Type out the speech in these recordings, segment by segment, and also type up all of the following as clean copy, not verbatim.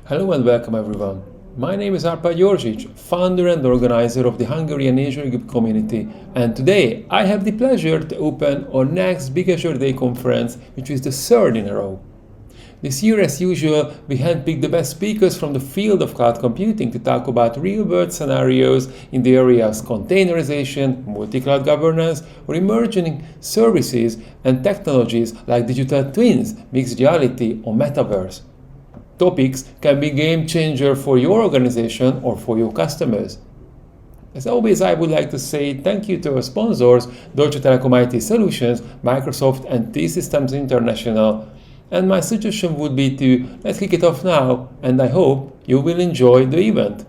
Hello and welcome everyone. My name is Arpad Jorzic, founder and organizer of the Hungarian Azure Group community, and today I have the pleasure to open our next Big Azure Day conference, which is the third in a row. This year, as usual, we handpicked the best speakers from the field of cloud computing to talk about real-world scenarios in the areas containerization, multi-cloud governance, or emerging services and technologies like digital twins, mixed reality, or metaverse. Topics can be game changer for your organization or for your customers. As always, I would like to say thank you to our sponsors, Deutsche Telekom IT Solutions, Microsoft, and T-Systems International. And my suggestion would be to let's kick it off now, and I hope you will enjoy the event.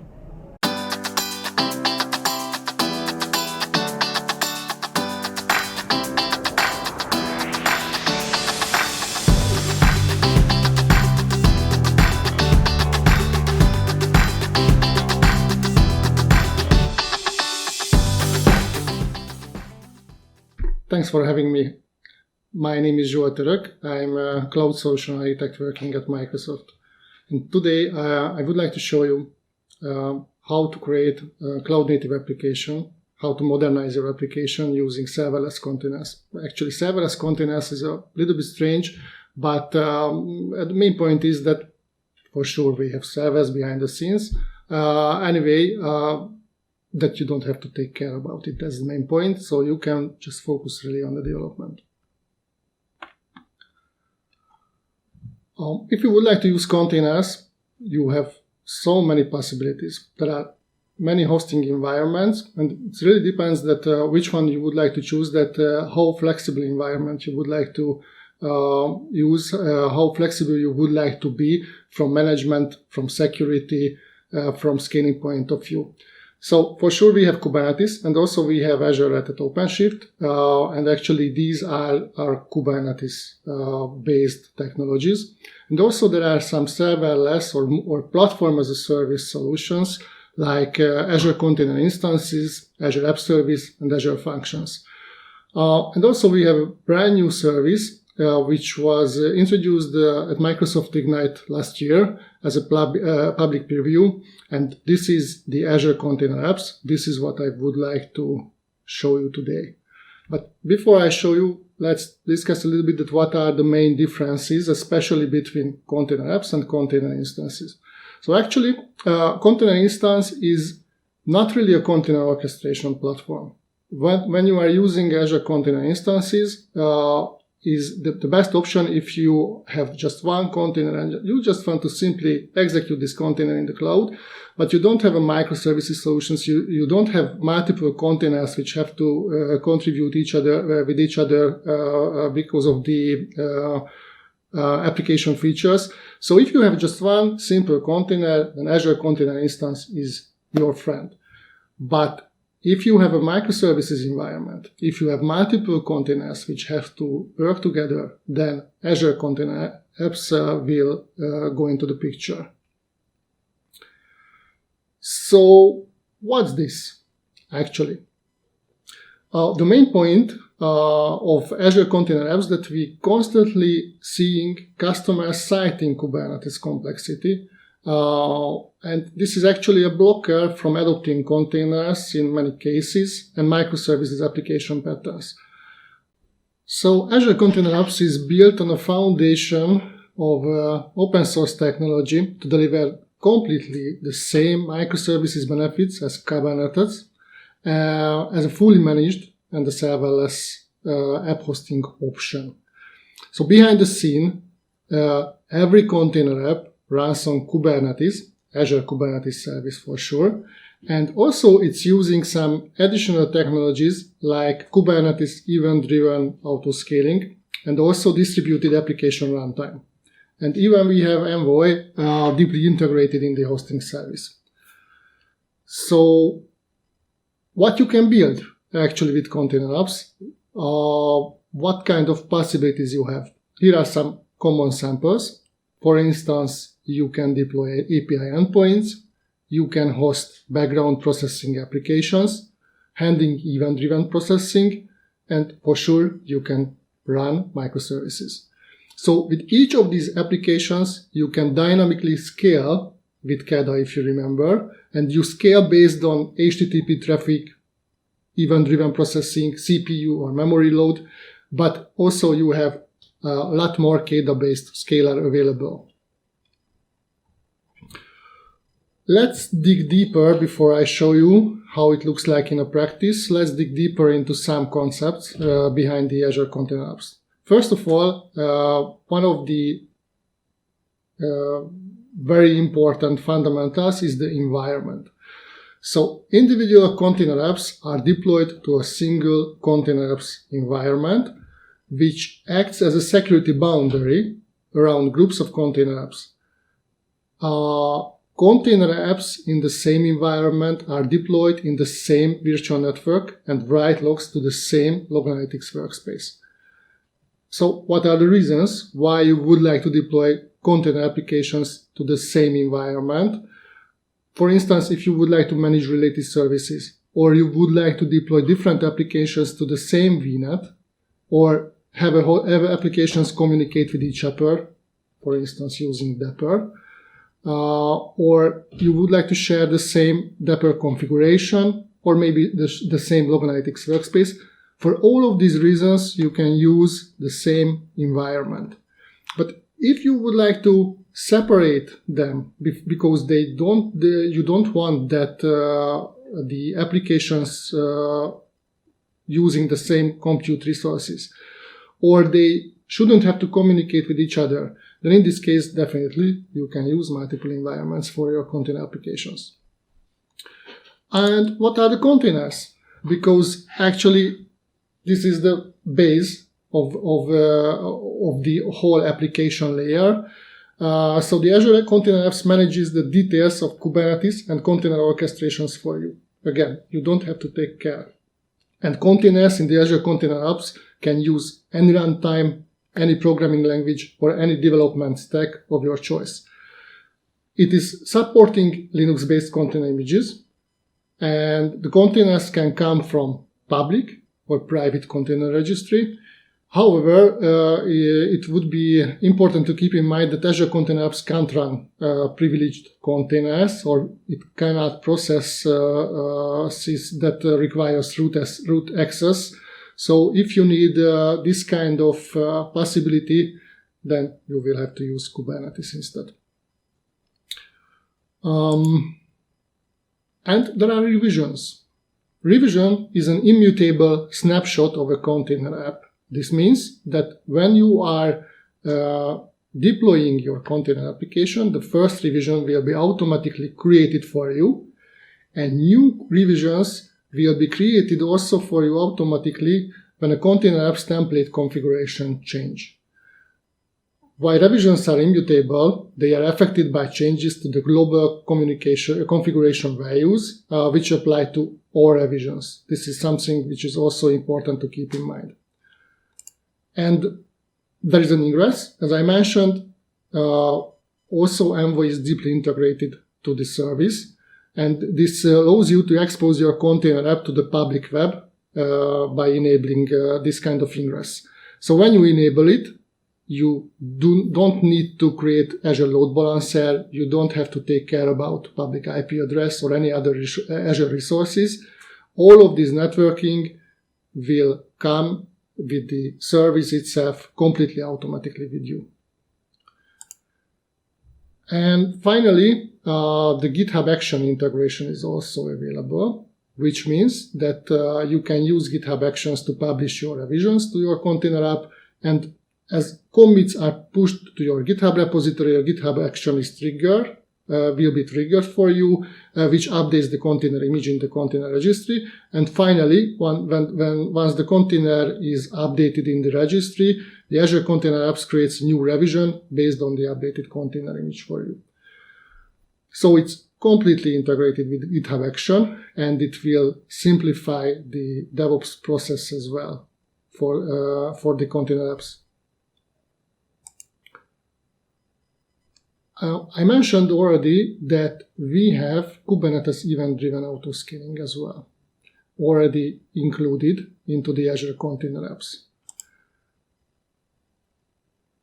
Thanks for having me. My name is Zsolt Török. I'm a cloud solution architect working at Microsoft. And today I would like to show you how to create a cloud-native application, how to modernize your application using serverless containers. Actually, serverless containers is a little bit strange, but the main point is that for sure we have servers behind the scenes. That you don't have to take care about it. That's the main point. So you can just focus really on the development. If you would like to use containers, you have so many possibilities. There are many hosting environments, and it really depends that which one you would like to choose, that how flexible environment you would like to use, how flexible you would like to be from management, from security, from scaling point of view. So for sure we have Kubernetes, and also we have Azure at OpenShift, and actually these are Kubernetes based technologies. And also there are some serverless or platform as a service solutions like Azure Container Instances, Azure App Service, and Azure Functions. And also we have a brand new service which was introduced at Microsoft Ignite last year as a public preview, and this is the Azure Container Apps. This is what I would like to show you today. But before I show you, let's discuss a little bit that what are the main differences, especially between container apps and container instances. So actually, container instance is not really a container orchestration platform. When you are using Azure Container Instances, is the best option if you have just one container and you just want to simply execute this container in the cloud, but you don't have a microservices solutions, you don't have multiple containers which have to contribute with each other because of the application features. So if you have just one simple container, then Azure Container Instance is your friend. But if you have a microservices environment, if you have multiple containers which have to work together, then Azure Container Apps will go into the picture. So what's this actually? The main point of Azure Container Apps that we constantly seeing customers citing Kubernetes complexity. And this is actually a blocker from adopting containers in many cases and microservices application patterns. So Azure Container Apps is built on a foundation of open source technology to deliver completely the same microservices benefits as Kubernetes as a fully managed and a serverless app hosting option. So behind the scene, every container app runs on Kubernetes, Azure Kubernetes service for sure. And also it's using some additional technologies like Kubernetes event-driven autoscaling and also distributed application runtime. And even we have Envoy deeply integrated in the hosting service. So what you can build actually with container apps, what kind of possibilities you have. Here are some common samples. For instance, you can deploy API endpoints, you can host background processing applications, handling event-driven processing, and for sure, you can run microservices. So with each of these applications, you can dynamically scale with CADA, if you remember, and you scale based on HTTP traffic, event-driven processing, CPU or memory load, but also you have a lot more CADA-based scaler available. Let's dig deeper before I show you how it looks like in a practice. Let's dig deeper into some concepts behind the Azure Container Apps. First of all, one of the very important fundamentals is the environment. So individual container apps are deployed to a single container apps environment, which acts as a security boundary around groups of container apps. Container apps in the same environment are deployed in the same virtual network and write logs to the same log analytics workspace. So what are the reasons why you would like to deploy container applications to the same environment? For instance, if you would like to manage related services, or you would like to deploy different applications to the same VNet, or have applications communicate with each other, for instance, using Dapper, or you would like to share the same Dapper configuration, or maybe the same log analytics workspace. For all of these reasons, you can use the same environment. But if you would like to separate them because you don't want that the applications using the same compute resources, or they shouldn't have to communicate with each other, then in this case, definitely you can use multiple environments for your container applications. And what are the containers? Because actually, this is the base of the whole application layer. So the Azure Container Apps manages the details of Kubernetes and container orchestrations for you. Again, you don't have to take care. And containers in the Azure Container Apps can use any runtime, any programming language, or any development stack of your choice. It is supporting Linux-based container images, and the containers can come from public or private container registry. However, it would be important to keep in mind that Azure Container Apps can't run privileged containers, or it cannot process sys that requires root access. So if you need this kind of possibility, then you will have to use Kubernetes instead. And there are revisions. Revision is an immutable snapshot of a container app. This means that when you are deploying your container application, the first revision will be automatically created for you, and new revisions will be created also for you automatically when a container app's template configuration change. While revisions are immutable, they are affected by changes to the global configuration values, which apply to all revisions. This is something which is also important to keep in mind. And there is an ingress. As I mentioned, also Envoy is deeply integrated to the service. And this allows you to expose your container app to the public web by enabling this kind of ingress. So when you enable it, you don't need to create Azure Load Balancer. You don't have to take care about public IP address or any other Azure resources. All of this networking will come with the service itself completely automatically with you. And finally, the GitHub Action integration is also available, which means that you can use GitHub Actions to publish your revisions to your container app, and as commits are pushed to your GitHub repository, your GitHub Action is triggered, will be triggered for you, which updates the container image in the container registry. And finally, once the container is updated in the registry, the Azure Container Apps creates a new revision based on the updated container image for you. So it's completely integrated with GitHub Action, and it will simplify the DevOps process as well for the container apps. I mentioned already that we have Kubernetes event-driven autoscaling as well, already included into the Azure Container Apps.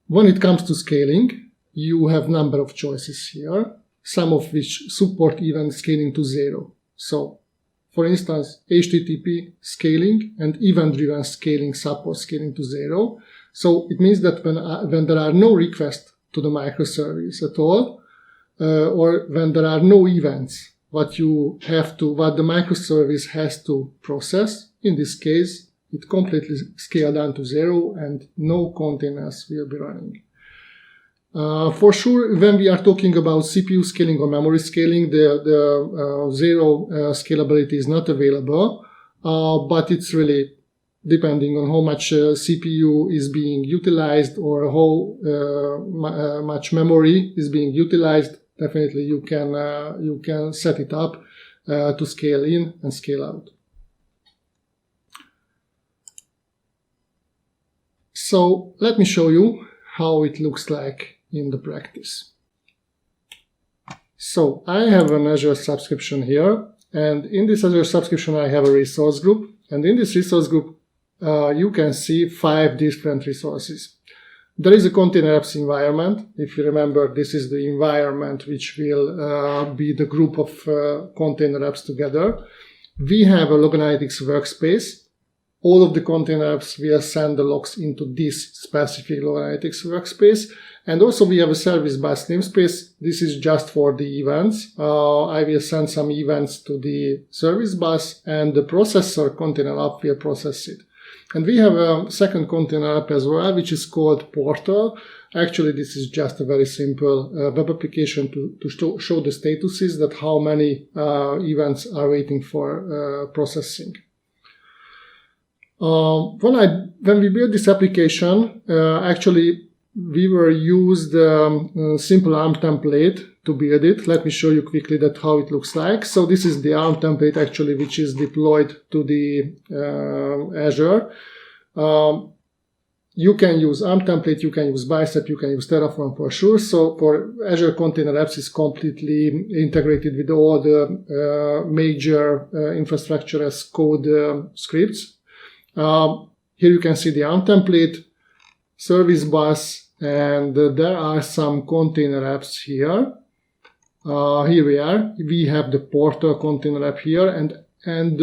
When it comes to scaling, you have number of choices here, some of which support even scaling to 0. So, for instance, HTTP scaling and event-driven scaling support scaling to 0. So it means that when there are no requests to the microservice at all, or when there are no events, what the microservice has to process, in this case, it completely scaled down to 0 and no containers will be running. For sure, when we are talking about CPU scaling or memory scaling, the zero scalability is not available, but it's really depending on how much CPU is being utilized or how much memory is being utilized. Definitely, you can set it up to scale in and scale out. So let me show you how it looks like in the practice. So I have an Azure subscription here, and in this Azure subscription I have a resource group, and in this resource group you can see 5 different resources. There is a container apps environment. If you remember, this is the environment which will be the group of container apps together. We have a log analytics workspace. All of the container apps will send the logs into this specific log analytics workspace. And also we have a service bus namespace. This is just for the events. I will send some events to the service bus, and the processor container app will process it. And we have a second container app as well, which is called Portal. Actually, this is just a very simple web application to show the statuses that how many events are waiting for processing. When we built this application, actually we were used simple ARM template to build it. Let me show you quickly that how it looks like. So this is the ARM template actually, which is deployed to the Azure. You can use ARM template, you can use Bicep, you can use Terraform for sure. So for Azure Container Apps is completely integrated with all the major infrastructure as code scripts. Here you can see the ARM template, service bus, and there are some container apps here. Here we are. We have the Portal container app here, and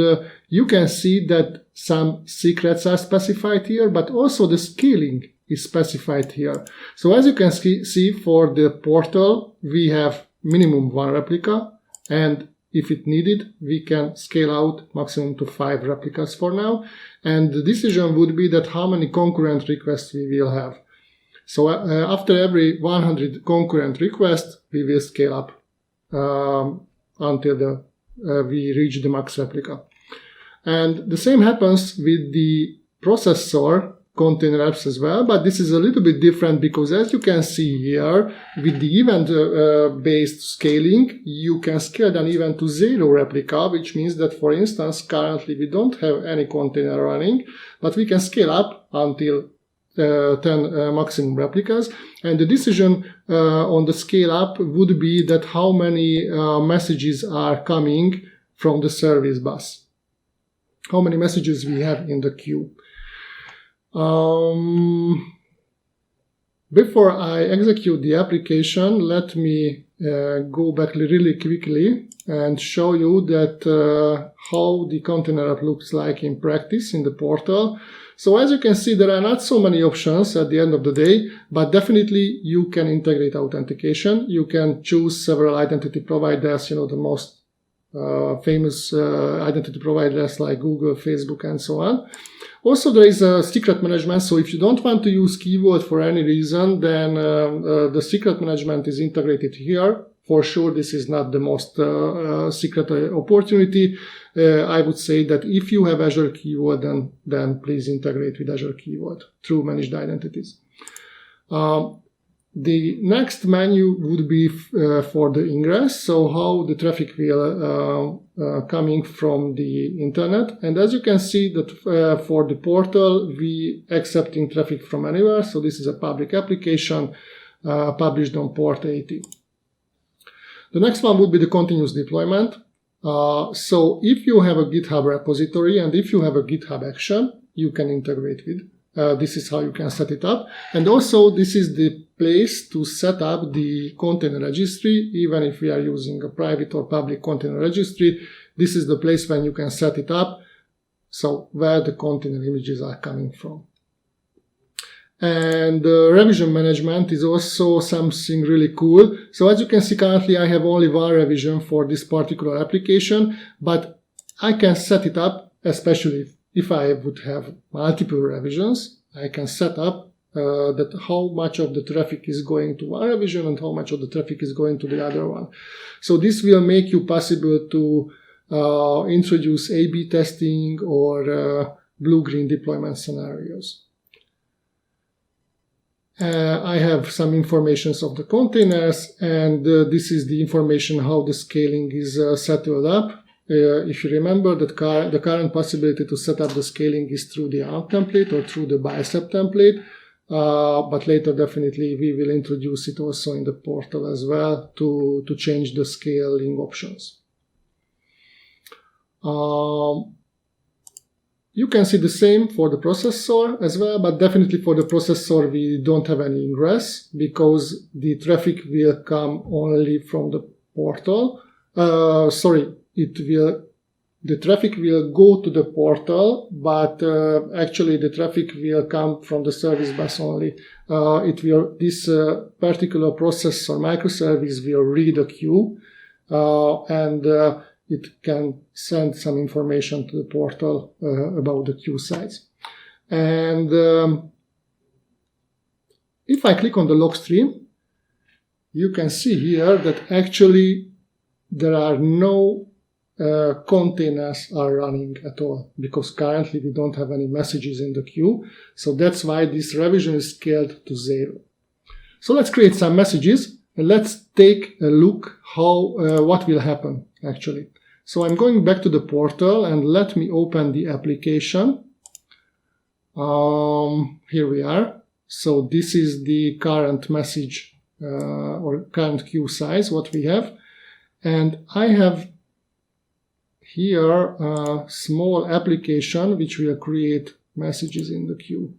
you can see that some secrets are specified here, but also the scaling is specified here. So as you can see for the Portal, we have minimum 1 replica, and if it needed, we can scale out maximum to 5 replicas for now. And the decision would be that how many concurrent requests we will have. So after every 100 concurrent requests, we will scale up until we reach the max replica. And the same happens with the processor container apps as well, but this is a little bit different because as you can see here, with the event-based scaling, you can scale down even to 0 replica, which means that, for instance, currently we don't have any container running, but we can scale up until 10 maximum replicas. And the decision on the scale up would be that how many messages are coming from the service bus, how many messages we have in the queue. Before I execute the application, let me go back really quickly and show you that how the container app looks like in practice in the portal. So as you can see, there are not so many options at the end of the day, but definitely you can integrate authentication. You can choose several identity providers, the most famous identity providers like Google, Facebook, and so on. Also, there is a secret management. So if you don't want to use keyword for any reason, then the secret management is integrated here. For sure, this is not the most secret opportunity. I would say that if you have Azure Keyword, then please integrate with Azure Keyword through managed identities. The next menu would be for the ingress, so how the traffic will coming from the internet. And as you can see that for the portal, we accepting traffic from anywhere. So this is a public application published on port 80. The next one would be the continuous deployment. So if you have a GitHub repository and if you have a GitHub action, you can integrate with. This is how you can set it up. And also, this is the place to set up the container registry. Even if we are using a private or public container registry, this is the place when you can set it up, so where the container images are coming from. And revision management is also something really cool. So as you can see, currently I have only one revision for this particular application, but I can set it up, especially if I would have multiple revisions. I can set up that how much of the traffic is going to one revision and how much of the traffic is going to the other one. So this will make you possible to introduce A/B testing or blue-green deployment scenarios. I have some information of the containers, and this is the information how the scaling is settled up. If you remember that the current possibility to set up the scaling is through the ARM template or through the bicep template, but later definitely we will introduce it also in the portal as well to change the scaling options. You can see the same for the processor as well, but definitely for the processor we don't have any ingress because the traffic will come only from the portal. The traffic will go to the portal, but actually the traffic will come from the service bus only. This particular processor microservice will read a queue and it can send some information to the portal about the queue size. And if I click on the log stream, you can see here that actually there are no containers are running at all, because currently we don't have any messages in the queue. So that's why this revision is scaled to 0. So let's create some messages and let's take a look what will happen actually. So I'm going back to the portal and let me open the application. Here we are. So this is the current message or current queue size, what we have. And I have here a small application which will create messages in the queue.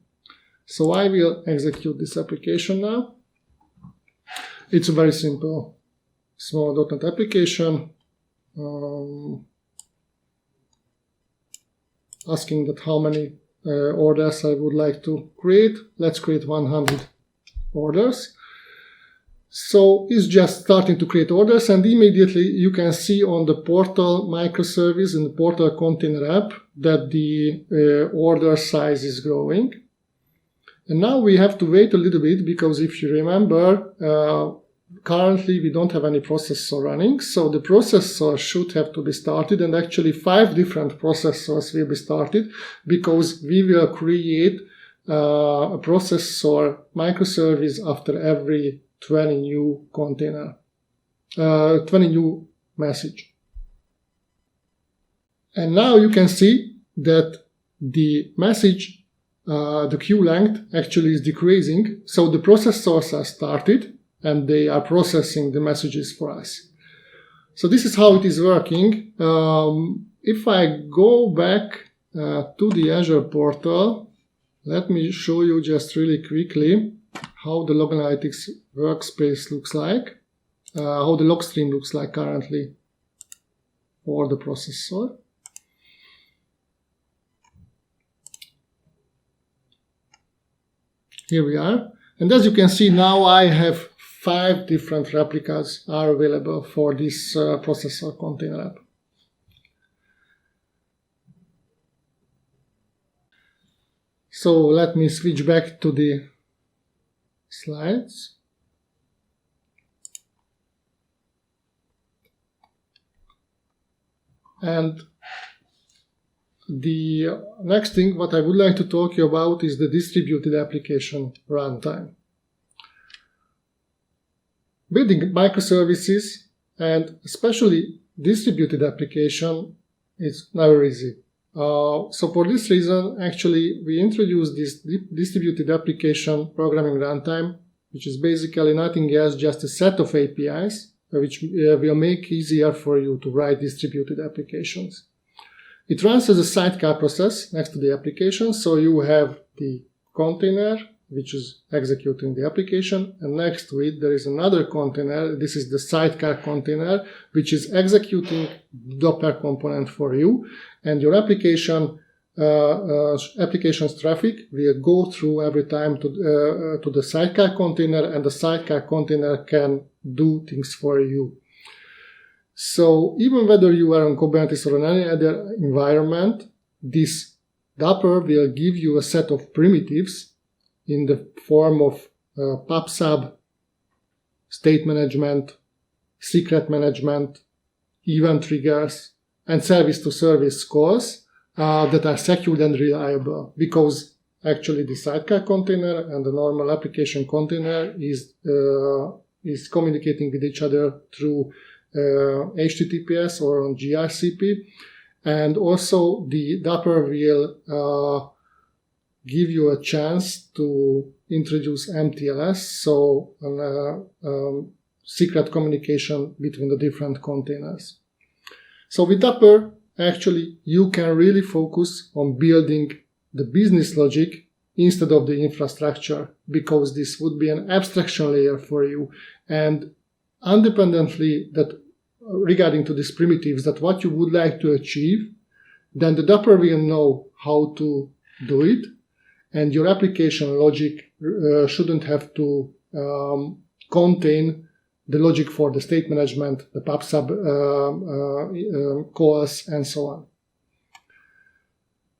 So I will execute this application now. It's a very simple small .NET application. Asking that how many orders I would like to create. Let's create 100 orders. So it's just starting to create orders, and immediately you can see on the portal microservice in the portal container app that the order size is growing. And now we have to wait a little bit, because if you remember, currently we don't have any processor running, so the processor should have to be started, and actually 5 different processors will be started, because we will create a processor microservice after every 20 new container, 20 new message. And now you can see that the message, the queue length actually is decreasing, so the processors are started and they are processing the messages for us. So this is how it is working. If I go back to the Azure portal, let me show you just really quickly how the log analytics workspace looks like, how the log stream looks like currently for the processor. Here we are. And as you can see, now I have 5 different replicas are available for this processor container app. So let me switch back to the slides. And the next thing what I would like to talk to you about is the distributed application runtime. Building microservices and especially distributed application is never easy. So for this reason, actually, we introduced this distributed application programming runtime, which is basically nothing else, just a set of APIs, which will make easier for you to write distributed applications. It runs as a sidecar process next to the application, so you have the container, which is executing the application, and next to it there is another container. This is the sidecar container, which is executing Docker component for you, and your application's traffic will go through every time to the sidecar container, and the sidecar container can do things for you. So even whether you are on Kubernetes or in any other environment, this Dapper will give you a set of primitives in the form of PubSub, state management, secret management, event triggers, and service-to-service calls that are secure and reliable, because actually the sidecar container and the normal application container is communicating with each other through HTTPS or on gRCP. And also the Dapper will give you a chance to introduce MTLS, so secret communication between the different containers. So with Dapper, actually, you can really focus on building the business logic instead of the infrastructure, because this would be an abstraction layer for you. And independently that regarding to these primitives, that what you would like to achieve, then the Dapper will know how to do it, and your application logic shouldn't have to contain the logic for the state management, the PubSub calls, and so on.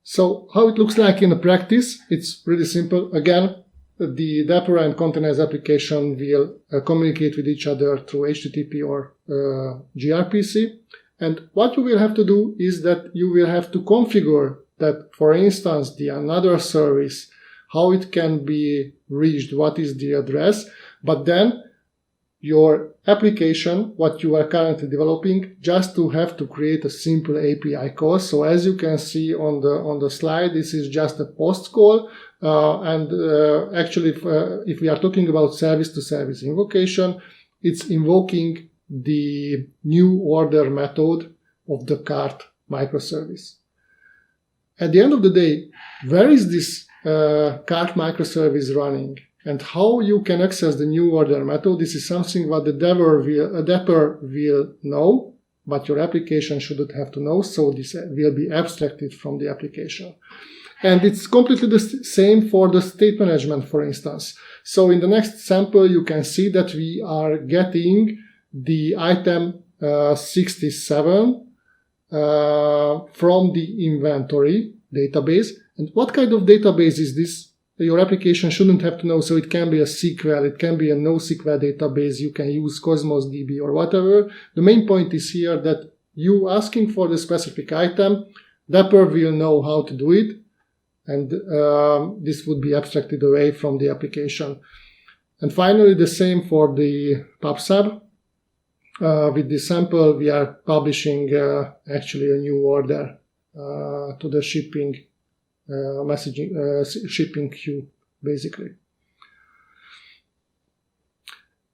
So how it looks like in the practice, it's really simple. Again, the Dapper and containerized application will communicate with each other through HTTP or gRPC. And what you will have to do is that you will have to configure that, for instance, the another service, how it can be reached, what is the address. But then your application, what you are currently developing, just to have to create a simple API call. So as you can see on the slide, this is just a post call. Actually, if we are talking about service-to-service invocation, it's invoking the new order method of the cart microservice. At the end of the day, where is this cart microservice running? And how you can access the new order method, this is something what the Dapper will know, but your application shouldn't have to know, so this will be abstracted from the application. And it's completely the same for the state management, for instance. So in the next sample, you can see that we are getting the item 67 from the inventory database. And what kind of database is this? Your application shouldn't have to know, so it can be a SQL, it can be a NoSQL database, you can use Cosmos DB or whatever. The main point is here that you asking for the specific item, Dapper will know how to do it, and this would be abstracted away from the application. And finally, the same for the PubSub. With this sample, we are publishing actually a new order to the shipping shipping queue, basically.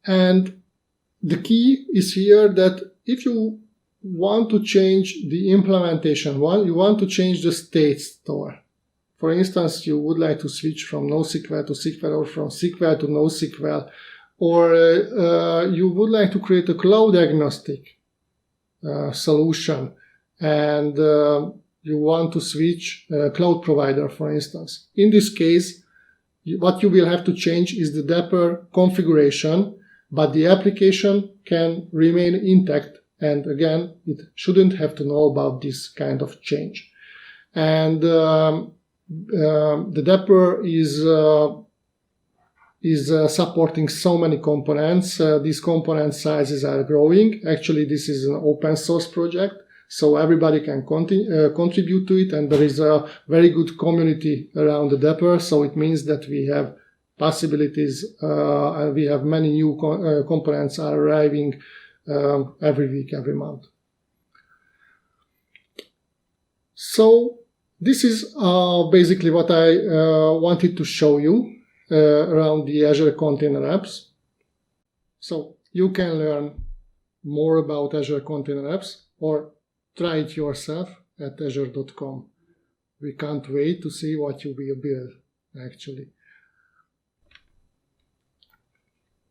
And the key is here that if you want to change the implementation, you want to change the state store. For instance, you would like to switch from NoSQL to SQL, or from SQL to NoSQL, or you would like to create a cloud agnostic solution, and you want to switch cloud provider, for instance. In this case, what you will have to change is the Dapper configuration, but the application can remain intact. And again, it shouldn't have to know about this kind of change. And the Dapper is supporting so many components. These component sizes are growing. Actually, this is an open source project, so everybody can contribute to it, and there is a very good community around the Dapper. So it means that we have possibilities, and we have many new components are arriving every week, every month. So this is basically what I wanted to show you around the Azure Container Apps. So you can learn more about Azure Container Apps or try it yourself at azure.com. We can't wait to see what you will build. actually.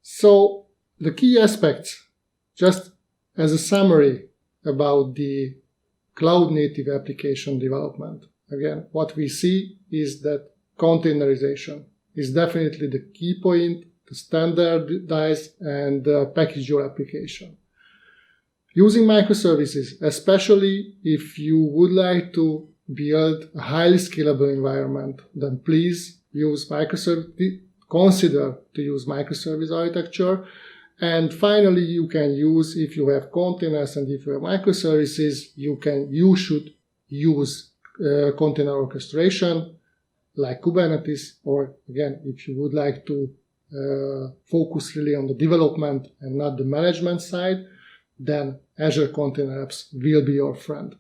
So the key aspects, just as a summary about the cloud-native application development. Again, what we see is that containerization is definitely the key point to standardize and package your application. Using microservices, especially if you would like to build a highly scalable environment, then please consider to use microservice architecture. And finally, you can use, if you have containers and if you have microservices, you should use container orchestration like Kubernetes, or again, if you would like to focus really on the development and not the management side, then Azure Container Apps will be your friend.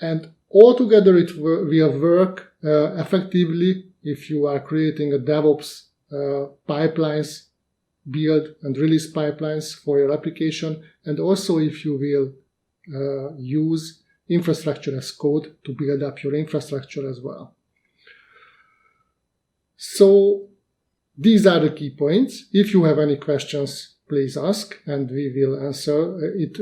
And altogether, it will work effectively if you are creating a DevOps pipelines, build and release pipelines for your application, and also if you will use infrastructure as code to build up your infrastructure as well. So these are the key points. If you have any questions, please ask, and we will answer it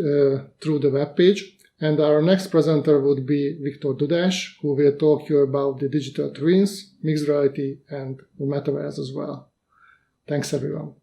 through the web page. And our next presenter would be Viktor Dudás, who will talk to you about the digital twins, mixed reality, and the metaverse as well. Thanks, everyone.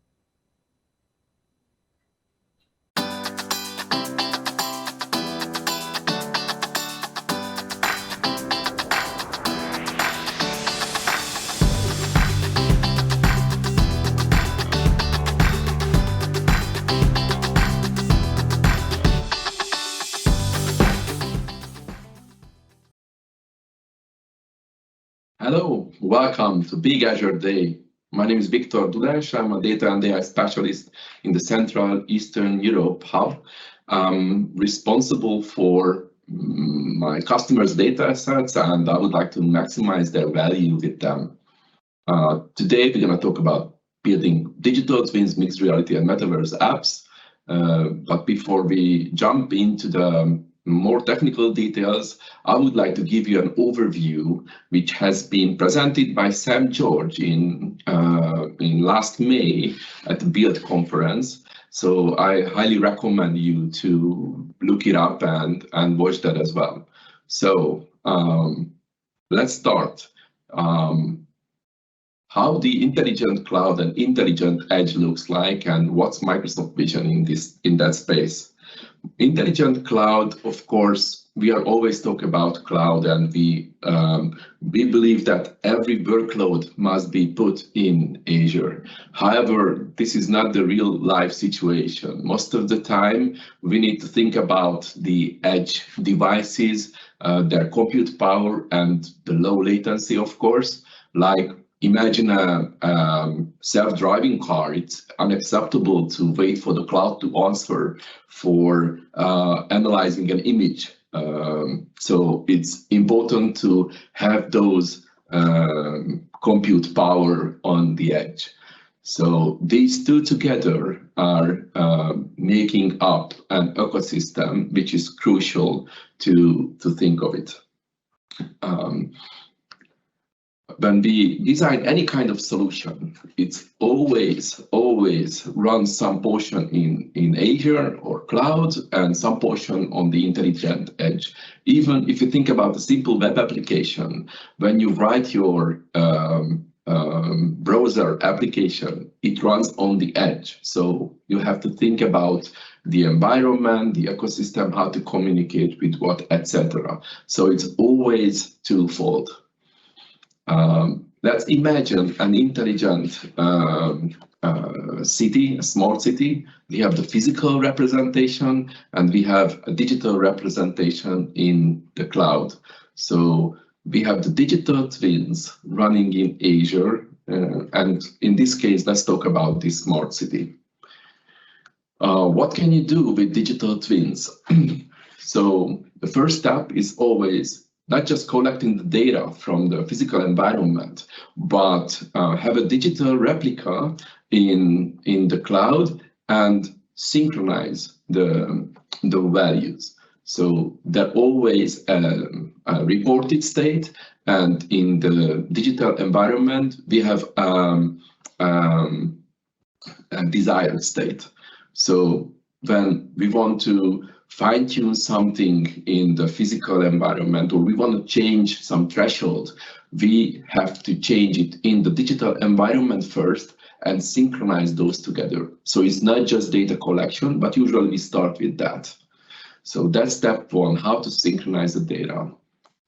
Hello, welcome to Big Azure Day. My name is Viktor Dudás. I'm a data and AI specialist in the Central Eastern Europe hub. I'm responsible for my customers' data assets, and I would like to maximize their value with them. Today, we're going to talk about building digital twins, mixed reality, and metaverse apps. But before we jump into the more technical details, I would like to give you an overview which has been presented by Sam George in last May at the Build conference. So I highly recommend you to look it up and watch that as well. So let's start. How the intelligent cloud and intelligent edge looks like, and what's Microsoft vision in that space. Intelligent cloud, of course, we are always talk about cloud, and we believe that every workload must be put in Azure. However, this is not the real life situation. Most of the time, we need to think about the edge devices, their compute power, and the low latency, of course. Like, imagine a self-driving car. It's unacceptable to wait for the cloud to answer for analyzing an image. So it's important to have those compute power on the edge. So these two together are making up an ecosystem which is crucial to think of it. When we design any kind of solution, it's always runs some portion in Azure or cloud and some portion on the intelligent edge. Even if you think about a simple web application, when you write your browser application, it runs on the edge. So you have to think about the environment, the ecosystem, how to communicate with what, etc. So it's always twofold. Let's imagine an intelligent city, a smart city. We have the physical representation and we have a digital representation in the cloud. So we have the digital twins running in Azure. And in this case, let's talk about this smart city. What can you do with digital twins? So the first step is always not just collecting the data from the physical environment, but have a digital replica in the cloud and synchronize the values. So they're always a reported state, and in the digital environment, we have a desired state. So when we want to fine-tune something in the physical environment, or we want to change some threshold, we have to change it in the digital environment first and synchronize those together. So it's not just data collection, but usually we start with that. So that's step one, how to synchronize the data.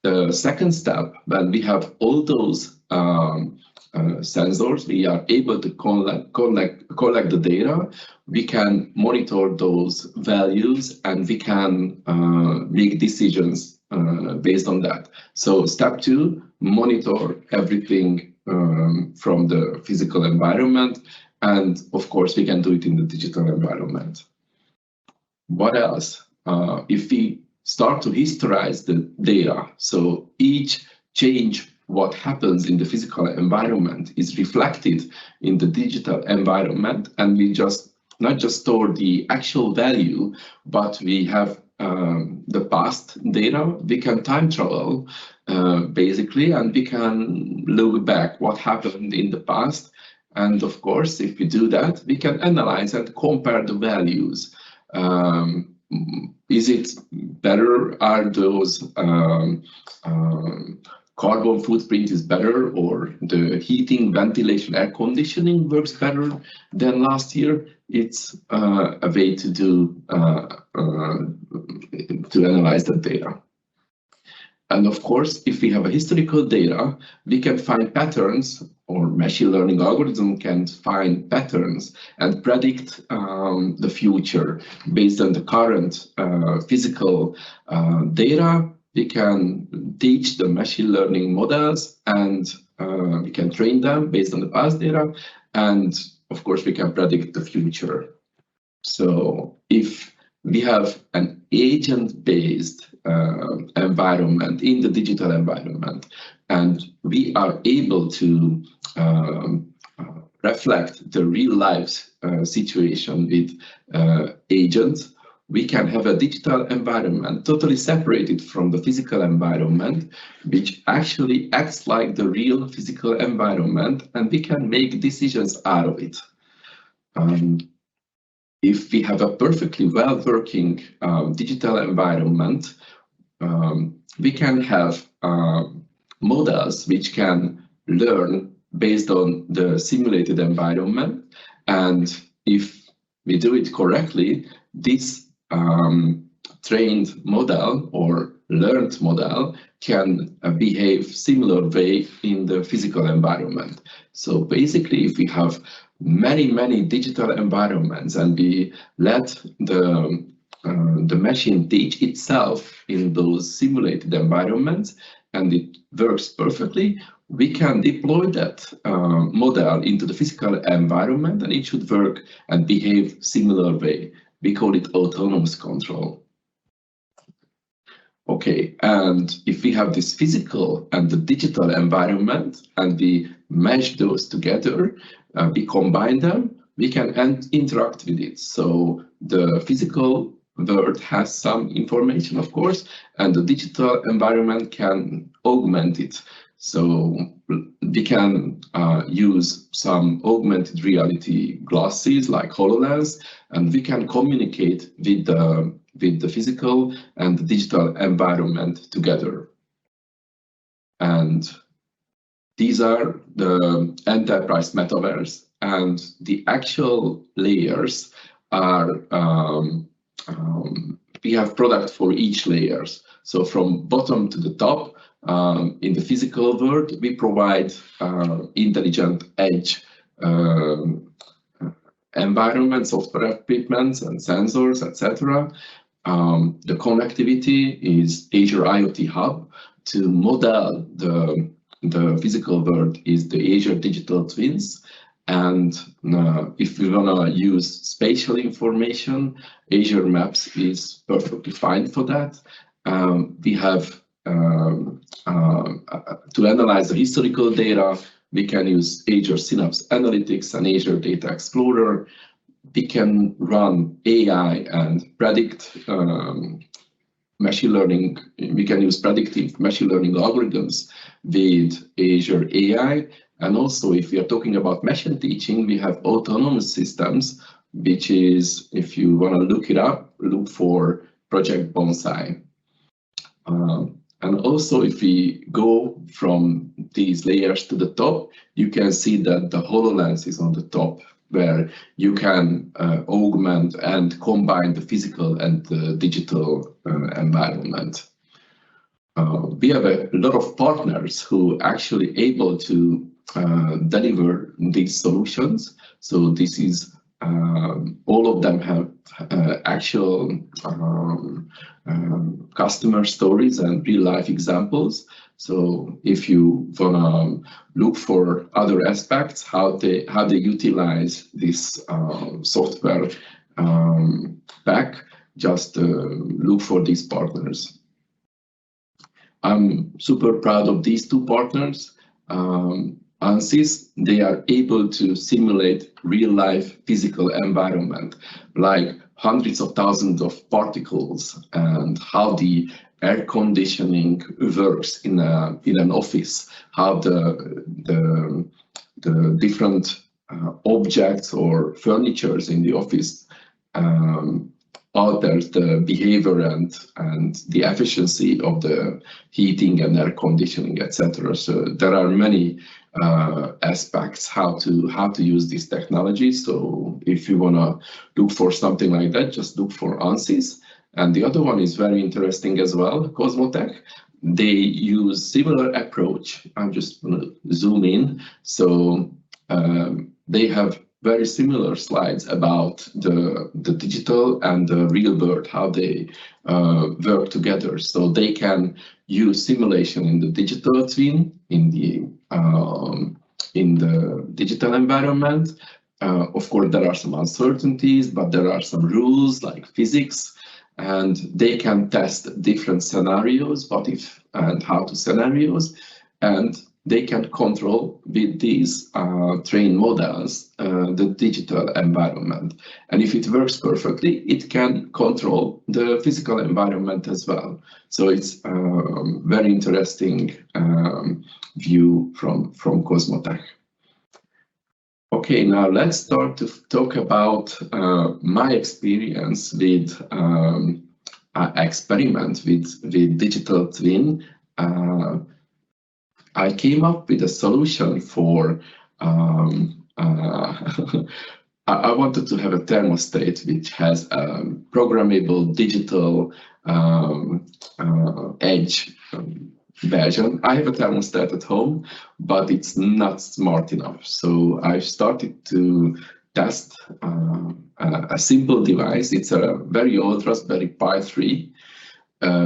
The second step, when we have all those sensors, we are able to collect the data, we can monitor those values, and we can make decisions based on that. So step two, monitor everything from the physical environment, and of course we can do it in the digital environment. What else? If we start to historize the data, so each change what happens in the physical environment is reflected in the digital environment, and we just not just store the actual value, but we have the past data. We can time travel basically, and we can look back what happened in the past. And of course, if we do that, we can analyze and compare the values. Is it better? Are those carbon footprint is better, or the heating, ventilation, air conditioning works better than last year? It's a way to do to analyze that data. And of course, if we have a historical data, we can find patterns, or machine learning algorithm can find patterns and predict the future based on the current physical data. We can teach the machine learning models, and we can train them based on the past data, and of course we can predict the future. So if we have an agent-based environment in the digital environment, and we are able to reflect the real life situation with agents, we can have a digital environment totally separated from the physical environment, which actually acts like the real physical environment, and we can make decisions out of it. If we have a perfectly well-working digital environment, we can have models which can learn based on the simulated environment, and if we do it correctly, this trained model or learned model can behave similar way in the physical environment. So basically, if we have many digital environments and we let the machine teach itself in those simulated environments and it works perfectly, we can deploy that model into the physical environment and it should work and behave similar way. We call it autonomous control. Okay, and if we have this physical and the digital environment and we mesh those together, we combine them, we can interact with it. So the physical world has some information, of course, and the digital environment can augment it. So we can use some augmented reality glasses like HoloLens, and we can communicate with the physical and the digital environment together. And these are the enterprise metaverse, and the actual layers are, we have product for each layers. So from bottom to the top, in the physical world, we provide intelligent edge environment, software equipment and sensors, etc. The connectivity is Azure IoT Hub. To model the physical world is the Azure Digital Twins. And if we want to use spatial information, Azure Maps is perfectly fine for that. We have to analyze the historical data, we can use Azure Synapse Analytics and Azure Data Explorer. We can run AI and predict machine learning, we can use predictive machine learning algorithms with Azure AI. And also, if we are talking about machine teaching, we have autonomous systems, which is, if you want to look it up, look for Project Bonsai. And also, if we go from these layers to the top, you can see that the HoloLens is on the top, where you can augment and combine the physical and the digital environment. We have a lot of partners who actually able to deliver these solutions. So this is all of them have actual customer stories and real life examples. So if you wanna look for other aspects, how they utilize this software pack, just look for these partners. I'm super proud of these two partners. ANSYS, they are able to simulate real-life physical environment, like hundreds of thousands of particles and how the air conditioning works in an office, how the different objects or furnitures in the office alters the behavior and the efficiency of the heating and air conditioning, etc. So there are many aspects how to use this technology. So if you want to look for something like that, just look for ANSYS. And the other one is very interesting as well, Cosmotech. They use similar approach. I'm just going to zoom in. So they have very similar slides about the digital and the real world, how they work together. So they can use simulation in the digital twin, in the digital environment. Of course, there are some uncertainties, but there are some rules like physics, and they can test different scenarios, what if and how to scenarios, and they can control with these trained models the digital environment. And if it works perfectly, it can control the physical environment as well. So it's a very interesting view from Cosmotech. Okay, now let's start to talk about my experience with experiment with digital twin. I came up with a solution for, I wanted to have a thermostat which has a programmable digital edge version. I have a thermostat at home, but it's not smart enough. So I started to test a simple device. It's a very old Raspberry Pi 3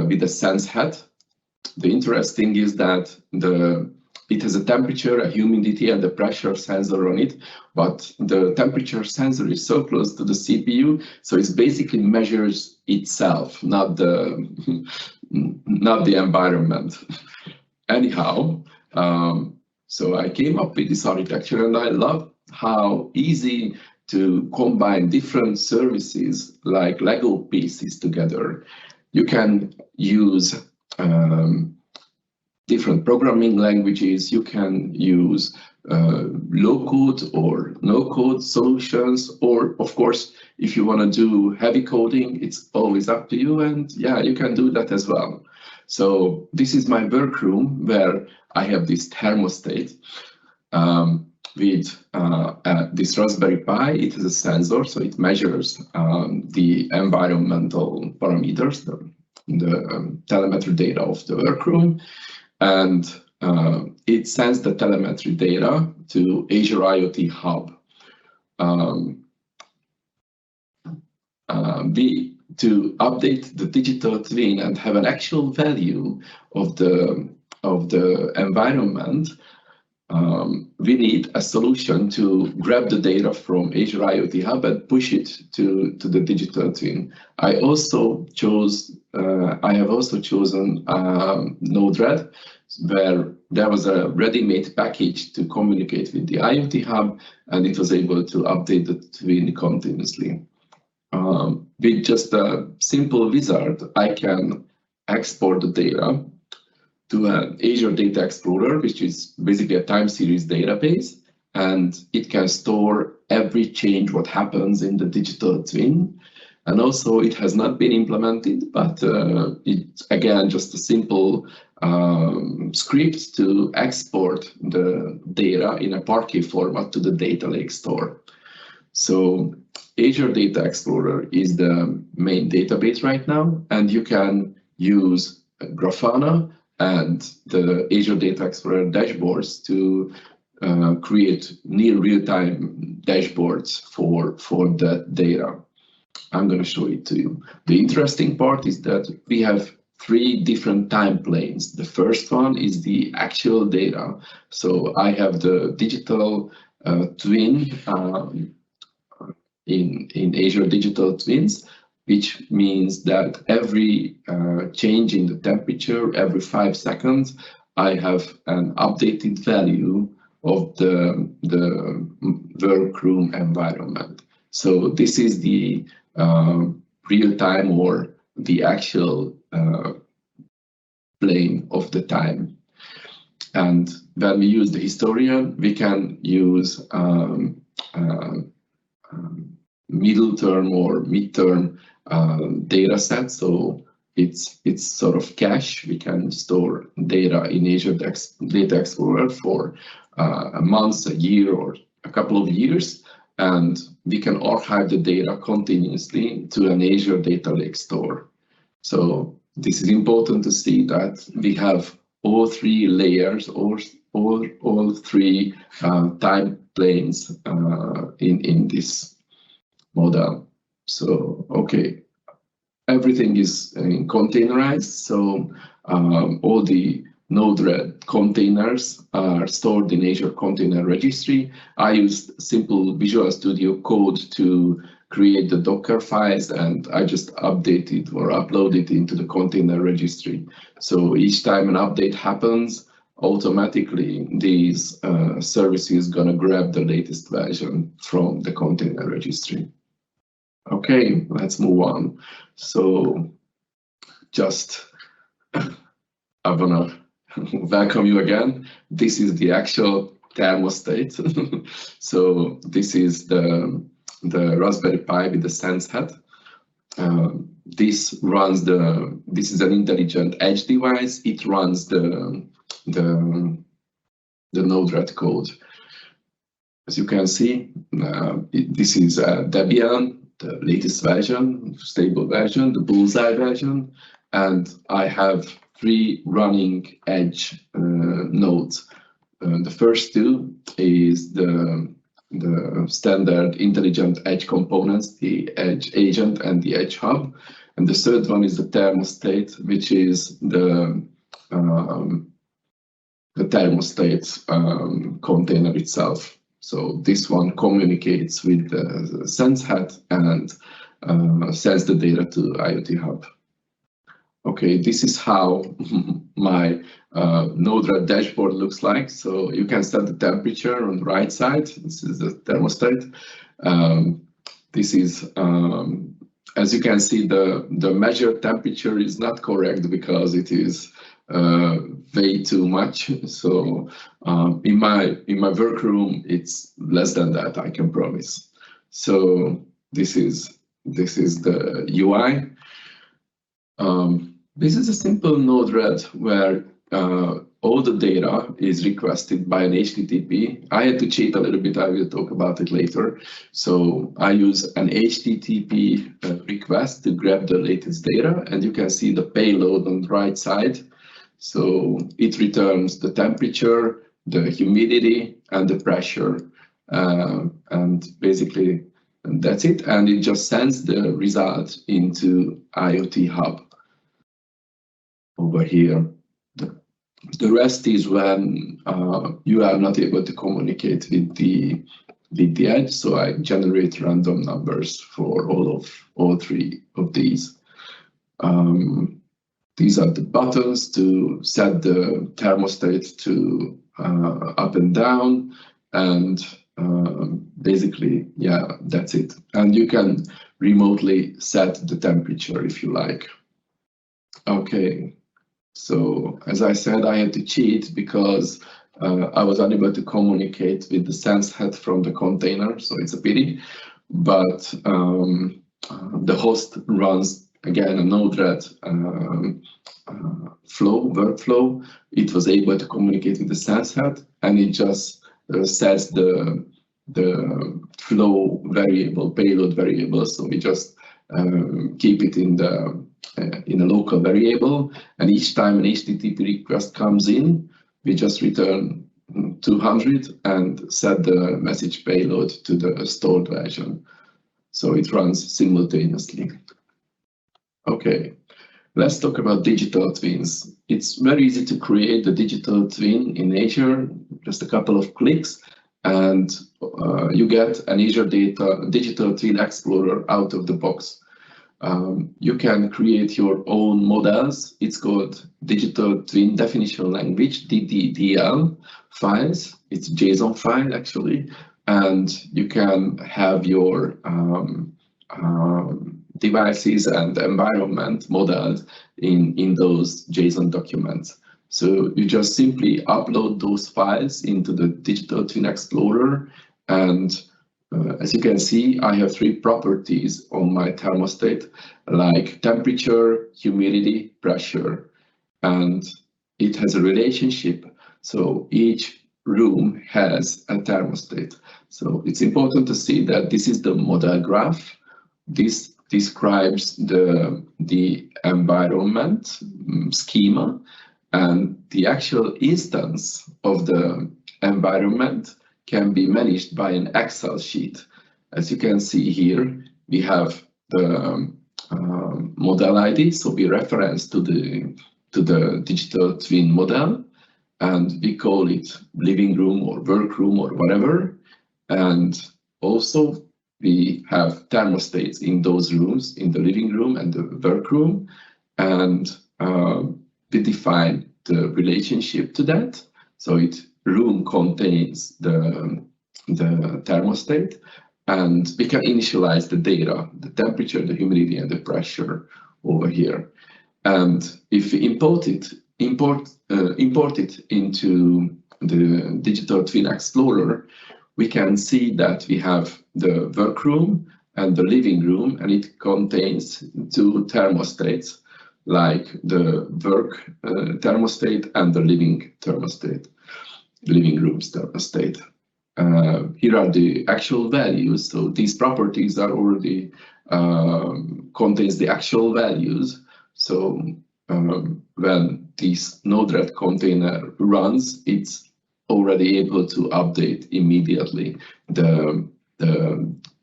with a sense head. The interesting is that it has a temperature, a humidity, and a pressure sensor on it, but the temperature sensor is so close to the CPU, so it basically measures itself, not the environment. Anyhow, so I came up with this architecture, and I love how easy to combine different services like Lego pieces together. You can use different programming languages. You can use low-code or no-code solutions, or of course, if you want to do heavy coding, it's always up to you, and yeah, you can do that as well. So this is my workroom where I have this thermostat with this Raspberry Pi. It has a sensor, so it measures the environmental parameters, the telemetry data of the workroom, and it sends the telemetry data to Azure IoT Hub. To update the digital twin and have an actual value of the environment, we need a solution to grab the data from Azure IoT Hub and push it to the digital twin. I have also chosen Node-RED, where there was a ready-made package to communicate with the IoT Hub, and it was able to update the twin continuously. With just a simple wizard, I can export the data to an Azure Data Explorer, which is basically a time series database, and it can store every change what happens in the digital twin. And also it has not been implemented, but it's again just a simple script to export the data in a Parquet format to the data lake store. So Azure Data Explorer is the main database right now, and you can use Grafana and the Azure Data Explorer dashboards to create near real-time dashboards for that data. I'm going to show it to you. The interesting part is that we have 3 different time planes. The first one is the actual data. So I have the digital twin in Azure Digital Twins, which means that every change in the temperature, every 5 seconds, I have an updated value of the workroom environment. So this is the real time or the actual plane of the time. And when we use the historian, we can use middle term or midterm data set. So it's sort of cache. We can store data in Azure Data Explorer for a month, a year, or a couple of years, and we can archive the data continuously to an Azure Data Lake store. So this is important to see that we have all 3 layers or all 3 time planes in this model. So okay, everything is containerized. So all the Node-RED containers are stored in Azure Container Registry. I used simple Visual Studio Code to create the Docker files, and I just updated or uploaded into the Container Registry. So each time an update happens, automatically these services gonna grab the latest version from the Container Registry. Okay, let's move on. So just I wanna welcome you again. This is the actual thermostat. So this is the Raspberry Pi with the Sense Hat. This is an intelligent edge device. It runs the Node-RED code. As you can see, this is Debian, the latest version, stable version, the Bullseye version, and I have 3 running edge nodes. The first 2 is the standard intelligent edge components, the edge agent and the edge hub, and the third one is the thermostat, which is the thermostat container itself. So this one communicates with the Sense Hat and sends the data to IoT Hub. Okay, this is how my Node-RED dashboard looks like. So you can set the temperature on the right side. This is the thermostat. This is, as you can see, the measured temperature is not correct because it is way too much. So in my workroom, it's less than that, I can promise. So this is the UI. This is a simple Node-RED where all the data is requested by an HTTP. I had to cheat a little bit, I will talk about it later. So I use an HTTP request to grab the latest data, and you can see the payload on the right side. So it returns the temperature, the humidity, and the pressure. And basically, that's it. And it just sends the result into IoT Hub over here. The rest is when you are not able to communicate with the edge. So I generate random numbers for all 3 of these. These are the buttons to set the thermostat to up and down, and basically, yeah, that's it. And you can remotely set the temperature if you like. Okay, so as I said, I had to cheat because I was unable to communicate with the sense head from the container, so it's a pity. But the host runs again a Node-RED workflow. It was able to communicate with the sense head, and it just sets the flow variable, payload variable. So we just keep it in a local variable, and each time an HTTP request comes in, we just return 200 and set the message payload to the stored version. So it runs simultaneously. Okay, let's talk about digital twins. It's very easy to create the digital twin in Azure, just a couple of clicks, and you get an Azure Data Digital Twin Explorer out of the box. You can create your own models. It's called Digital Twin Definition Language, DDDL files. It's a JSON file actually, and you can have your devices and environment modeled in those JSON documents. So you just simply upload those files into the Digital Twin Explorer, and as you can see, I have 3 properties on my thermostat, like temperature, humidity, pressure, and it has a relationship. So each room has a thermostat. So it's important to see that this is the model graph. This describes the environment schema, and the actual instance of the environment can be managed by an Excel sheet. As you can see here, we have the model ID, so we reference to the digital twin model, and we call it living room or workroom or whatever. And also we have thermostats in those rooms, in the living room and the workroom, and we define the relationship to that. So room contains the thermostat, and we can initialize the data, the temperature, the humidity, and the pressure over here. And if we import it into the Digital Twin Explorer, we can see that we have the workroom and the living room, and it contains 2 thermostats, like the work thermostat and the living room's thermostat. Here are the actual values. So these properties are already contains the actual values. So when this Node-RED container runs, it's already able to update immediately the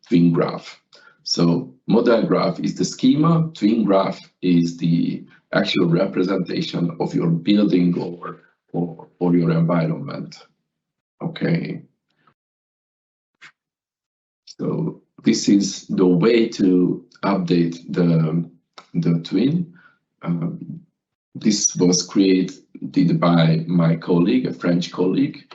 twin graph. So model graph is the schema, twin graph is the actual representation of your building or your environment. Okay. So this is the way to update the twin. This was created by my colleague, a French colleague.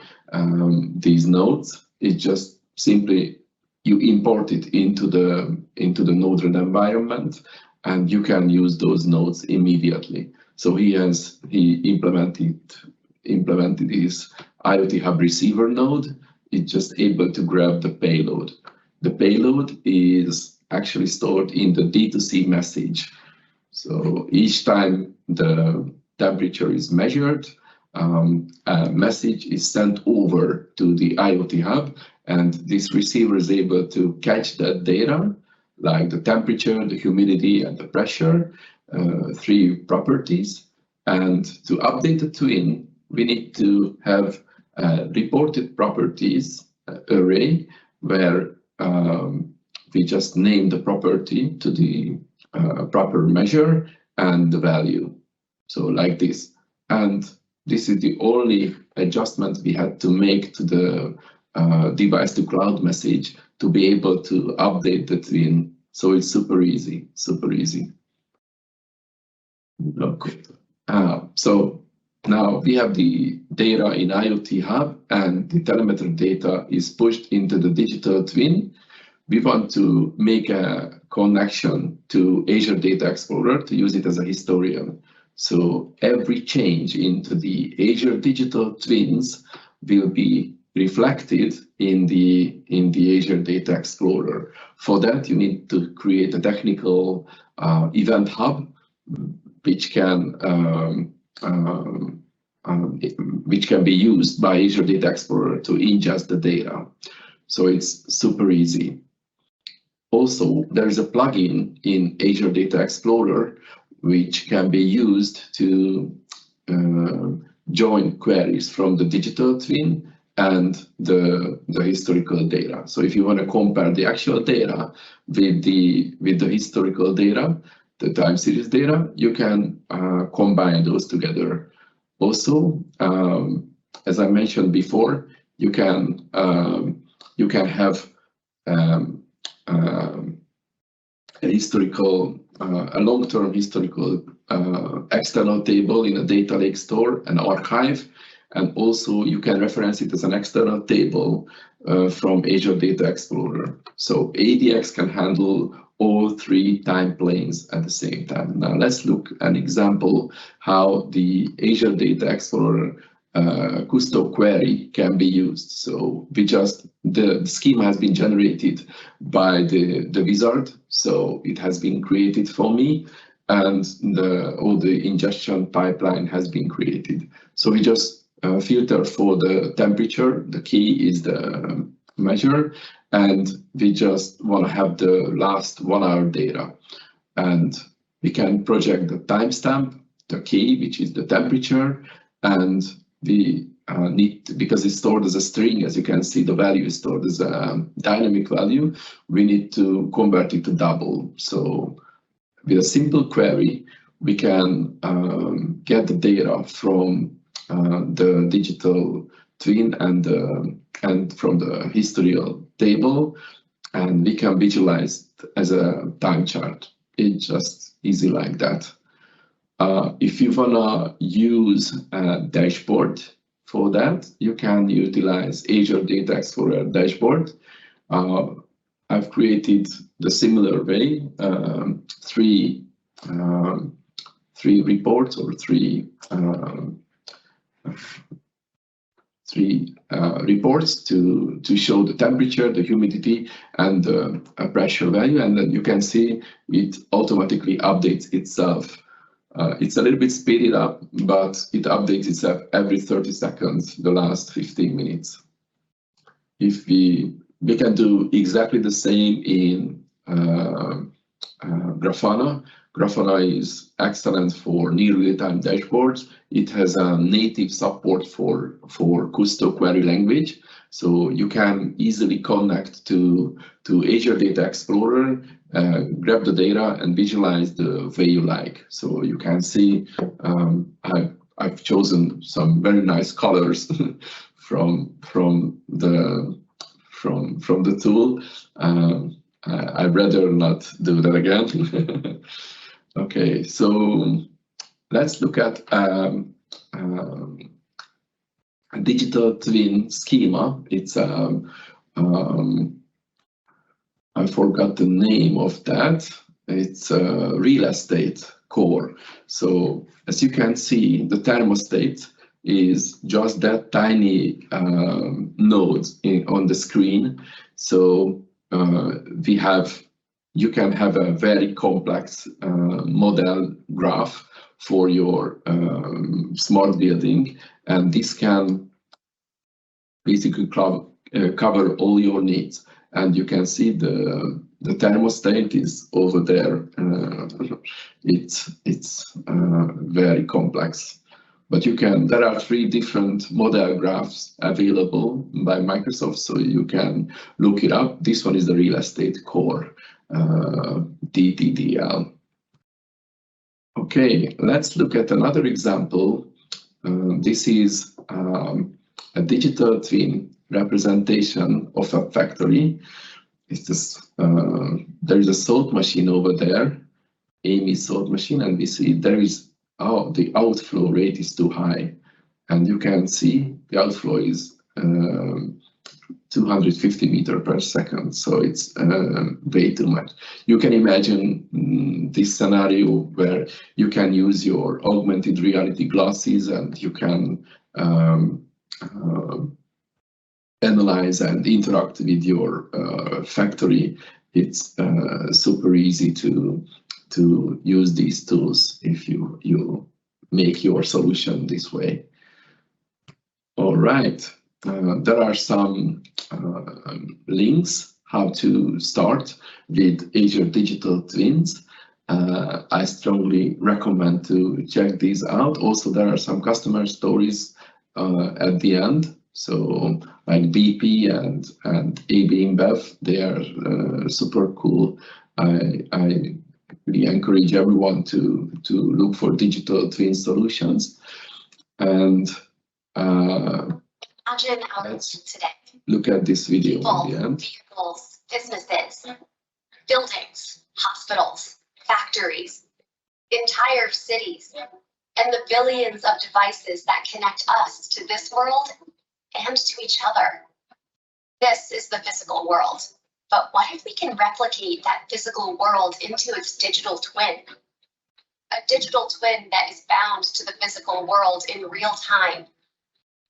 These nodes, it just simply you import it into the Node-RED environment, and you can use those nodes immediately. So he implemented his IoT Hub receiver node. It's just able to grab the payload. The payload is actually stored in the D2C message. So each time the temperature is measured, a message is sent over to the IoT Hub, and this receiver is able to catch that data, like the temperature, the humidity, and the pressure, 3 properties. And to update the twin, we need to have a reported properties array where we just name the property to the proper measure and the value. So like this. And this is the only adjustment we had to make to the device to cloud message to be able to update the twin. So it's super easy, super easy. So now we have the data in IoT Hub, and the telemetry data is pushed into the digital twin. We want to make a connection to Azure Data Explorer to use it as a historian. So every change into the Azure digital twins will be reflected in the Azure Data Explorer. For that, you need to create a technical event hub, which can be used by Azure Data Explorer to ingest the data. So it's super easy. Also, there is a plugin in Azure Data Explorer which can be used to join queries from the digital twin and the historical data. So if you want to compare the actual data with the historical data, the time series data, you can combine those together. Also, as I mentioned before, you can have a long-term historical external table in a data lake store, an archive, and also you can reference it as an external table from Azure Data Explorer. So ADX can handle all three time planes at the same time. Now let's look at an example how the Azure Data Explorer custom query can be used. So the schema has been generated by the wizard, so it has been created for me, and all the ingestion pipeline has been created. So we just filter for the temperature. The key is the measure, and we just want to have the last 1 hour data, and we can project the timestamp, the key, which is the temperature, and we need, because it's stored as a string, as you can see, the value is stored as a dynamic value, we need to convert it to double. So with a simple query, we can get the data from the digital twin and from the historical table, and we can visualize it as a time chart. It's just easy like that. If you wanna use a dashboard for that, you can utilize Azure Data Explorer dashboard. I've created the similar way, three reports or three reports to show the temperature, the humidity, and the pressure value, and then you can see it automatically updates itself. It's a little bit speeded up, but it updates itself every 30 seconds, the last 15 minutes. If we can do exactly the same in Grafana. Grafana is excellent for near real-time dashboards. It has a native support for custom query language, so you can easily connect to Azure Data Explorer, grab the data and visualize the way you like. So you can see I've chosen some very nice colors from the tool. I'd rather not do that again. Okay, so let's look at a digital twin schema. It's I forgot the name of that. It's a real estate core. So as you can see, the thermostat is just that tiny node on the screen. So you can have a very complex model graph for your smart building, and this can basically cover all your needs. And you can see the thermostat is over there. It's very complex, but there are 3 different model graphs available by Microsoft, so you can look it up. This one is the real estate core, DDDL. Okay, let's look at another example. This is a digital twin representation of a factory. There is a salt machine over there, Amy's salt machine, and we see the outflow rate is too high, and you can see the outflow is 250 meter per second, so it's way too much. You can imagine this scenario where you can use your augmented reality glasses and you can analyze and interact with your factory. It's super easy to use these tools if you make your solution this way. All right, there are some links how to start with Azure Digital Twins. I strongly recommend to check these out. Also, there are some customer stories at the end. So like BP and AB InBev, they are super cool. I really encourage everyone to look for digital twin solutions. And imagine our today. Look at this video People, at the end. vehicles, businesses, buildings, hospitals, factories, entire cities, and the billions of devices that connect us to this world and to each other. This is the physical world. But what if we can replicate that physical world into its digital twin? A digital twin that is bound to the physical world in real time,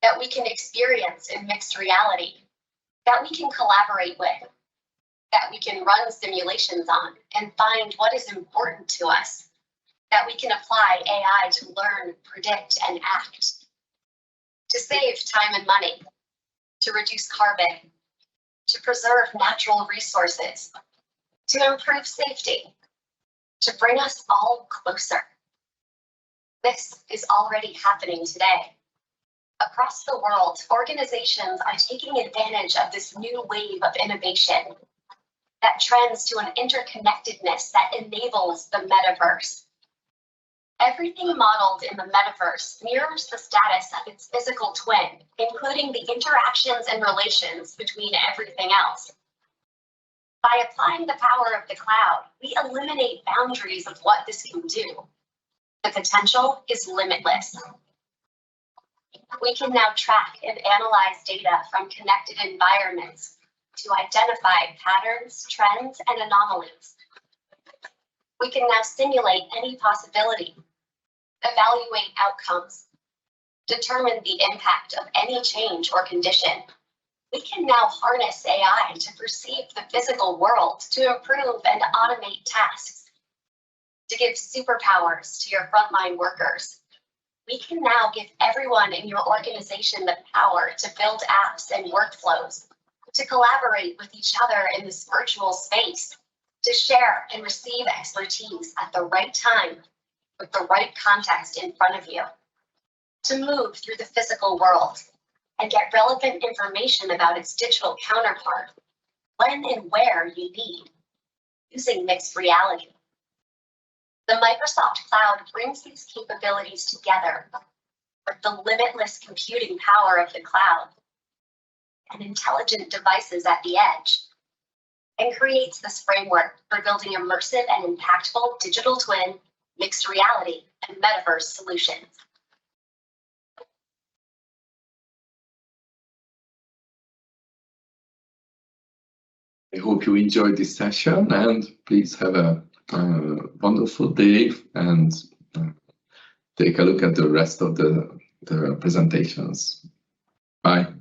that we can experience in mixed reality, that we can collaborate with, that we can run simulations on and find what is important to us, that we can apply AI to learn, predict, and act, to save time and money, to reduce carbon, to preserve natural resources, to improve safety, to bring us all closer. This is already happening today. Across the world, organizations are taking advantage of this new wave of innovation that trends to an interconnectedness that enables the metaverse. Everything modeled in the metaverse mirrors the status of its physical twin, including the interactions and relations between everything else. By applying the power of the cloud, we eliminate boundaries of what this can do. The potential is limitless. We can now track and analyze data from connected environments to identify patterns, trends, and anomalies. We can now simulate any possibility, evaluate outcomes, determine the impact of any change or condition. We can now harness AI to perceive the physical world, to improve and automate tasks, to give superpowers to your frontline workers. We can now give everyone in your organization the power to build apps and workflows, to collaborate with each other in this virtual space, to share and receive expertise at the right time with the right context in front of you, to move through the physical world and get relevant information about its digital counterpart when and where you need, using mixed reality. The Microsoft Cloud brings these capabilities together with the limitless computing power of the cloud and intelligent devices at the edge, and creates this framework for building immersive and impactful digital twin, mixed reality, and metaverse solutions. I hope you enjoyed this session, and please have a wonderful day and take a look at the rest of the presentations. Bye.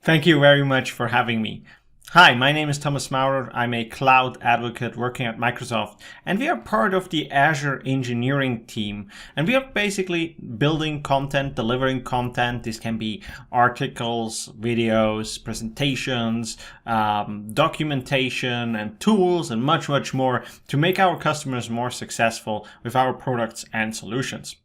Thank you very much for having me. Hi, my name is Thomas Maurer. I'm a cloud advocate working at Microsoft, and we are part of the Azure engineering team. And we are basically building content, delivering content. This can be articles, videos, presentations, documentation, and tools, and much, much more to make our customers more successful with our products and solutions.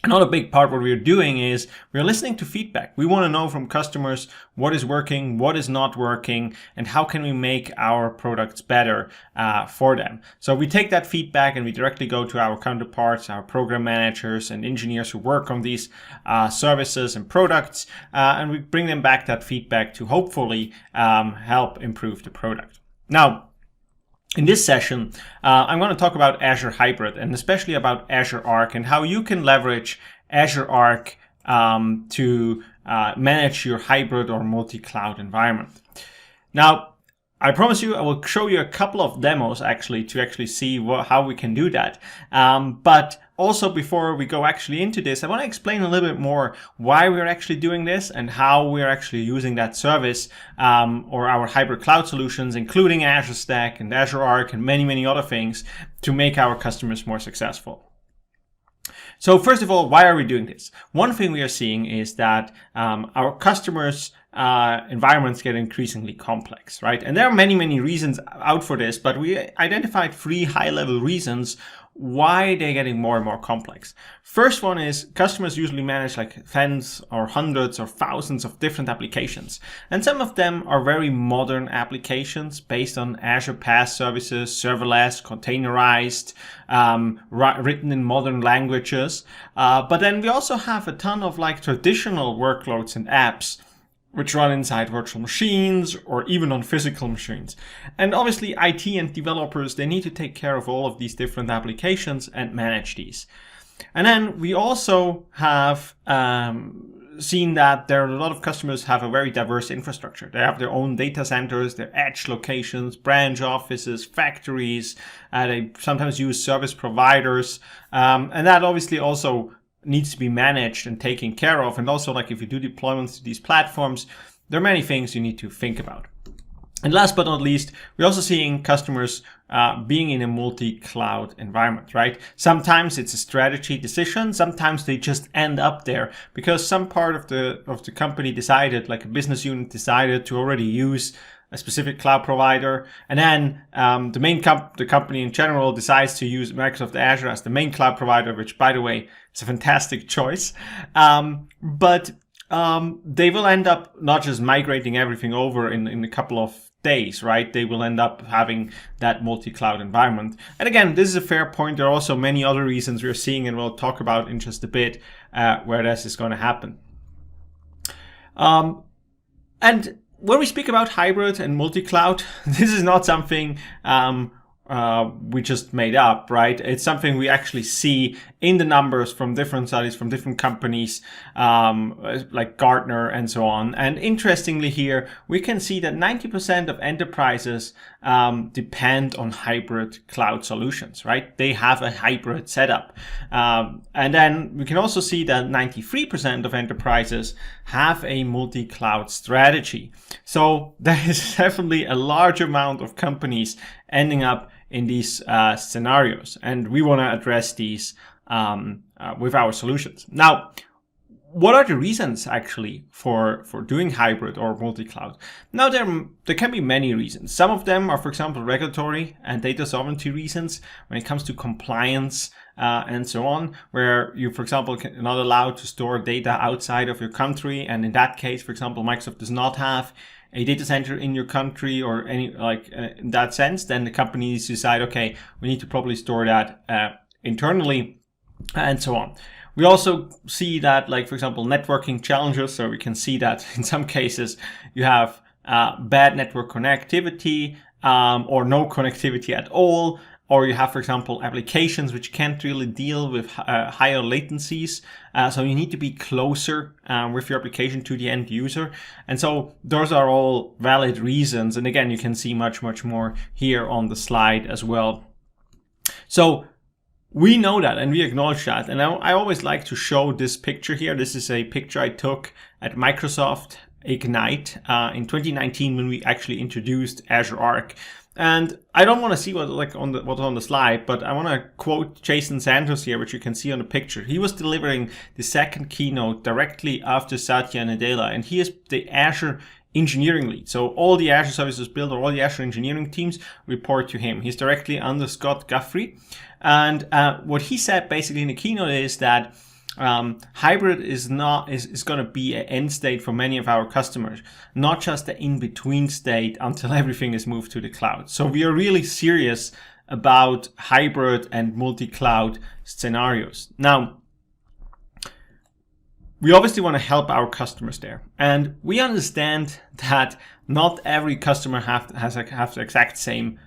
Another big part what we're doing is we're listening to feedback. We want to know from customers what is working, what is not working, and how can we make our products better for them. So we take that feedback and we directly go to our counterparts, our program managers and engineers who work on these services and products, and we bring them back that feedback to hopefully help improve the product. Now, in this session, I'm going to talk about Azure Hybrid and especially about Azure Arc and how you can leverage Azure Arc to manage your hybrid or multi-cloud environment. Now, I promise you, I will show you a couple of demos actually to see how we can do that. But also before we go actually into this, I want to explain a little bit more why we're actually doing this and how we're actually using that service or our hybrid cloud solutions, including Azure Stack and Azure Arc and many, many other things to make our customers more successful. So first of all, why are we doing this? One thing we are seeing is that our customers' environments get increasingly complex, right? And there are many, many reasons out for this, but we identified 3 high-level reasons why they're getting more and more complex. First one is customers usually manage like tens or hundreds or thousands of different applications. And some of them are very modern applications based on Azure PaaS services, serverless, containerized, written in modern languages. But then we also have a ton of like traditional workloads and apps which run inside virtual machines or even on physical machines. And obviously IT and developers, they need to take care of all of these different applications and manage these. And then we also have seen that there are a lot of customers have a very diverse infrastructure. They have their own data centers, their edge locations, branch offices, factories. They sometimes use service providers. And that obviously also needs to be managed and taken care of. And also, like if you do deployments to these platforms, there are many things you need to think about. And last but not least, we're also seeing customers being in a multi-cloud environment, right? Sometimes it's a strategy decision. Sometimes they just end up there because some part of the company decided, like a business unit decided to already use a specific cloud provider, and then the company in general decides to use Microsoft Azure as the main cloud provider, which, by the way, is a fantastic choice. But they will end up not just migrating everything over in a couple of days, right? They will end up having that multi-cloud environment. And again, this is a fair point. There are also many other reasons we're seeing, and we'll talk about in just a bit where this is going to happen. And when we speak about hybrid and multi-cloud, this is not something we just made up, right? It's something we actually see in the numbers from different studies, from different companies, like Gartner and so on. And interestingly here, we can see that 90% of enterprises depend on hybrid cloud solutions, right? They have a hybrid setup. And then we can also see that 93% of enterprises have a multi-cloud strategy. So there is definitely a large amount of companies ending up in these scenarios, and we want to address these with our solutions. Now, what are the reasons actually for doing hybrid or multi-cloud? Now, there can be many reasons. Some of them are, for example, regulatory and data sovereignty reasons when it comes to compliance and so on, where you, for example, are not allowed to store data outside of your country. And in that case, for example, Microsoft does not have a data center in your country or any in that sense, then the company needs to decide, okay, we need to probably store that internally and so on. We also see that, like, for example, networking challenges. So we can see that in some cases you have bad network connectivity or no connectivity at all. Or you have, for example, applications which can't really deal with higher latencies. So you need to be closer with your application to the end user. And so those are all valid reasons. And again, you can see much, much more here on the slide as well. So we know that and we acknowledge that. And I always like to show this picture here. This is a picture I took at Microsoft Ignite in 2019 when we actually introduced Azure Arc. And I don't want to see what's on the slide, but I want to quote Jason Santos here, which you can see on the picture. He was delivering the second keynote directly after Satya Nadella, and he is the Azure engineering lead. So all the Azure services built, or all the Azure engineering teams report to him. He's directly under Scott Guthrie. And what he said basically in the keynote is that hybrid is going to be an end state for many of our customers, not just the in-between state until everything is moved to the cloud. So we are really serious about hybrid and multi-cloud scenarios. Now, we obviously want to help our customers there, and we understand that not every customer has the exact same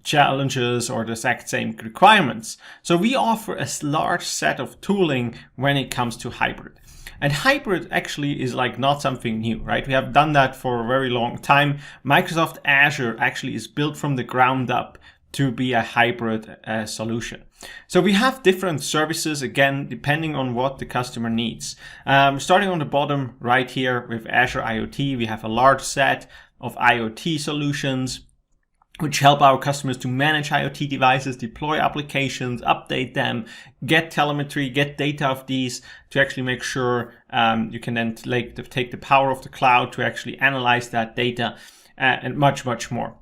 challenges or the exact same requirements. So we offer a large set of tooling when it comes to hybrid. And hybrid actually is like not something new, right? We have done that for a very long time. Microsoft Azure actually is built from the ground up to be a hybrid solution. So we have different services, again, depending on what the customer needs. Starting on the bottom right here with Azure IoT, we have a large set of IoT solutions which help our customers to manage IoT devices, deploy applications, update them, get telemetry, get data of these to actually make sure you can then take the power of the cloud to actually analyze that data and much, much more.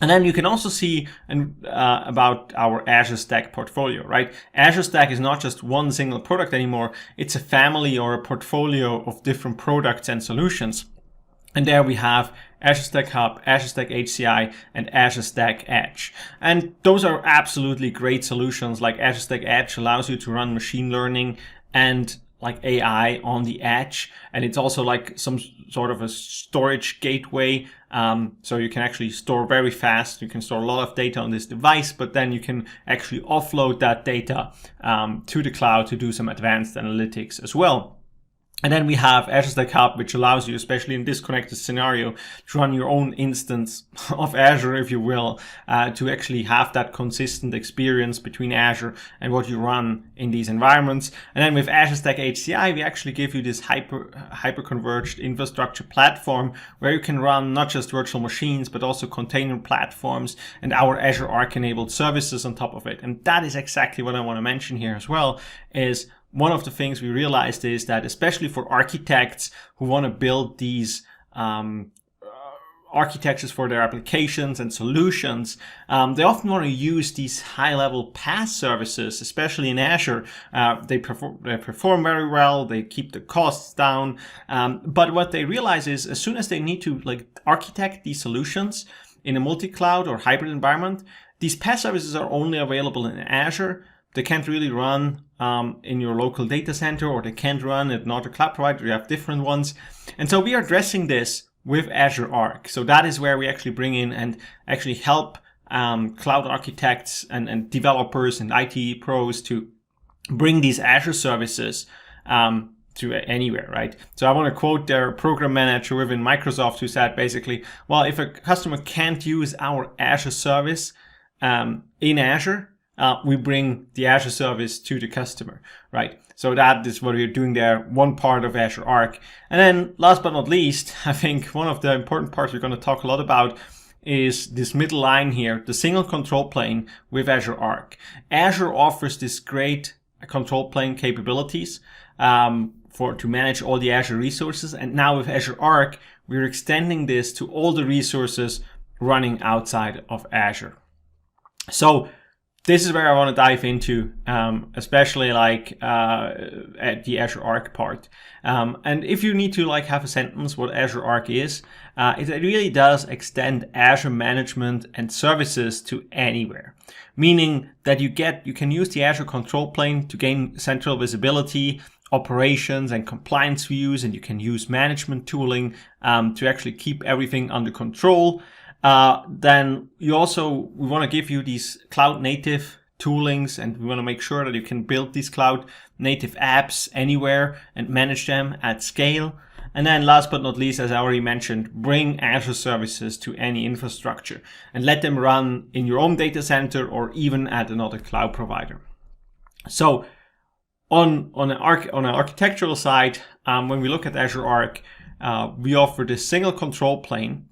And then you can also see about our Azure Stack portfolio, right? Azure Stack is not just one single product anymore. It's a family or a portfolio of different products and solutions. And there we have Azure Stack Hub, Azure Stack HCI, and Azure Stack Edge. And those are absolutely great solutions. Like Azure Stack Edge allows you to run machine learning and like AI on the edge. And it's also like some sort of a storage gateway. So you can actually store very fast. You can store a lot of data on this device, but then you can actually offload that data to the cloud to do some advanced analytics as well. And then we have Azure Stack Hub, which allows you, especially in this connected scenario, to run your own instance of Azure, if you will, to actually have that consistent experience between Azure and what you run in these environments. And then with Azure Stack HCI, we actually give you this hyper-converged infrastructure platform where you can run not just virtual machines, but also container platforms and our Azure Arc-enabled services on top of it. And that is exactly what I want to mention here as well, is one of the things we realized is that especially for architects who want to build these architectures for their applications and solutions, they often want to use these high-level PaaS services, especially in Azure. They perform very well, they keep the costs down, but what they realize is as soon as they need to like architect these solutions in a multi-cloud or hybrid environment, these PaaS services are only available in Azure. They can't really run in your local data center, or they can't run at another cloud provider. You have different ones. And so we are addressing this with Azure Arc. So that is where we actually bring in and actually help cloud architects and developers and IT pros to bring these Azure services to anywhere, right? So I want to quote their program manager within Microsoft who said basically, well, if a customer can't use our Azure service in Azure, we bring the Azure service to the customer, right? So that is what we're doing there, one part of Azure Arc. And then last but not least, I think one of the important parts we're going to talk a lot about is this middle line here, the single control plane with Azure Arc. Azure offers this great control plane capabilities to manage all the Azure resources. And now with Azure Arc, we're extending this to all the resources running outside of Azure. So this is where I want to dive into, especially like at the Azure Arc part. And if you need to like have a sentence what Azure Arc is, it really does extend Azure management and services to anywhere. Meaning that you can use the Azure control plane to gain central visibility, operations and compliance views, and you can use management tooling to actually keep everything under control. Then we want to give you these cloud native toolings, and we want to make sure that you can build these cloud native apps anywhere and manage them at scale. And then last but not least, as I already mentioned, bring Azure services to any infrastructure and let them run in your own data center or even at another cloud provider. So On an architectural side, when we look at Azure Arc, we offer this single control plane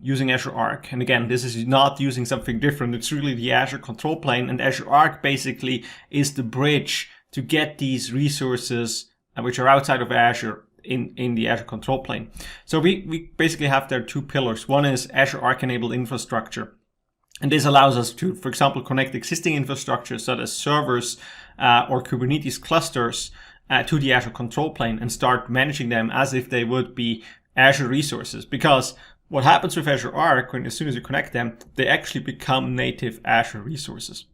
using Azure Arc. And again, this is not using something different. It's really the Azure control plane. And Azure Arc basically is the bridge to get these resources which are outside of Azure in the Azure control plane. So we basically have there two pillars. One is Azure Arc enabled infrastructure. And this allows us to, for example, connect existing infrastructure such as servers or Kubernetes clusters to the Azure control plane and start managing them as if they would be Azure resources. Because what happens with Azure Arc, as soon as you connect them, they actually become native Azure resources.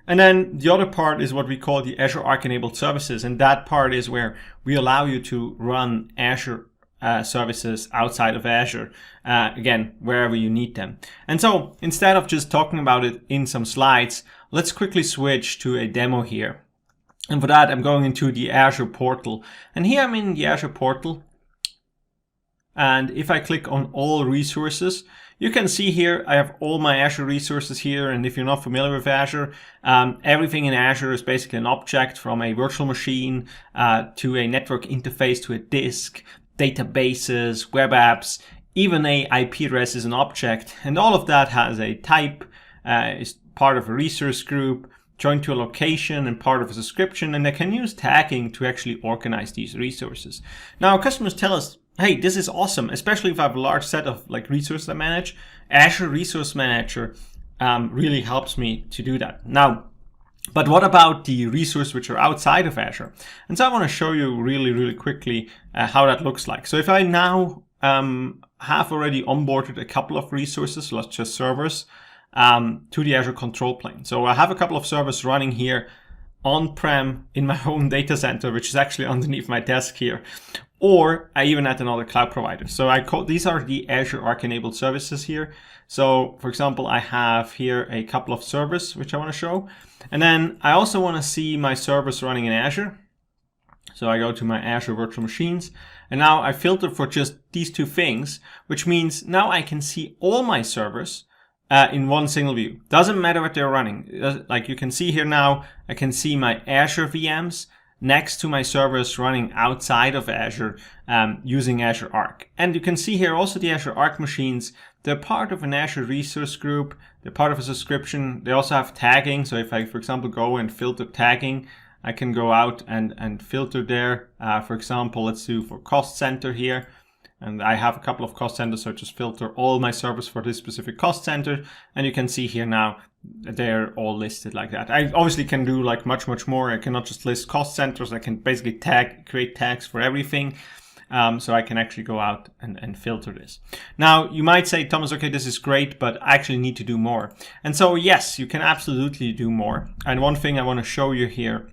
And then the other part is what we call the Azure Arc enabled services. And that part is where we allow you to run Azure services outside of Azure, again, wherever you need them. And so instead of just talking about it in some slides, let's quickly switch to a demo here. And for that, I'm going into the Azure portal. And here I'm in the Azure portal. And if I click on all resources, you can see here I have all my Azure resources here. And if you're not familiar with Azure, everything in Azure is basically an object, from a virtual machine to a network interface to a disk, databases, web apps, even a IP address is an object. And all of that has a type, is part of a resource group, joined to a location and part of a subscription. And they can use tagging to actually organize these resources. Now, customers tell us, hey, this is awesome, especially if I have a large set of resources I manage. Azure Resource Manager really helps me to do that. Now, but what about the resources which are outside of Azure? And so I want to show you really quickly how that looks like. So if I now have already onboarded a couple of resources, such just servers, to the Azure control plane. So I have a couple of servers running here on-prem in my own data center, which is actually underneath my desk here, or I even at another cloud provider. So these are the Azure Arc enabled services here. So for example, I have here a couple of servers which I want to show. And then I also want to see my servers running in Azure. So I go to my Azure virtual machines, and now I filter for just these two things, which means now I can see all my servers in one single view. Doesn't matter what they're running. Like you can see here now, I can see my Azure VMs next to my servers running outside of Azure using Azure Arc. And you can see here also the Azure Arc machines. They're part of an Azure resource group. They're part of a subscription. They also have tagging. So if I, for example, go and filter tagging, I can go out and filter there. For example, let's do for cost center here. And I have a couple of cost centers, so I just filter all my servers for this specific cost center. And you can see here now, they're all listed like that. I obviously can do much more. I cannot just list cost centers. I can basically create tags for everything. So I can actually go out and filter this. Now, you might say, Thomas, okay, this is great, but I actually need to do more. And so, yes, you can absolutely do more. And one thing I want to show you here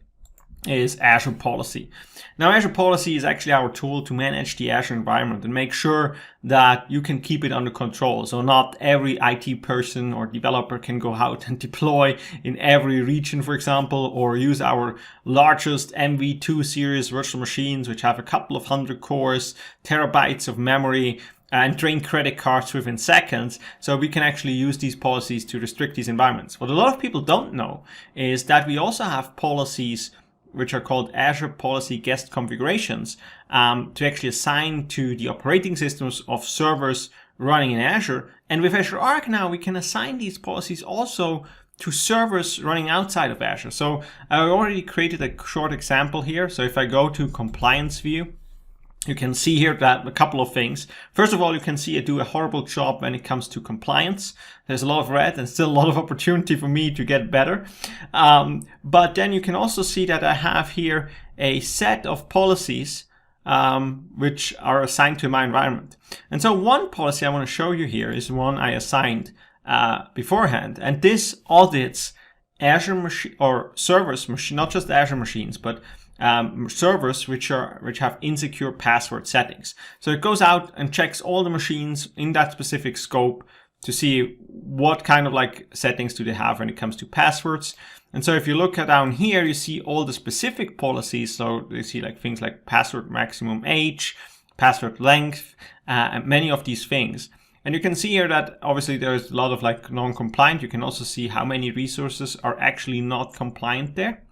is Azure Policy. Now, Azure Policy is actually our tool to manage the Azure environment and make sure that you can keep it under control. So not every IT person or developer can go out and deploy in every region, for example, or use our largest MV2 series virtual machines, which have a couple of hundred cores, terabytes of memory, and drain credit cards within seconds. So we can actually use these policies to restrict these environments. What a lot of people don't know is that we also have policies which are called Azure Policy Guest Configurations, to actually assign to the operating systems of servers running in Azure. And with Azure Arc now, we can assign these policies also to servers running outside of Azure. So I already created a short example here. So if I go to Compliance View, you can see here that a couple of things. First of all, you can see I do a horrible job when it comes to compliance. There's a lot of red and still a lot of opportunity for me to get better. But then you can also see that I have here a set of policies which are assigned to my environment. And so one policy I want to show you here is one I assigned beforehand. And this audits Azure or servers, not just Azure machines, but servers which have insecure password settings. So it goes out and checks all the machines in that specific scope to see what kind of settings do they have when it comes to passwords. And so if you look down here, you see all the specific policies. So you see things like password maximum age, password length, and many of these things. And you can see here that obviously there's a lot of non-compliant. You can also see how many resources are actually not compliant there.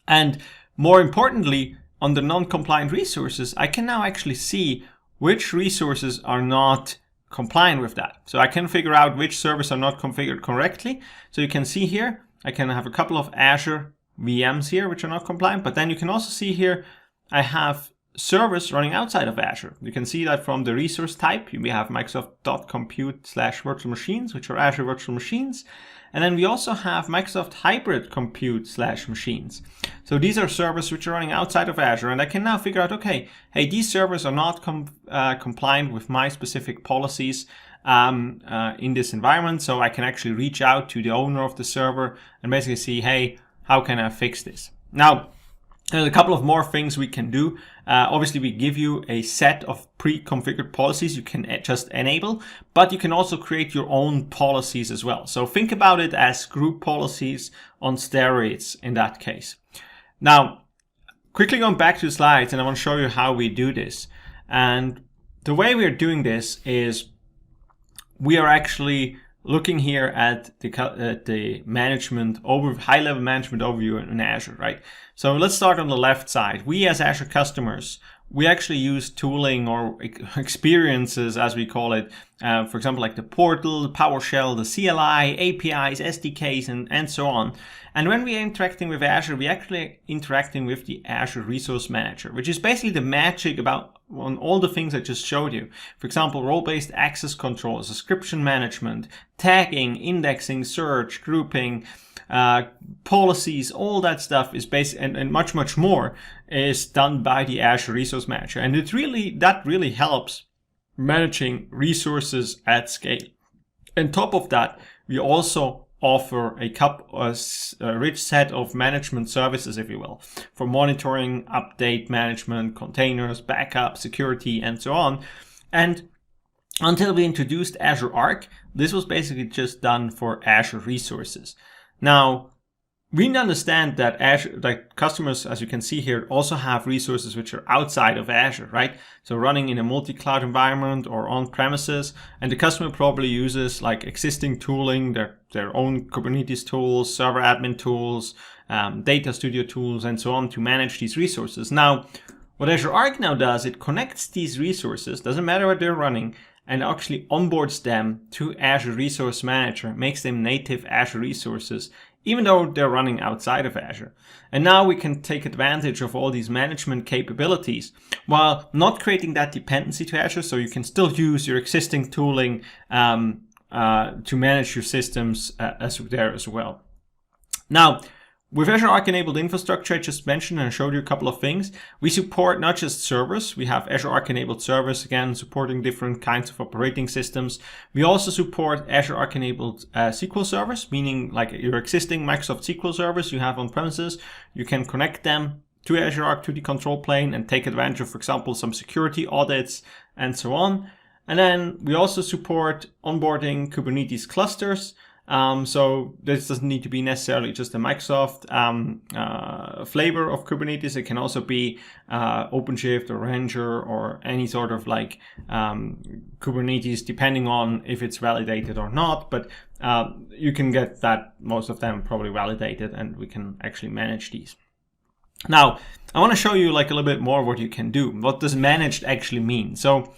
And More importantly, on the non-compliant resources, I can now actually see which resources are not compliant with that. So I can figure out which servers are not configured correctly. So you can see here, I can have a couple of Azure VMs here which are not compliant, but then you can also see here I have servers running outside of Azure. You can see that from the resource type. We have Microsoft.compute/virtual machines, which are Azure virtual machines. And then we also have Microsoft Hybrid Compute/machines. So these are servers which are running outside of Azure. And I can now figure out, okay, hey, these servers are not compliant with my specific policies in this environment. So I can actually reach out to the owner of the server and basically see, hey, how can I fix this? Now, there's a couple of more things we can do. Obviously, we give you a set of pre-configured policies you can just enable, but you can also create your own policies as well. So think about it as group policies on steroids in that case. Now, quickly going back to the slides, and I want to show you how we do this. And the way we are doing this is we are actually looking here at the management over high-level management overview in Azure, right? So let's start on the left side. We as Azure customers, we actually use tooling or experiences, as we call it, for example, like the portal, the PowerShell, the CLI, APIs, SDKs, and so on. And when we are interacting with Azure, we actually interacting with the Azure Resource Manager, which is basically the magic about on all the things I just showed you. For example, role-based access control, subscription management, tagging, indexing, search, grouping, policies, all that stuff is based and much, much more is done by the Azure Resource Manager. And that really helps managing resources at scale. On top of that, we also offer a rich set of management services, if you will, for monitoring, update management, containers, backup, security, and so on. And until we introduced Azure Arc, this was basically just done for Azure resources. Now, we understand that Azure, like customers, as you can see here, also have resources which are outside of Azure, right? So running in a multi-cloud environment or on premises, and the customer probably uses like existing tooling, their own Kubernetes tools, server admin tools, data studio tools, and so on to manage these resources. Now, what Azure Arc now does, it connects these resources, doesn't matter what they're running, and actually onboards them to Azure Resource Manager, makes them native Azure resources, even though they're running outside of Azure. And now we can take advantage of all these management capabilities while not creating that dependency to Azure, so you can still use your existing tooling to manage your systems there as well. Now, with Azure Arc enabled infrastructure, I just mentioned and I showed you a couple of things. We support not just servers. We have Azure Arc enabled servers, again, supporting different kinds of operating systems. We also support Azure Arc enabled SQL servers, meaning like your existing Microsoft SQL servers you have on premises. You can connect them to Azure Arc, to the control plane, and take advantage of, for example, some security audits and so on. And then we also support onboarding Kubernetes clusters. So this doesn't need to be necessarily just a Microsoft flavor of Kubernetes. It can also be OpenShift or Ranger or any sort of like Kubernetes, depending on if it's validated or not. But you can get that, most of them probably validated, and we can actually manage these. Now, I want to show you like a little bit more what you can do. What does managed actually mean? So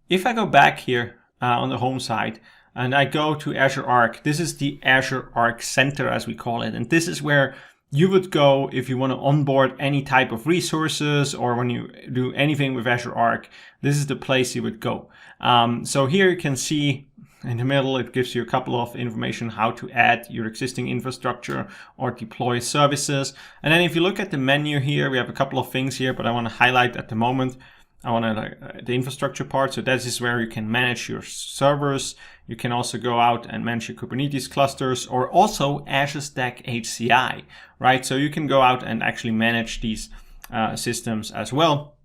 if I go back here on the home side, and I go to Azure Arc. This is the Azure Arc Center, as we call it. And this is where you would go if you want to onboard any type of resources or when you do anything with Azure Arc. This is the place you would go. So here you can see in the middle, it gives you a couple of information how to add your existing infrastructure or deploy services. And then if you look at the menu here, we have a couple of things here, but I want to highlight at the moment. I want to the infrastructure part. So that is where you can manage your servers. You can also go out and manage your Kubernetes clusters, or also Azure Stack HCI, right? So you can go out and actually manage these systems as well.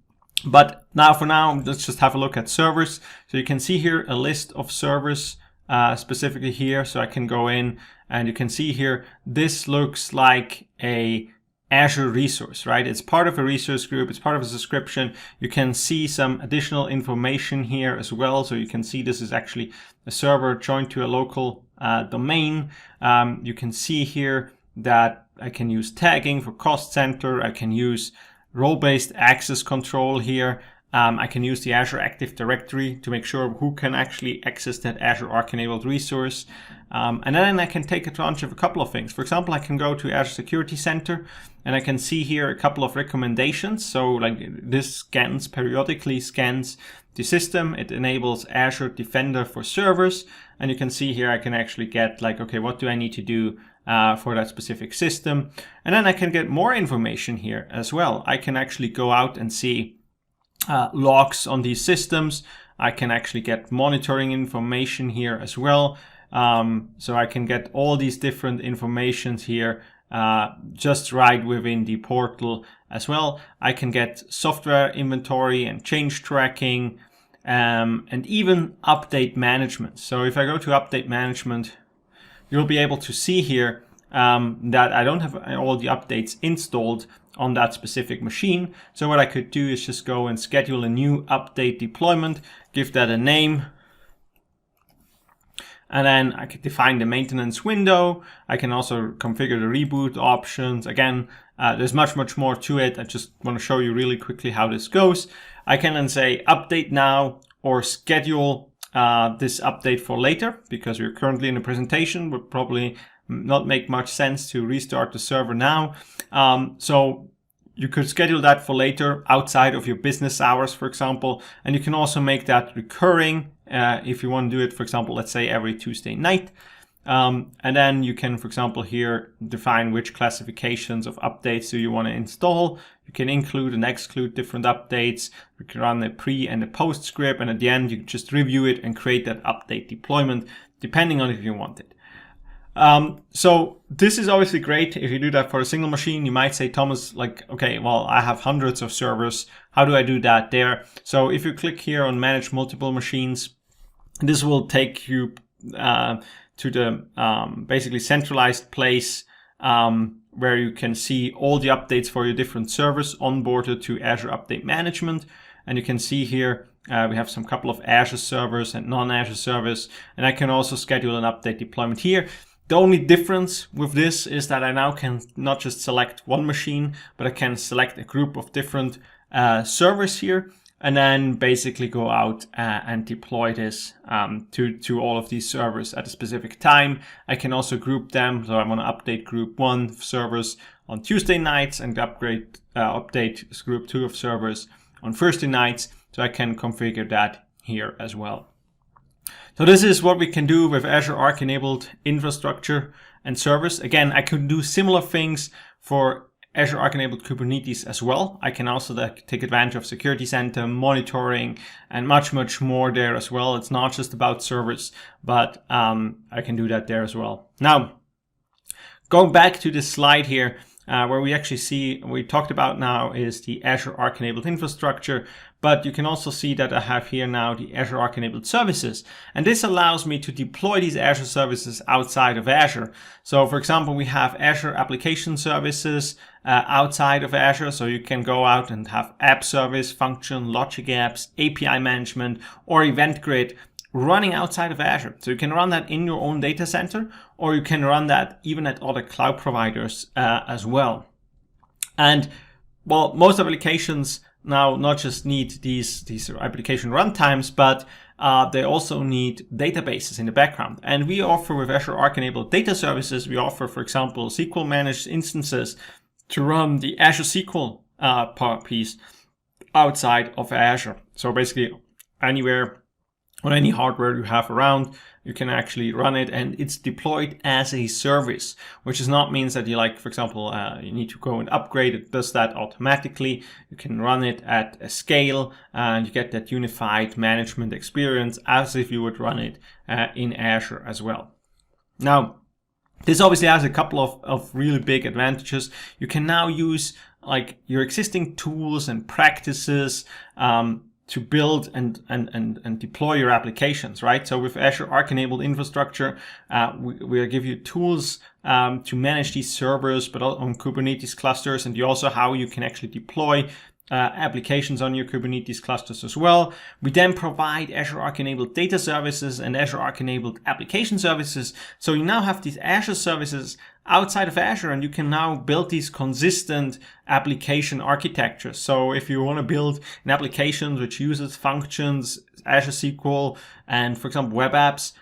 But now, for now, let's just have a look at servers. So you can see here a list of servers specifically here. So I can go in and you can see here, this looks like a Azure resource, right? It's part of a resource group. It's part of a subscription. You can see some additional information here as well. So you can see this is actually a server joined to a local domain. You can see here that I can use tagging for cost center. I can use role-based access control here. I can use the Azure Active Directory to make sure who can actually access that Azure Arc-enabled resource. And then I can take advantage of a couple of things. For example, I can go to Azure Security Center and I can see here a couple of recommendations. So like this periodically scans the system. It enables Azure Defender for servers. And you can see here I can actually get like, okay, what do I need to do for that specific system? And then I can get more information here as well. I can actually go out and see logs on these systems. I can actually get monitoring information here as well. So I can get all these different informations here just right within the portal as well. I can get software inventory and change tracking and even update management. So if I go to update management, you'll be able to see here that I don't have all the updates installed on that specific machine. So what I could do is just go and schedule a new update deployment, give that a name, and then I could define the maintenance window. I can also configure the reboot options. Again, there's much more to it. I just want to show you really quickly how this goes. I can then say update now or schedule this update for later, because we're currently in a presentation, would probably not make much sense to restart the server now. So you could schedule that for later outside of your business hours, for example, and you can also make that recurring if you want to do it, for example, let's say every Tuesday night. And then you can, for example, here define which classifications of updates do you want to install. You can include and exclude different updates. You can run a pre and a post script, and at the end you just review it and create that update deployment depending on if you want it. So this is obviously great if you do that for a single machine. You might say, Thomas, like, okay, well, I have hundreds of servers. How do I do that there? So if you click here on manage multiple machines, this will take you to the basically centralized place where you can see all the updates for your different servers onboarded to Azure Update Management. And you can see here we have some couple of Azure servers and non-Azure servers, and I can also schedule an update deployment here. The only difference with this is that I now can not just select one machine, but I can select a group of different servers here, and then basically go out and deploy this to all of these servers at a specific time. I can also group them. So I'm going to update group 1 servers on Tuesday nights and update group 2 of servers on Thursday nights. So I can configure that here as well. So this is what we can do with Azure Arc enabled infrastructure and servers. Again, I could do similar things for Azure Arc enabled Kubernetes as well. I can also take advantage of Security Center, monitoring, and much more there as well. It's not just about servers, but I can do that there as well. Now, going back to this slide here, where we actually see, we talked about now is the Azure Arc enabled infrastructure, but you can also see that I have here now the Azure Arc enabled services. And this allows me to deploy these Azure services outside of Azure. So for example, we have Azure application services outside of Azure. So you can go out and have app service, function, logic apps, API management, or event grid running outside of Azure. So you can run that in your own data center, or you can run that even at other cloud providers as well. And well, most applications now not just need these application runtimes, but they also need databases in the background. And we offer with Azure Arc enabled data services, we offer, for example, SQL managed instances to run the Azure SQL part piece outside of Azure. So basically anywhere on any hardware you have around, you can actually run it, and it's deployed as a service, which does not mean that you, like, for example, you need to go and upgrade. It does that automatically. You can run it at a scale, and you get that unified management experience as if you would run it in Azure as well. Now, this obviously has a couple of really big advantages. You can now use like your existing tools and practices to build and deploy your applications, right? So with Azure Arc enabled infrastructure, we give you tools to manage these servers, but on Kubernetes clusters, and you also how you can actually deploy applications on your Kubernetes clusters as well. We then provide Azure Arc enabled data services and Azure Arc enabled application services. So you now have these Azure services outside of Azure, and you can now build these consistent application architectures. So if you want to build an application which uses functions, Azure SQL, and for example, web apps,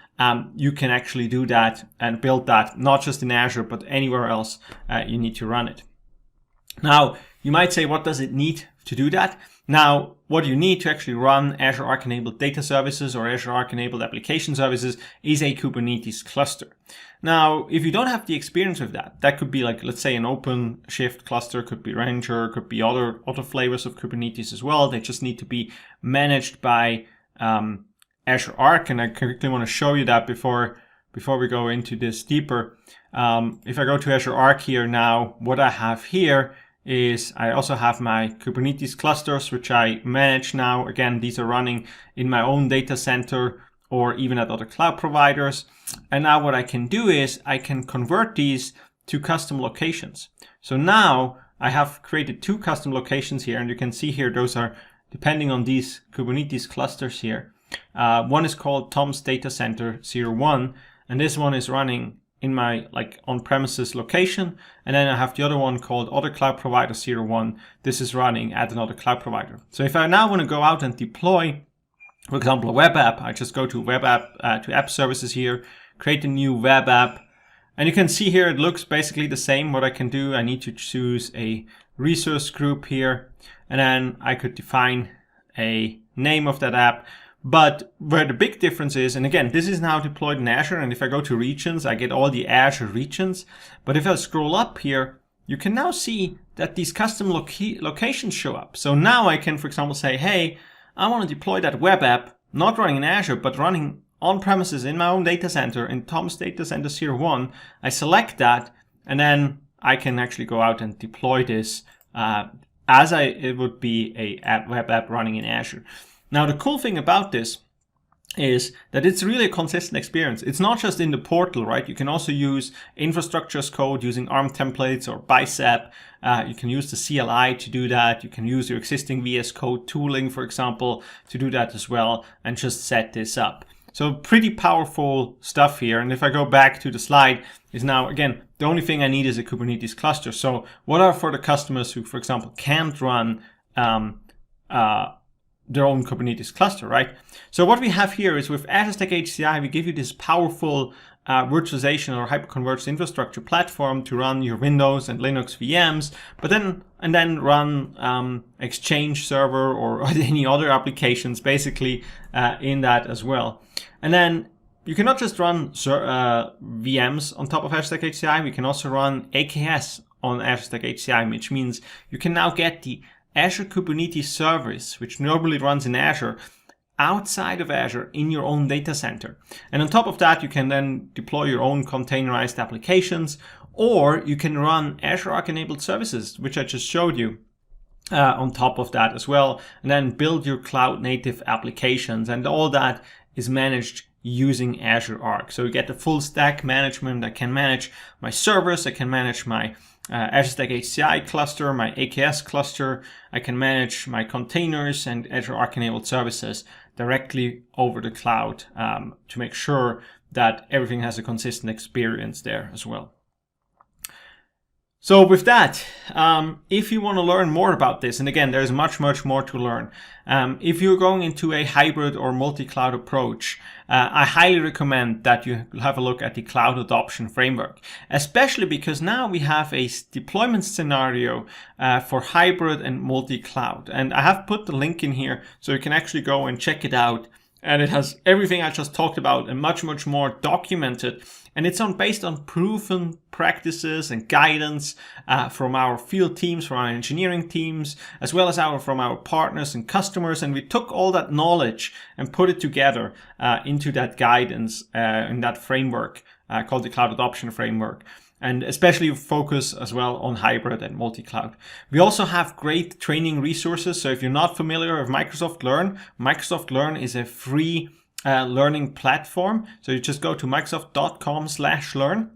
you can actually do that and build that not just in Azure, but anywhere else you need to run it. Now, you might say, what does it need to do that? Now, what you need to actually run Azure Arc enabled data services or Azure Arc enabled application services is a Kubernetes cluster. Now, if you don't have the experience with that, that could be like, let's say, an OpenShift cluster, could be Ranger, could be other flavors of Kubernetes as well. They just need to be managed by Azure Arc, and I quickly want to show you that before we go into this deeper. If I go to Azure Arc here now, what I have here is I also have my Kubernetes clusters, which I manage now. Again, these are running in my own data center or even at other cloud providers. And now what I can do is I can convert these to custom locations. So now I have created 2 custom locations here, and you can see here those are depending on these Kubernetes clusters here. One is called Tom's Data Center 01, and this one is running in my on-premises location, and then I have the other one called Other Cloud Provider 01. This is running at another cloud provider. So if I now want to go out and deploy, for example, a web app, I just go to web app to app services here, create a new web app, and you can see here it looks basically the same. What I can do, I need to choose a resource group here, and then I could define a name of that app. But where the big difference is, and again, this is now deployed in Azure, and if I go to regions, I get all the Azure regions. But if I scroll up here, you can now see that these custom locations show up. So now I can, for example, say, hey, I want to deploy that web app, not running in Azure, but running on premises in my own data center, in Tom's Data Center 01. I select that, and then I can actually go out and deploy this as it would be a web app running in Azure. Now, the cool thing about this is that it's really a consistent experience. It's not just in the portal, right? You can also use infrastructure as code using ARM templates or Bicep. You can use the CLI to do that. You can use your existing VS Code tooling, for example, to do that as well, and just set this up. So pretty powerful stuff here. And if I go back to the slide, is now, again, the only thing I need is a Kubernetes cluster. So what are for the customers who, for example, can't run their own Kubernetes cluster, right? So what we have here is with Azure Stack HCI, we give you this powerful virtualization or hyperconverged infrastructure platform to run your Windows and Linux VMs, but then run Exchange server or any other applications basically in that as well. And then you can not just run VMs on top of Azure Stack HCI, we can also run AKS on Azure Stack HCI, which means you can now get the Azure Kubernetes service, which normally runs in Azure, outside of Azure in your own data center. And on top of that, you can then deploy your own containerized applications, or you can run Azure Arc enabled services, which I just showed you, on top of that as well, and then build your cloud native applications. And all that is managed using Azure Arc. So you get the full stack management. I can manage my servers, I can manage my Azure Stack HCI cluster, my AKS cluster. I can manage my containers and Azure Arc enabled services directly over the cloud to make sure that everything has a consistent experience there as well. So with that, if you want to learn more about this, and again, there's much more to learn. If you're going into a hybrid or multi-cloud approach, I highly recommend that you have a look at the Cloud Adoption Framework, especially because now we have a deployment scenario for hybrid and multi-cloud. And I have put the link in here so you can actually go and check it out. And it has everything I just talked about and much more documented. And it's based on proven practices and guidance from our field teams, from our engineering teams, as well as from our partners and customers. And we took all that knowledge and put it together into that guidance in that framework called the Cloud Adoption Framework. And especially focus as well on hybrid and multi-cloud. We also have great training resources. So if you're not familiar with Microsoft Learn is a free learning platform. So you just go to microsoft.com/learn.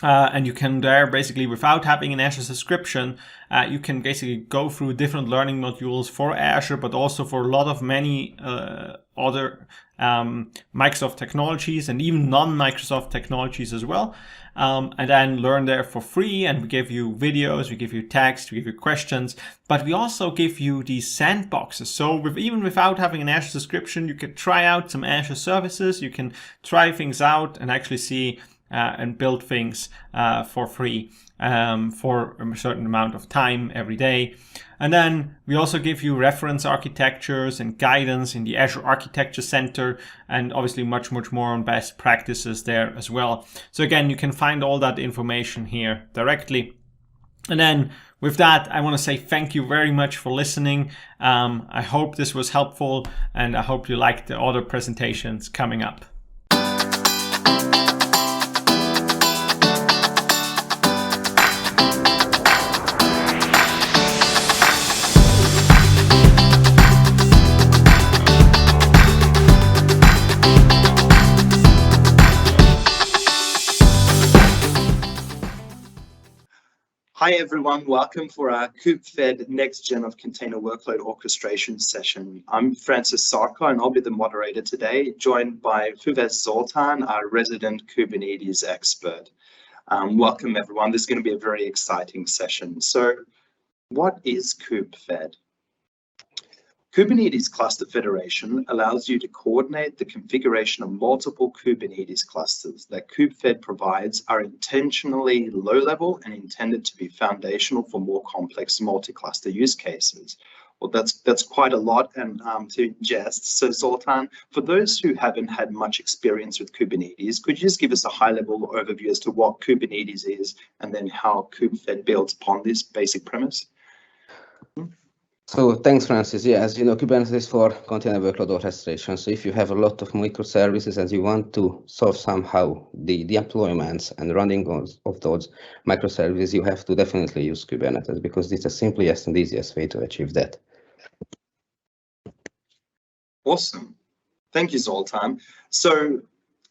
And you can there basically, without having an Azure subscription, you can basically go through different learning modules for Azure, but also for a lot of many other Microsoft technologies and even non-Microsoft technologies as well. And then learn there for free. And we give you videos, we give you text, we give you questions, but we also give you these sandboxes. So even without having an Azure subscription, you can try out some Azure services, you can try things out and actually see and build things for free for a certain amount of time every day. And then we also give you reference architectures and guidance in the Azure Architecture Center, and obviously much more on best practices there as well. So again, you can find all that information here directly. And then with that, I want to say thank you very much for listening. I hope this was helpful, and I hope you liked the other presentations coming up. Hi everyone, welcome for our KubeFed Next Gen of Container Workload Orchestration session. I'm Francis Sarko and I'll be the moderator today, joined by Fuvez Zoltan, our resident Kubernetes expert. Welcome everyone, this is going to be a very exciting session. So what is KubeFed? Kubernetes Cluster Federation allows you to coordinate the configuration of multiple Kubernetes clusters that KubeFed provides are intentionally low level and intended to be foundational for more complex multi-cluster use cases. Well, that's quite a lot and to ingest. So Zoltan, for those who haven't had much experience with Kubernetes, could you just give us a high-level overview as to what Kubernetes is and then how KubeFed builds upon this basic premise? So thanks, Francis. Yeah, as you know, Kubernetes is for container workload orchestration. So if you have a lot of microservices and you want to solve somehow the deployments and running of those microservices, you have to definitely use Kubernetes because it's the simplest and easiest way to achieve that. Awesome. Thank you, Zoltan. So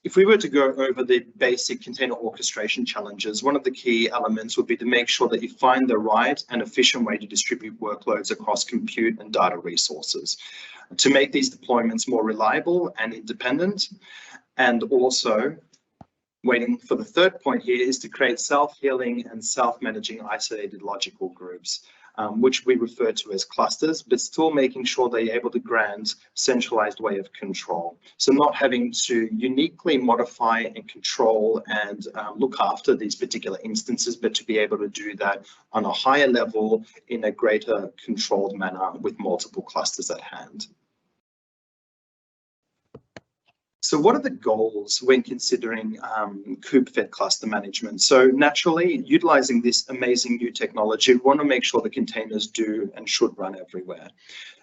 if we were to go over the basic container orchestration challenges, one of the key elements would be to make sure that you find the right and efficient way to distribute workloads across compute and data resources to make these deployments more reliable and independent. And also, waiting for the third point here is to create self-healing and self-managing isolated logical groups, which we refer to as clusters, but still making sure they're able to grant centralized way of control. So not having to uniquely modify and control and look after these particular instances, but to be able to do that on a higher level in a greater controlled manner with multiple clusters at hand. So what are the goals when considering KubeFed cluster management? So naturally, utilizing this amazing new technology, we want to make sure the containers do and should run everywhere.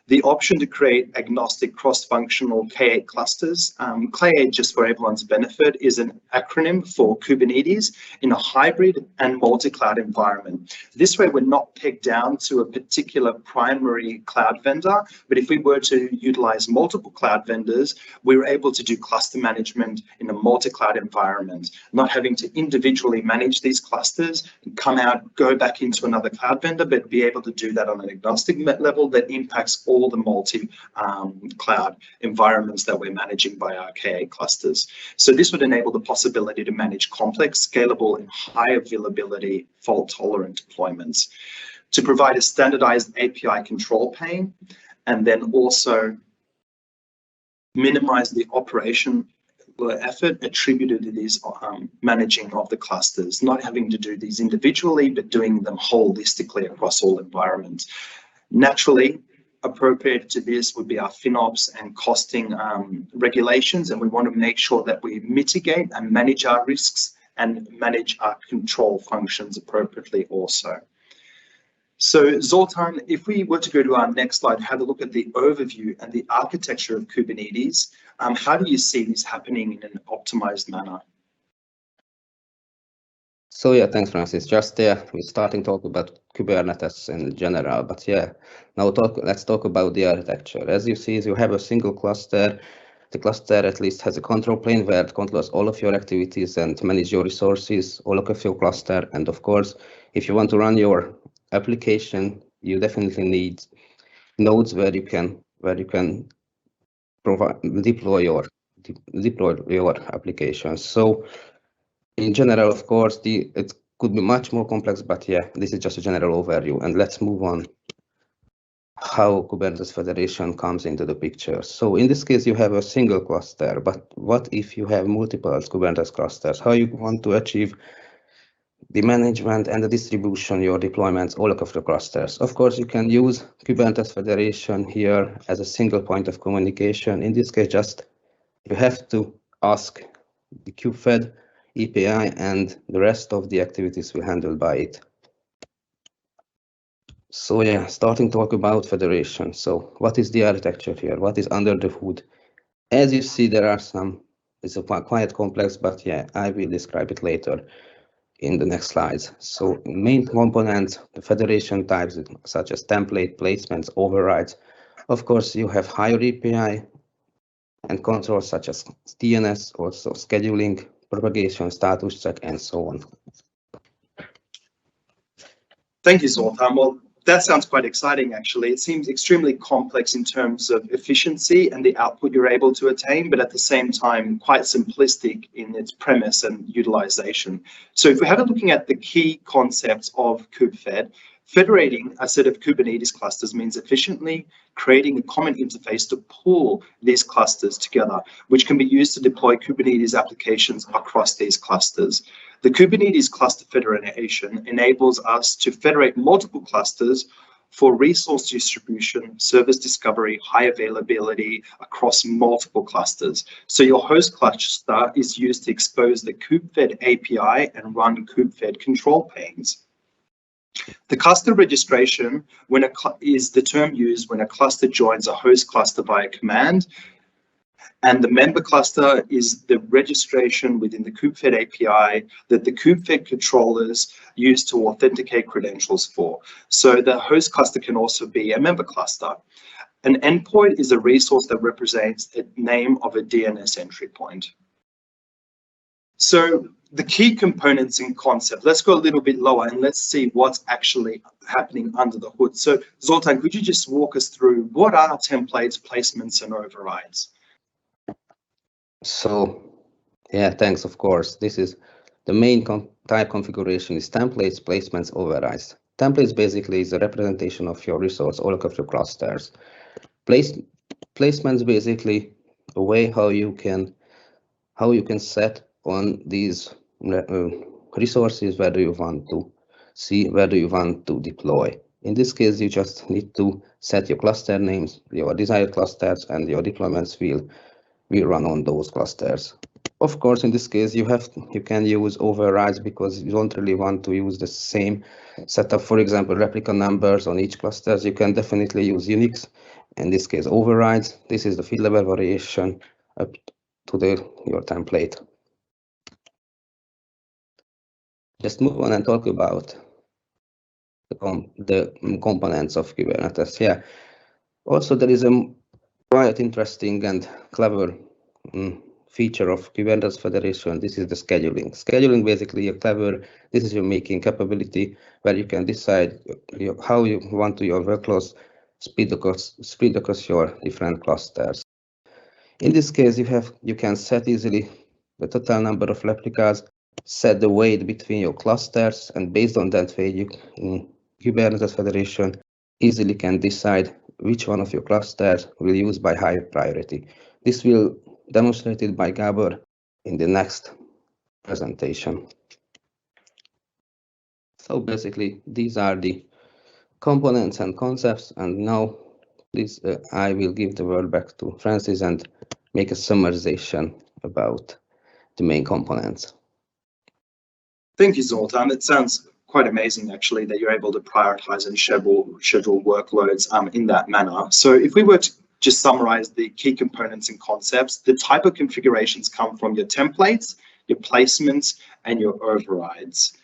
The option to create agnostic cross-functional K8 clusters. K8, just for everyone's benefit, is an acronym for Kubernetes in a hybrid and multi-cloud environment. This way, we're not pegged down to a particular primary cloud vendor, but if we were to utilize multiple cloud vendors, we're able to do cluster management in a multi-cloud environment, not having to individually manage these clusters and come out, go back into another cloud vendor, but be able to do that on an agnostic level that impacts all the multi-cloud environments that we're managing by our K8 clusters. So this would enable the possibility to manage complex, scalable, and high availability fault-tolerant deployments, to provide a standardized API control plane, and then also minimize the operation effort attributed to these managing of the clusters, not having to do these individually, but doing them holistically across all environments. Naturally, appropriate to this would be our FinOps and costing regulations, and we want to make sure that we mitigate and manage our risks and manage our control functions appropriately also. So Zoltan, if we were to go to our next slide, have a look at the overview and the architecture of Kubernetes, how do you see this happening in an optimized manner? So yeah, thanks, Francis. Just we're starting to talk about Kubernetes in general, but yeah, now let's talk about the architecture. As you see, you have a single cluster The cluster at least has a control plane where it controls all of your activities and manage your resources, all of your cluster. And of course, if you want to run your application, you definitely need nodes where you can deploy your applications. So in general, of course, it could be much more complex, but yeah, this is just a general overview. And let's move on how Kubernetes Federation comes into the picture. So in this case, you have a single cluster, but what if you have multiple Kubernetes clusters? How you want to achieve the management and the distribution, your deployments, all of the clusters? Of course, you can use Kubernetes Federation here as a single point of communication. In this case, just you have to ask the kubefed API and the rest of the activities will be handled by it. So yeah, starting to talk about federation. So what is the architecture here? What is under the hood? As you see, there are some, it's quite complex, but yeah, I will describe it later in the next slides. So main components, the federation types such as template, placements, overrides. Of course, you have higher API and controls such as DNS, also scheduling, propagation, status check, and so on. Thank you, Zoltan. Well, that sounds quite exciting, actually. It seems extremely complex in terms of efficiency and the output you're able to attain, but at the same time, quite simplistic in its premise and utilization. So if we're looking at the key concepts of kubefed, federating a set of Kubernetes clusters means efficiently creating a common interface to pull these clusters together, which can be used to deploy Kubernetes applications across these clusters. The Kubernetes cluster federation enables us to federate multiple clusters for resource distribution, service discovery, high availability across multiple clusters. So your host cluster is used to expose the kubefed API and run kubefed control planes. The cluster registration is the term used when a cluster joins a host cluster via command, and the member cluster is the registration within the kubefed API that the kubefed controllers use to authenticate credentials for. So the host cluster can also be a member cluster. An endpoint is a resource that represents the name of a DNS entry point. So the key components in concept, let's go a little bit lower and let's see what's actually happening under the hood. So Zoltan, could you just walk us through what are templates, placements, and overrides? So yeah, thanks, of course. This is the main type configuration is templates, placements, overrides. Templates basically is a representation of your resource, all of your clusters. Placements basically a way how you can set on these resources where do you want to see, where do you want to deploy. In this case, you just need to set your cluster names, your desired clusters, and your deployments will run on those clusters. Of course, in this case, you can use overrides because you don't really want to use the same setup. For example, replica numbers on each cluster. You can definitely use Unix. In this case, overrides. This is the field level variation up to your template. Just move on and talk about the components of Kubernetes. Yeah. Also, there is a quite interesting and clever feature of Kubernetes Federation. This is the scheduling. Scheduling basically this is your making capability where you can decide how you want your workloads spread across your different clusters. In this case, you can set easily the total number of replicas, set the weight between your clusters, and based on that weight, you in Kubernetes Federation easily can decide which one of your clusters will use by higher priority. This will demonstrated by Gabor in the next presentation. So basically, these are the components and concepts, and now please, I will give the word back to Francis and make a summarization about the main components. Thank you, Zoltan. It sounds quite amazing, actually, that you're able to prioritize and schedule workloads in that manner. So if we were to just summarize the key components and concepts, the type of configurations come from your templates, your placements, and your overrides.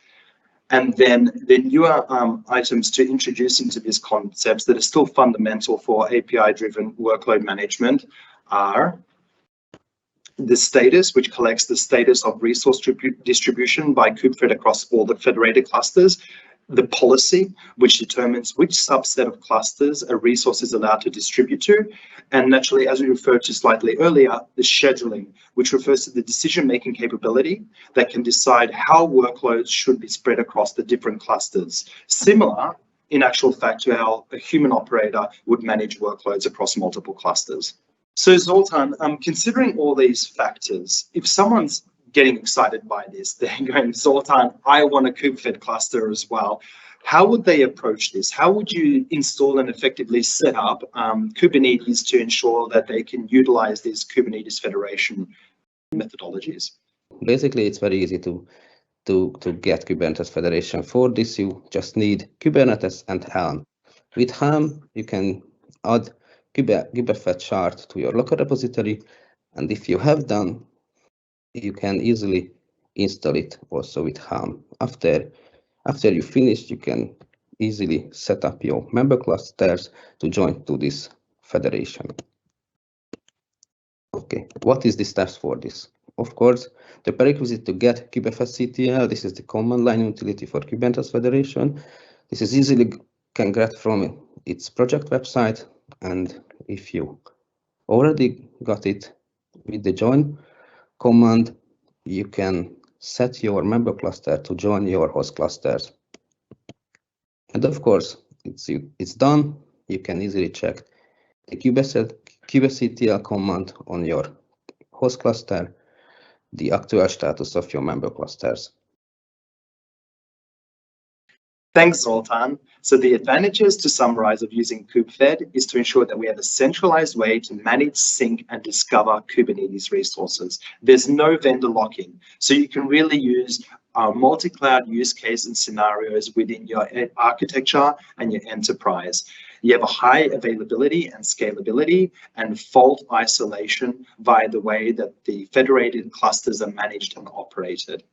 And then the newer items to introduce into these concepts that are still fundamental for API-driven workload management are the status, which collects the status of resource distribution by kubefed across all the federated clusters, the policy, which determines which subset of clusters a resource is allowed to distribute to, and naturally, as we referred to slightly earlier, the scheduling, which refers to the decision-making capability that can decide how workloads should be spread across the different clusters. Similar, in actual fact, to how a human operator would manage workloads across multiple clusters. So Zoltan, considering all these factors, if someone's getting excited by this, they're going, Zoltan, I want a kubefed cluster as well. How would they approach this? How would you install and effectively set up Kubernetes to ensure that they can utilize these Kubernetes federation methodologies? Basically, it's very easy to get Kubernetes federation. For this, you just need Kubernetes and Helm. With Helm, you can add kubefed chart to your local repository, and if you have done, you can easily install it also with Helm. After you finish, you can easily set up your member clusters to join to this federation. Okay, what is the steps for this? Of course, the prerequisite to get kubefedctl, this is the command line utility for Kubernetes federation. This is easily can get from its project website, and if you already got it with the join command, you can set your member cluster to join your host clusters. And of course, it's done. You can easily check the kubectl command on your host cluster, the actual status of your member clusters. Thanks, Zoltan. So the advantages, to summarize, of using kubefed is to ensure that we have a centralized way to manage, sync, and discover Kubernetes resources. There's no vendor lock-in, so you can really use multi-cloud use case and scenarios within your architecture and your enterprise. You have a high availability and scalability and fault isolation via the way that the federated clusters are managed and operated.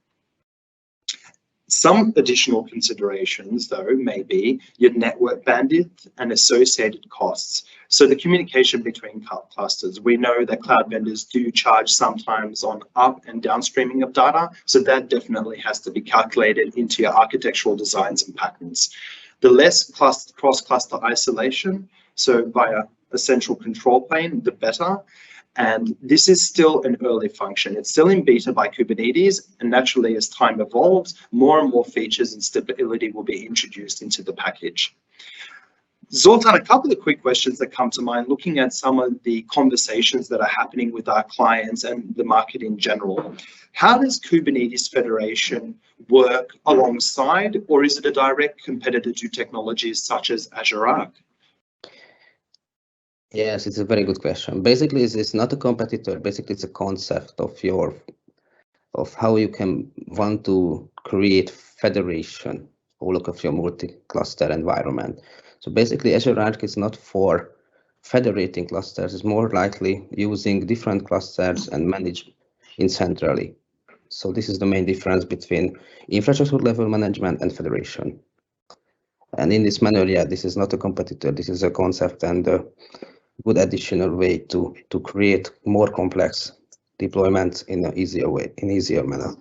Some additional considerations, though, may be your network bandwidth and associated costs. So the communication between clusters, we know that cloud vendors do charge sometimes on up and downstreaming of data, so that definitely has to be calculated into your architectural designs and patterns. The less cross-cluster isolation, so via a central control plane, the better. And this is still an early function. It's still in beta by Kubernetes, and naturally, as time evolves, more and more features and stability will be introduced into the package. Zoltan, a couple of quick questions that come to mind, looking at some of the conversations that are happening with our clients and the market in general. How does Kubernetes federation work alongside, or is it a direct competitor to technologies such as Azure Arc? Yes, it's a very good question. Basically, it's not a competitor. Basically, it's a concept of how you can want to create federation all of your multi-cluster environment. So basically, Azure Arc is not for federating clusters. It's more likely using different clusters and manage in centrally. So this is the main difference between infrastructure level management and federation. And in this manner, yeah, this is not a competitor. This is a concept and a good additional way to create more complex deployments in an easier way, in easier manner.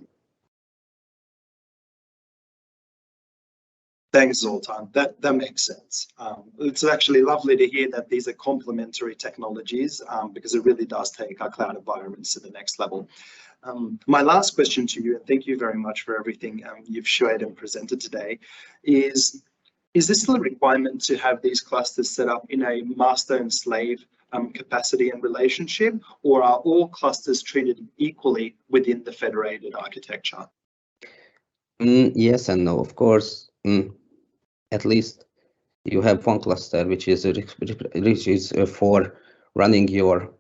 Thanks, Zoltan. That makes sense. It's actually lovely to hear that these are complementary technologies because it really does take our cloud environments to the next level. My last question to you, and thank you very much for everything you've shared and presented today, is this still a requirement to have these clusters set up in a master and slave capacity and relationship, or are all clusters treated equally within the federated architecture? Yes and no, of course. At least you have one cluster which is for running your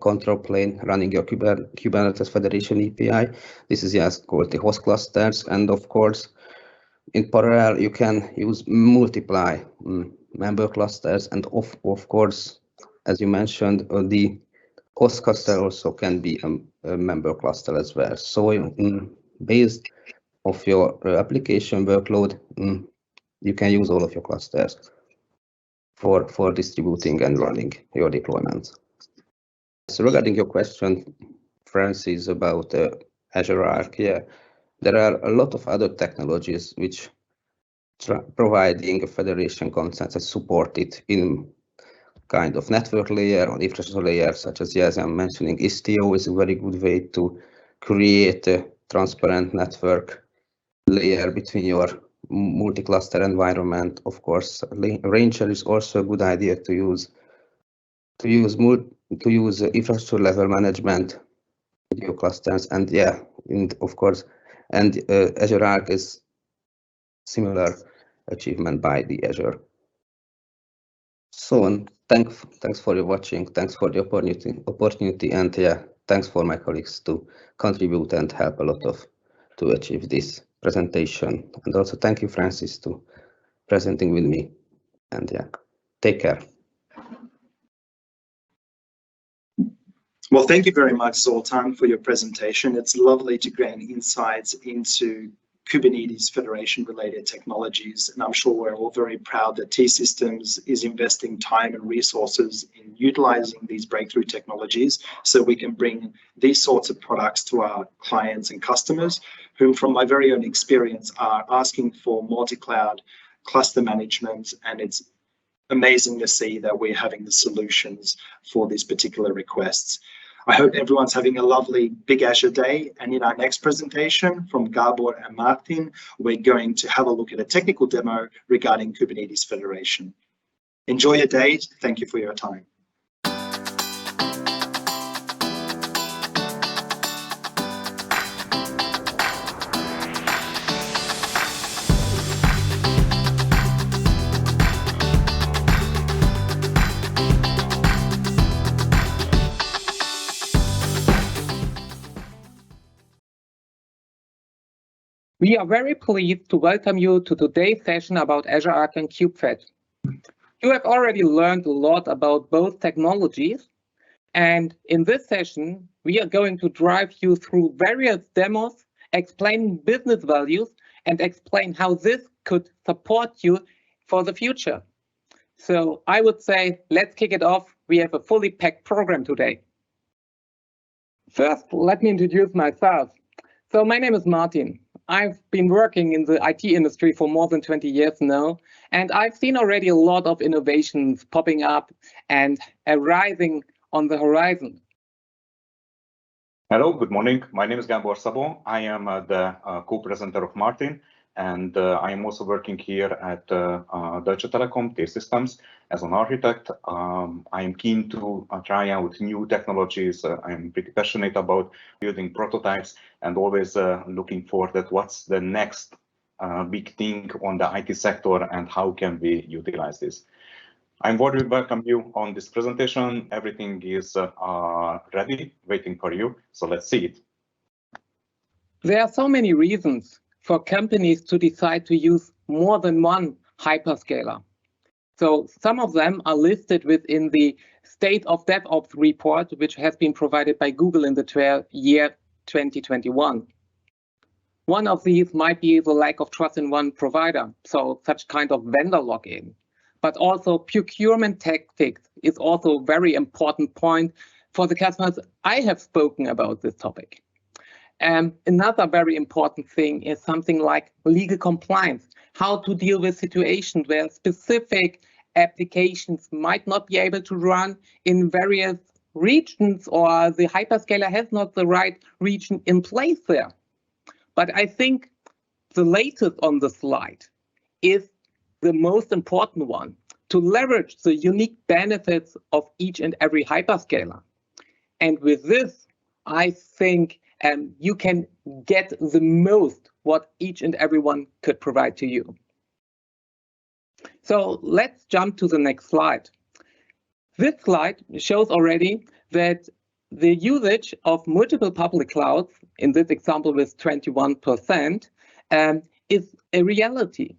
control plane, running your Kubernetes Federation API. This is called the host clusters, and of course, in parallel you can use multiply member clusters, and of course, as you mentioned, the host cluster also can be a member cluster as well. So based of your application workload, you can use all of your clusters for distributing and running your deployments. So regarding your question, Francis, about Azure Arc, yeah, there are a lot of other technologies which providing a federation consensus support it in kind of network layer or infrastructure layer, such as, yes, I'm mentioning Istio is a very good way to create a transparent network layer between your multi-cluster environment. Of course, Ranger is also a good idea to use infrastructure level management with your clusters, and yeah, of course, and Azure Arc is similar achievement by the Azure. So thanks for your watching. Thanks for the opportunity, and yeah, thanks for my colleagues to contribute and help a lot to achieve this presentation. And also thank you, Francis, to presenting with me. And yeah, take care. Well, thank you very much, Zoltan, for your presentation. It's lovely to gain insights into Kubernetes Federation-related technologies, and I'm sure we're all very proud that T-Systems is investing time and resources in utilizing these breakthrough technologies so we can bring these sorts of products to our clients and customers, whom from my very own experience are asking for multi-cloud cluster management, and it's amazing to see that we're having the solutions for these particular requests. I hope everyone's having a lovely Big Azure day, and in our next presentation from Gabor and Martin, we're going to have a look at a technical demo regarding Kubernetes Federation. Enjoy your day. Thank you for your time. We are very pleased to welcome you to today's session about Azure Arc and KubeFed. You have already learned a lot about both technologies, and in this session, we are going to drive you through various demos, explain business values, and explain how this could support you for the future. So I would say, let's kick it off. We have a fully packed program today. First, let me introduce myself. So my name is Martin. I've been working in the IT industry for more than 20 years now, and I've seen already a lot of innovations popping up and arising on the horizon. Hello, good morning. My name is Gabor Szabó. I am the co-presenter of Martin, and I am also working here at Deutsche Telekom T-Systems as an architect. I am keen to try out new technologies. I'm pretty passionate about building prototypes and always looking for that what's the next big thing on the IT sector and how can we utilize this. I'm very welcome you on this presentation. Everything is ready, waiting for you. So let's see it. There are so many reasons for companies to decide to use more than one hyperscaler. So some of them are listed within the State of DevOps report, which has been provided by Google in the year 2021. One of these might be the lack of trust in one provider, so such kind of vendor lock-in. But also procurement tactics is also a very important point for the customers. I have spoken about this topic. Another very important thing is something like legal compliance, how to deal with situations where specific applications might not be able to run in various regions, or the hyperscaler has not the right region in place there. But I think the latest on the slide is the most important one, to leverage the unique benefits of each and every hyperscaler. And with this, I think you can get the most what each and everyone could provide to you. So let's jump to the next slide. This slide shows already that the usage of multiple public clouds, in this example with 21%, is a reality.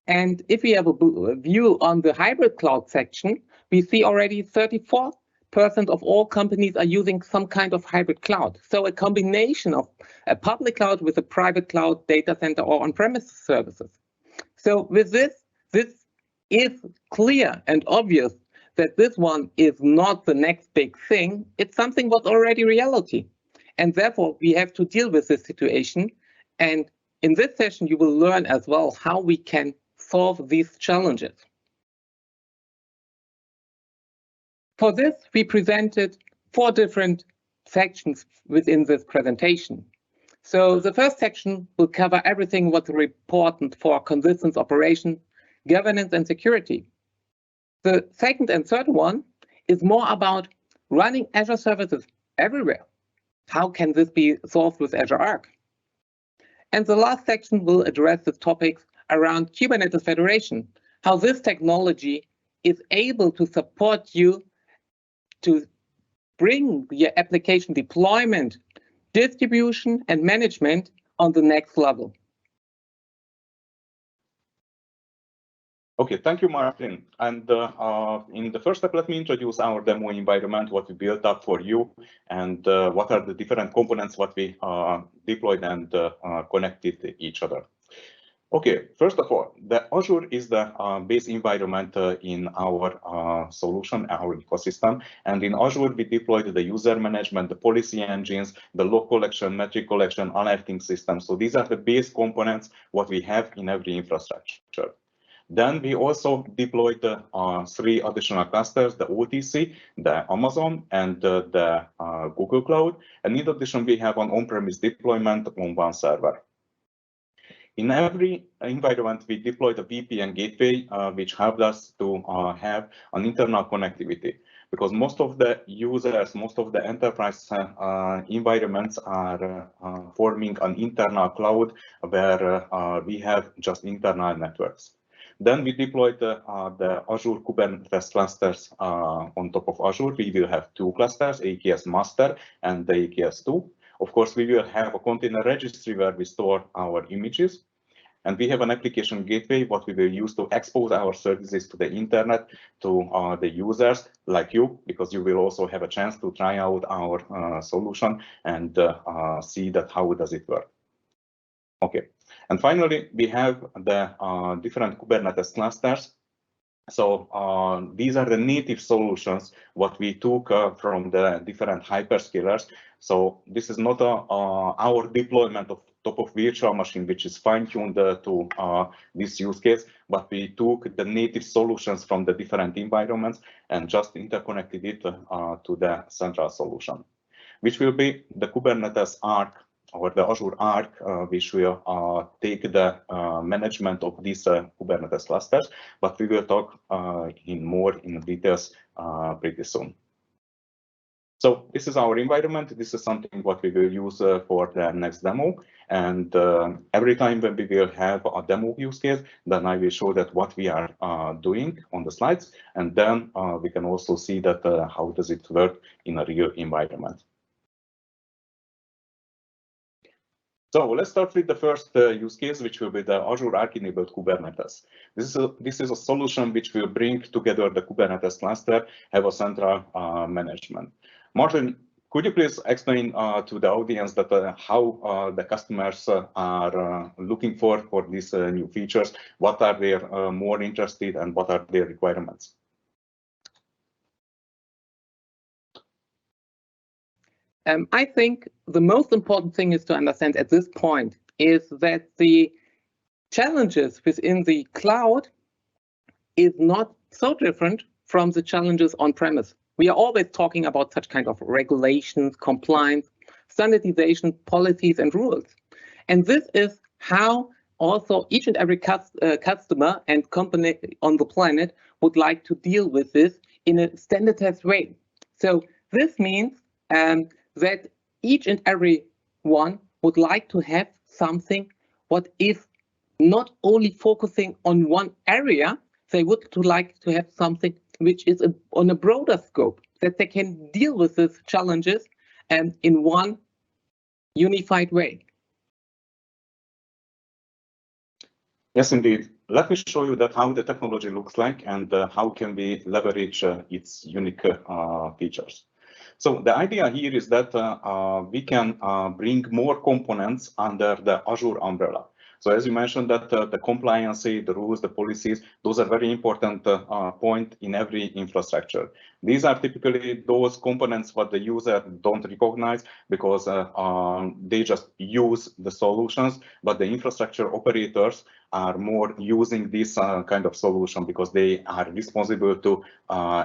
And if we have a view on the hybrid cloud section, we see already 34% of all companies are using some kind of hybrid cloud. So a combination of a public cloud with a private cloud, data center, or on-premise services. So with this is clear and obvious that this one is not the next big thing. It's something what's already reality. And therefore, we have to deal with this situation. And in this session, you will learn as well how we can solve these challenges. For this, we presented 4 different sections within this presentation. So the first section will cover everything what's important for consistent operation, governance, and security. The second and third one is more about running Azure services everywhere. How can this be solved with Azure Arc? And the last section will address the topics around Kubernetes Federation, how this technology is able to support you to bring your application deployment, distribution, and management on the next level. Okay, thank you, Martin. And in the first step, let me introduce our demo environment, what we built up for you, and what are the different components what we deployed and connected to each other. Okay, first of all, the Azure is the base environment in our solution, our ecosystem. And in Azure, we deployed the user management, the policy engines, the log collection, metric collection, alerting system. So these are the base components what we have in every infrastructure. Then we also deployed 3 additional clusters, the OTC, the Amazon, and the Google Cloud. And in addition, we have an on-premise deployment on one server. In every environment, we deployed a VPN gateway, which helped us to have an internal connectivity. Because most of the users, most of the enterprise environments are forming an internal cloud where we have just internal networks. Then we deployed the Azure Kubernetes clusters on top of Azure. We will have 2 clusters, AKS Master and the AKS 2. Of course, we will have a container registry where we store our images. And we have an application gateway, what we will use to expose our services to the internet, to the users like you, because you will also have a chance to try out our solution and see that how does it work. Okay, and finally, we have the different Kubernetes clusters. So these are the native solutions what we took from the different hyperscalers. So this is not our deployment of top of virtual machine, which is fine-tuned to this use case, but we took the native solutions from the different environments and just interconnected it to the central solution, which will be the Kubernetes Arc or the Azure Arc, which will take the management of these Kubernetes clusters, but we will talk in details pretty soon. So this is our environment. This is something what we will use for the next demo. And every time when we will have a demo use case, then I will show that what we are doing on the slides. And then we can also see that how does it work in a real environment. So let's start with the first use case, which will be the Azure Arc-enabled Kubernetes. This is a solution which will bring together the Kubernetes cluster, have a central management. Martin, could you please explain to the audience that how the customers are looking for these new features? What are they more interested and what are their requirements? I think the most important thing is to understand at this point is that the challenges within the cloud is not so different from the challenges on-premise. We are always talking about such kind of regulations, compliance, standardization, policies, and rules. And this is how also each and every customer and company on the planet would like to deal with this in a standardized way. So this means that each and every one would like to have something what is not only focusing on one area, they would like to have something which is on a broader scope, that they can deal with these challenges in one unified way. Yes, indeed. Let me show you that how the technology looks like and how can we leverage its unique features. So the idea here is that we can bring more components under the Azure umbrella. So as you mentioned, that the compliance, the rules, the policies, those are very important point in every infrastructure. These are typically those components what the user don't recognize because they just use the solutions, but the infrastructure operators are more using this kind of solution because they are responsible to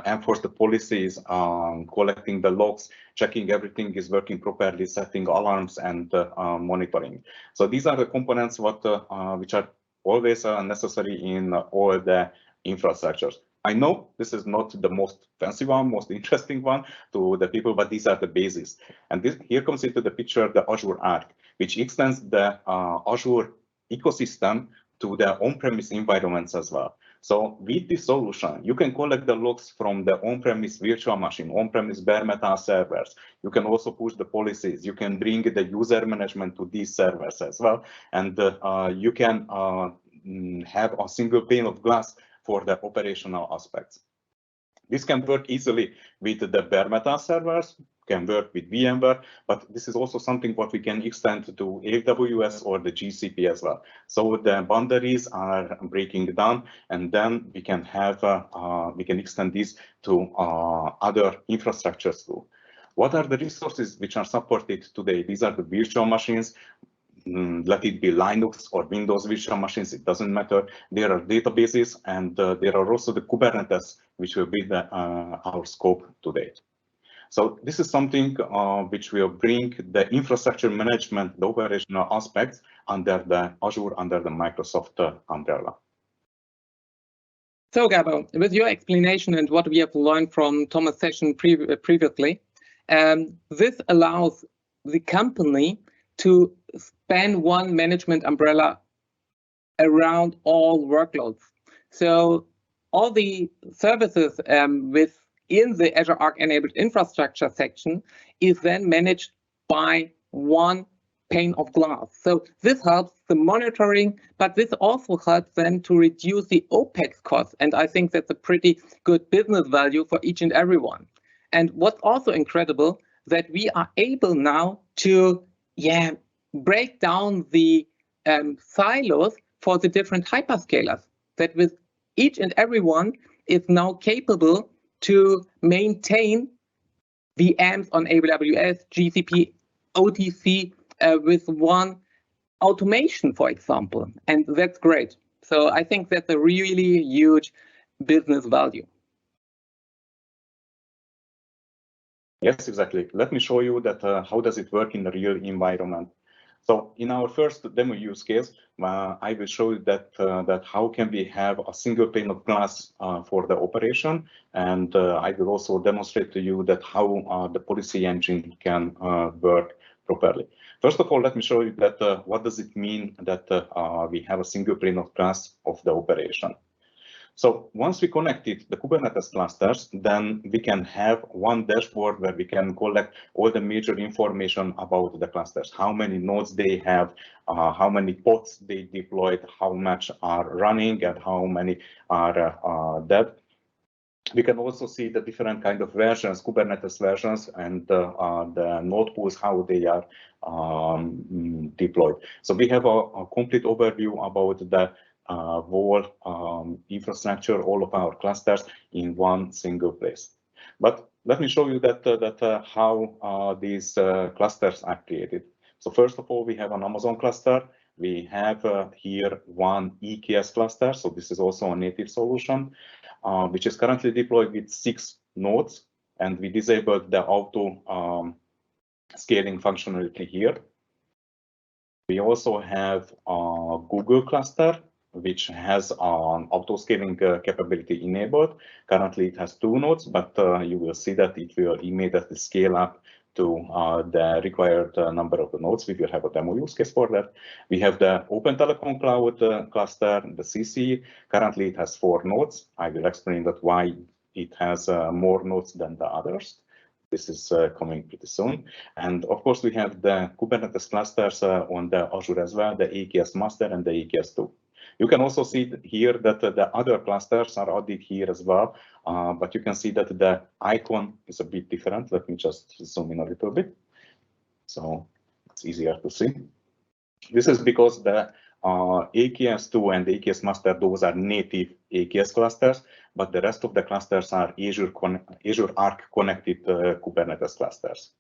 enforce the policies, collecting the logs, checking everything is working properly, setting alarms and monitoring. So these are the components which are always necessary in all the infrastructures. I know this is not the most fancy one, most interesting one to the people, but these are the bases. And here comes into the picture the Azure Arc, which extends the Azure ecosystem to the on-premise environments as well. So with this solution, you can collect the logs from the on-premise virtual machine, on-premise bare metal servers. You can also push the policies. You can bring the user management to these servers as well. And you can have a single pane of glass for the operational aspects. This can work easily with the bare metal servers, can work with VMware, but this is also something what we can extend to AWS or the GCP as well. So the boundaries are breaking down, and then we can have we can extend this to other infrastructures too. What are the resources which are supported today? These are the virtual machines. Let it be Linux or Windows virtual machines, it doesn't matter. There are databases, and there are also the Kubernetes, which will be our scope today. So this is something which will bring the infrastructure management, the operational aspects under the Azure, under the Microsoft umbrella. So Gabo, with your explanation and what we have learned from Thomas' session previously, this allows the company to span one management umbrella around all workloads. So all the services within the Azure Arc enabled infrastructure section is then managed by one pane of glass. So this helps the monitoring, but this also helps them to reduce the OPEX costs. And I think that's a pretty good business value for each and everyone. And what's also incredible, that we are able now to break down the silos for the different hyperscalers, that with each and everyone is now capable to maintain VMs on AWS, GCP, OTC with one automation, for example. And that's great. So I think that's a really huge business value. Yes, exactly. Let me show you that how does it work in the real environment. So in our first demo use case, I will show you that how can we have a single pane of glass for the operation, and I will also demonstrate to you that how the policy engine can work properly. First of all, let me show you that what does it mean that we have a single pane of glass of the operation. So once we connected the Kubernetes clusters, then we can have one dashboard where we can collect all the major information about the clusters, how many nodes they have, how many pods they deployed, how much are running, and how many are dead. We can also see the different kind of versions, Kubernetes versions, and the node pools, how they are deployed. So we have a complete overview about the whole infrastructure, all of our clusters in one single place. But let me show you that how these clusters are created. So first of all, we have an Amazon cluster. We have here one EKS cluster. So this is also a native solution, which is currently deployed with 6 nodes, and we disabled the auto scaling functionality here. We also have a Google cluster, which has an auto-scaling capability enabled. Currently, it has 2 nodes, but you will see that it will immediately scale up to the required number of the nodes. We will have a demo use case for that. We have the Open Telecom Cloud cluster, the CC. Currently, it has 4 nodes. I will explain that why it has more nodes than the others. This is coming pretty soon. And of course, we have the Kubernetes clusters on the Azure as well, the AKS Master and the AKS 2. You can also see here that the other clusters are added here as well, but you can see that the icon is a bit different. Let me just zoom in a little bit, so it's easier to see. This is because the AKS2 and AKS master, those are native AKS clusters, but the rest of the clusters are Azure Arc connected Kubernetes clusters.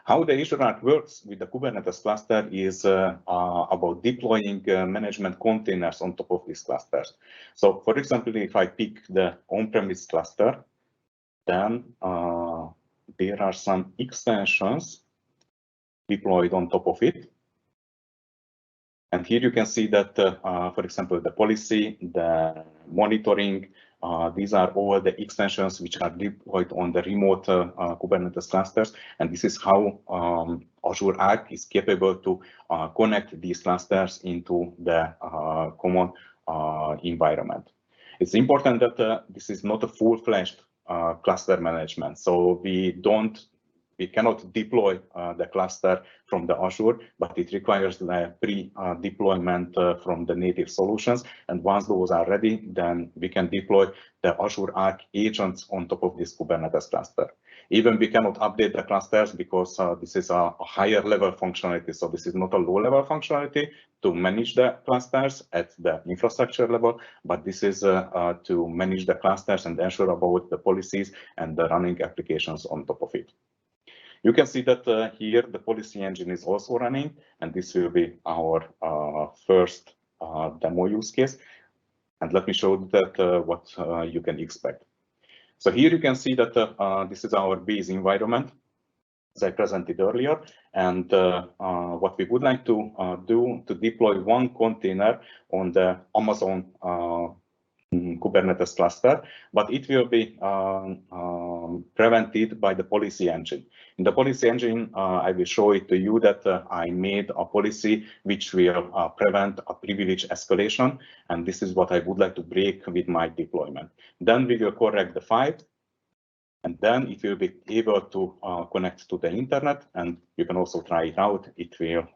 How the Azure Arc works with the Kubernetes cluster is about deploying management containers on top of these clusters. So, for example, if I pick the on-premise cluster, then there are some extensions deployed on top of it. And here you can see that, for example, the policy, the monitoring, these are all the extensions which are deployed on the remote Kubernetes clusters. And this is how Azure Arc is capable to connect these clusters into the common environment. It's important that this is not a full-fledged cluster management. So we cannot deploy the cluster from the Azure, but it requires the pre-deployment from the native solutions. And once those are ready, then we can deploy the Azure Arc agents on top of this Kubernetes cluster. Even we cannot update the clusters because this is a higher level functionality. So this is not a low level functionality to manage the clusters at the infrastructure level, but this is to manage the clusters and ensure about the policies and the running applications on top of it. You can see that here the policy engine is also running, and this will be our first demo use case. And let me show that what you can expect. So here you can see that this is our base environment, as I presented earlier. And what we would like to do to deploy one container on the Amazon Kubernetes cluster, but it will be prevented by the policy engine. In the policy engine, I will show it to you that I made a policy which will prevent a privilege escalation, and this is what I would like to break with my deployment. Then we will correct the file, and then it will be able to connect to the internet, and you can also try it out. It will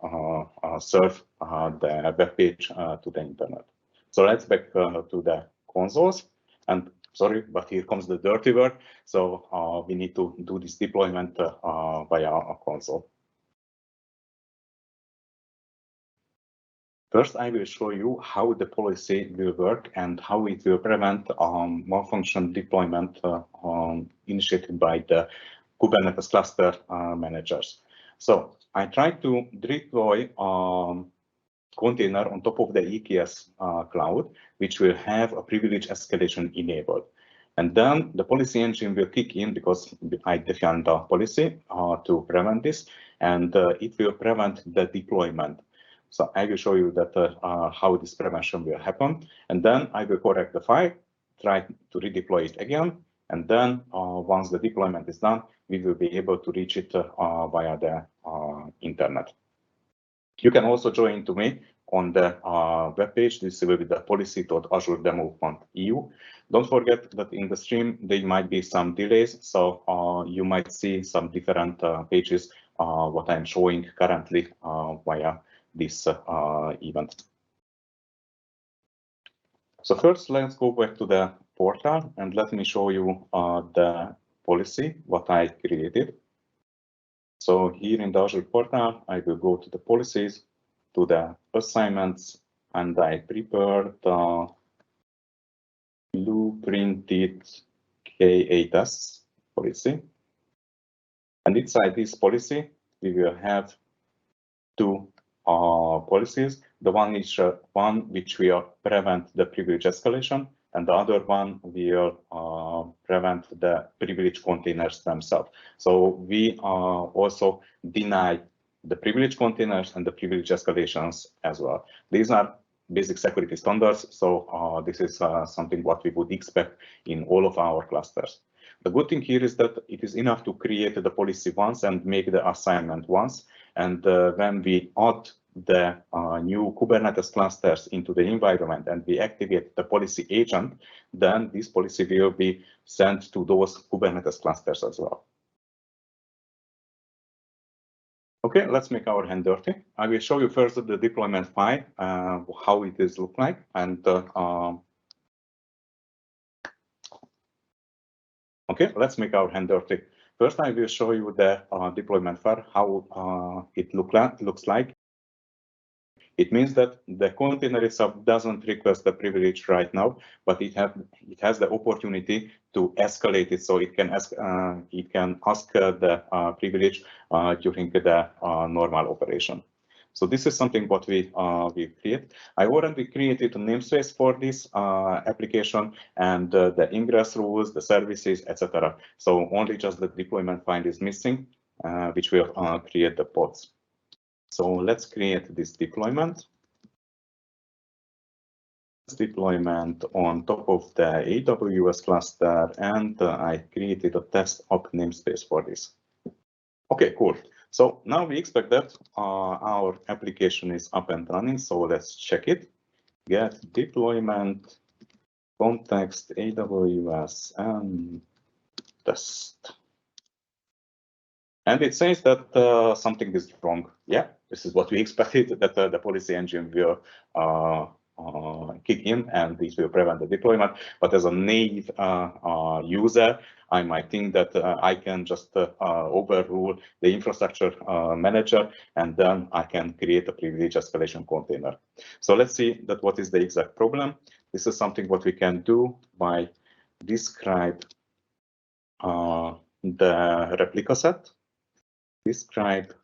serve the web page to the internet. So let's back to the consoles, and sorry, but here comes the dirty work. So we need to do this deployment via a console. First, I will show you how the policy will work and how it will prevent malfunction deployment initiated by the Kubernetes cluster managers. So I try to deploy container on top of the EKS cloud, which will have a privilege escalation enabled. And then the policy engine will kick in because I defined the policy to prevent this, and it will prevent the deployment. So I will show you that how this prevention will happen. And then I will correct the file, try to redeploy it again. And then once the deployment is done, we will be able to reach it via the internet. You can also join to me on the webpage. This will be the policy.azuredemo.eu. Don't forget that in the stream, there might be some delays. So you might see some different pages, what I'm showing currently via this event. So first, let's go back to the portal and let me show you the policy, what I created. So here in the Azure portal, I will go to the policies, to the assignments, and I prepared the blueprinted K8s policy. And inside this policy, we will have two policies. The one is one which will prevent the privilege escalation, and the other one will prevent the privilege containers themselves. So we also deny the privilege containers and the privilege escalations as well. These are basic security standards, so this is something what we would expect in all of our clusters. The good thing here is that it is enough to create the policy once and make the assignment once. And when we add the new Kubernetes clusters into the environment and we activate the policy agent, then this policy will be sent to those Kubernetes clusters as well. Okay, let's make our hand dirty. I will show you first the deployment file, how it is look like, and okay, let's make our hand dirty. First, I will show you the deployment file, how it looks like. It means that the container itself doesn't request the privilege right now, but it has the opportunity to escalate it, so it can ask the privilege during the normal operation. So this is something what we create. I already created a namespace for this application and the ingress rules, the services, etc. So only just the deployment file is missing, which will create the pods. So let's create this deployment. Deployment on top of the AWS cluster, and I created a test app namespace for this. Okay, cool. So now we expect that our application is up and running. So let's check it. Get deployment, context, AWS, and test. And it says that something is wrong. Yeah, this is what we expected, that the policy engine will kick in and this will prevent the deployment. But as a native user, I might think that I can just overrule the infrastructure manager, and then I can create a privilege escalation container. So let's see that what is the exact problem. This is something what we can do by describe the replica set. Describe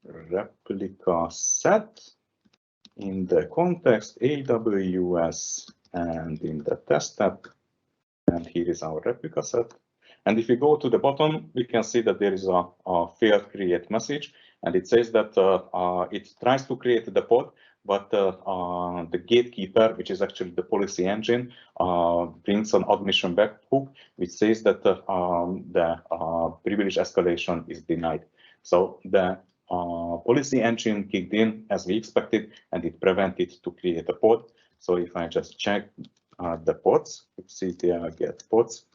replica set in the context AWS and in the test app. And here is our replica set. And if we go to the bottom, we can see that there is a failed create message, and it says that it tries to create the pod, but the gatekeeper, which is actually the policy engine, brings an admission webhook, which says that the privilege escalation is denied. So the policy engine kicked in as we expected, and it prevented to create a pod. So if I just check the pods, ctl get pods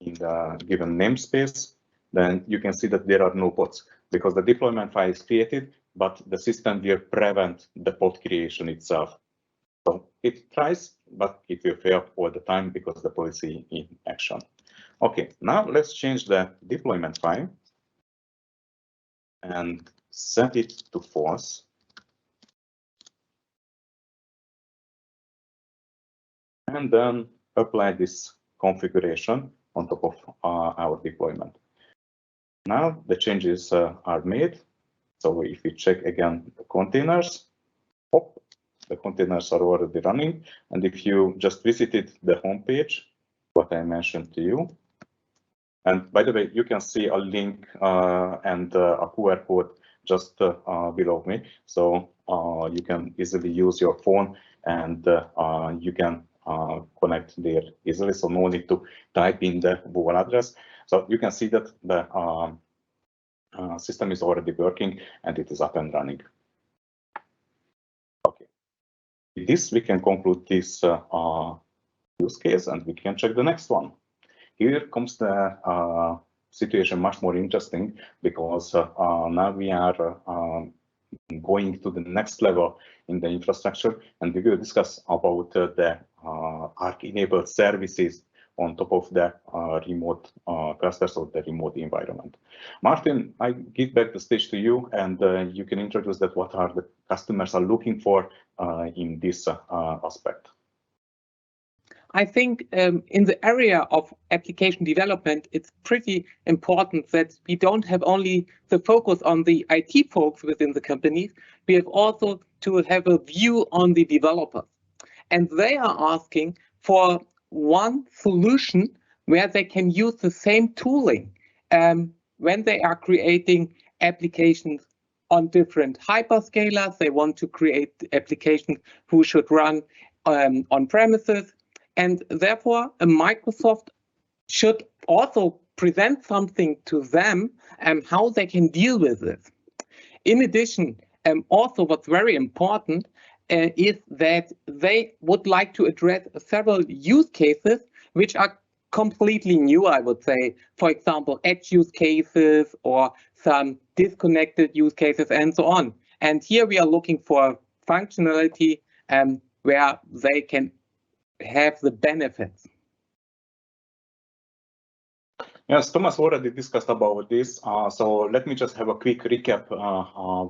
in the given namespace, then you can see that there are no pods because the deployment file is created, but the system will prevent the pod creation itself. So it tries, but it will fail all the time because the policy in action. Okay, now let's change the deployment file and set it to false. And then apply this configuration on top of our deployment. Now the changes are made. So if we check again the containers, the containers are already running. And if you just visited the home page, what I mentioned to you, and by the way, you can see a link and a QR code just below me. So you can easily use your phone and you can connect there easily. So no need to type in the Google address. So you can see that the system is already working and it is up and running. Okay. With this, we can conclude this use case and we can check the next one. Here comes the situation much more interesting because now we are going to the next level in the infrastructure, and we will discuss about the Arc-enabled services on top of the remote clusters or the remote environment. Martin, I give back the stage to you, and you can introduce that what are the customers are looking for in this aspect. I think in the area of application development, it's pretty important that we don't have only the focus on the IT folks within the companies, we have also to have a view on the developers. And they are asking for one solution where they can use the same tooling when they are creating applications on different hyperscalers. They want to create applications who should run on premises. And therefore, Microsoft should also present something to them and how they can deal with this. In addition, also what's very important is that they would like to address several use cases which are completely new, I would say. For example, edge use cases or some disconnected use cases and so on. And here we are looking for functionality where they can have the benefits. Yes, Thomas already discussed about this. So let me just have a quick recap.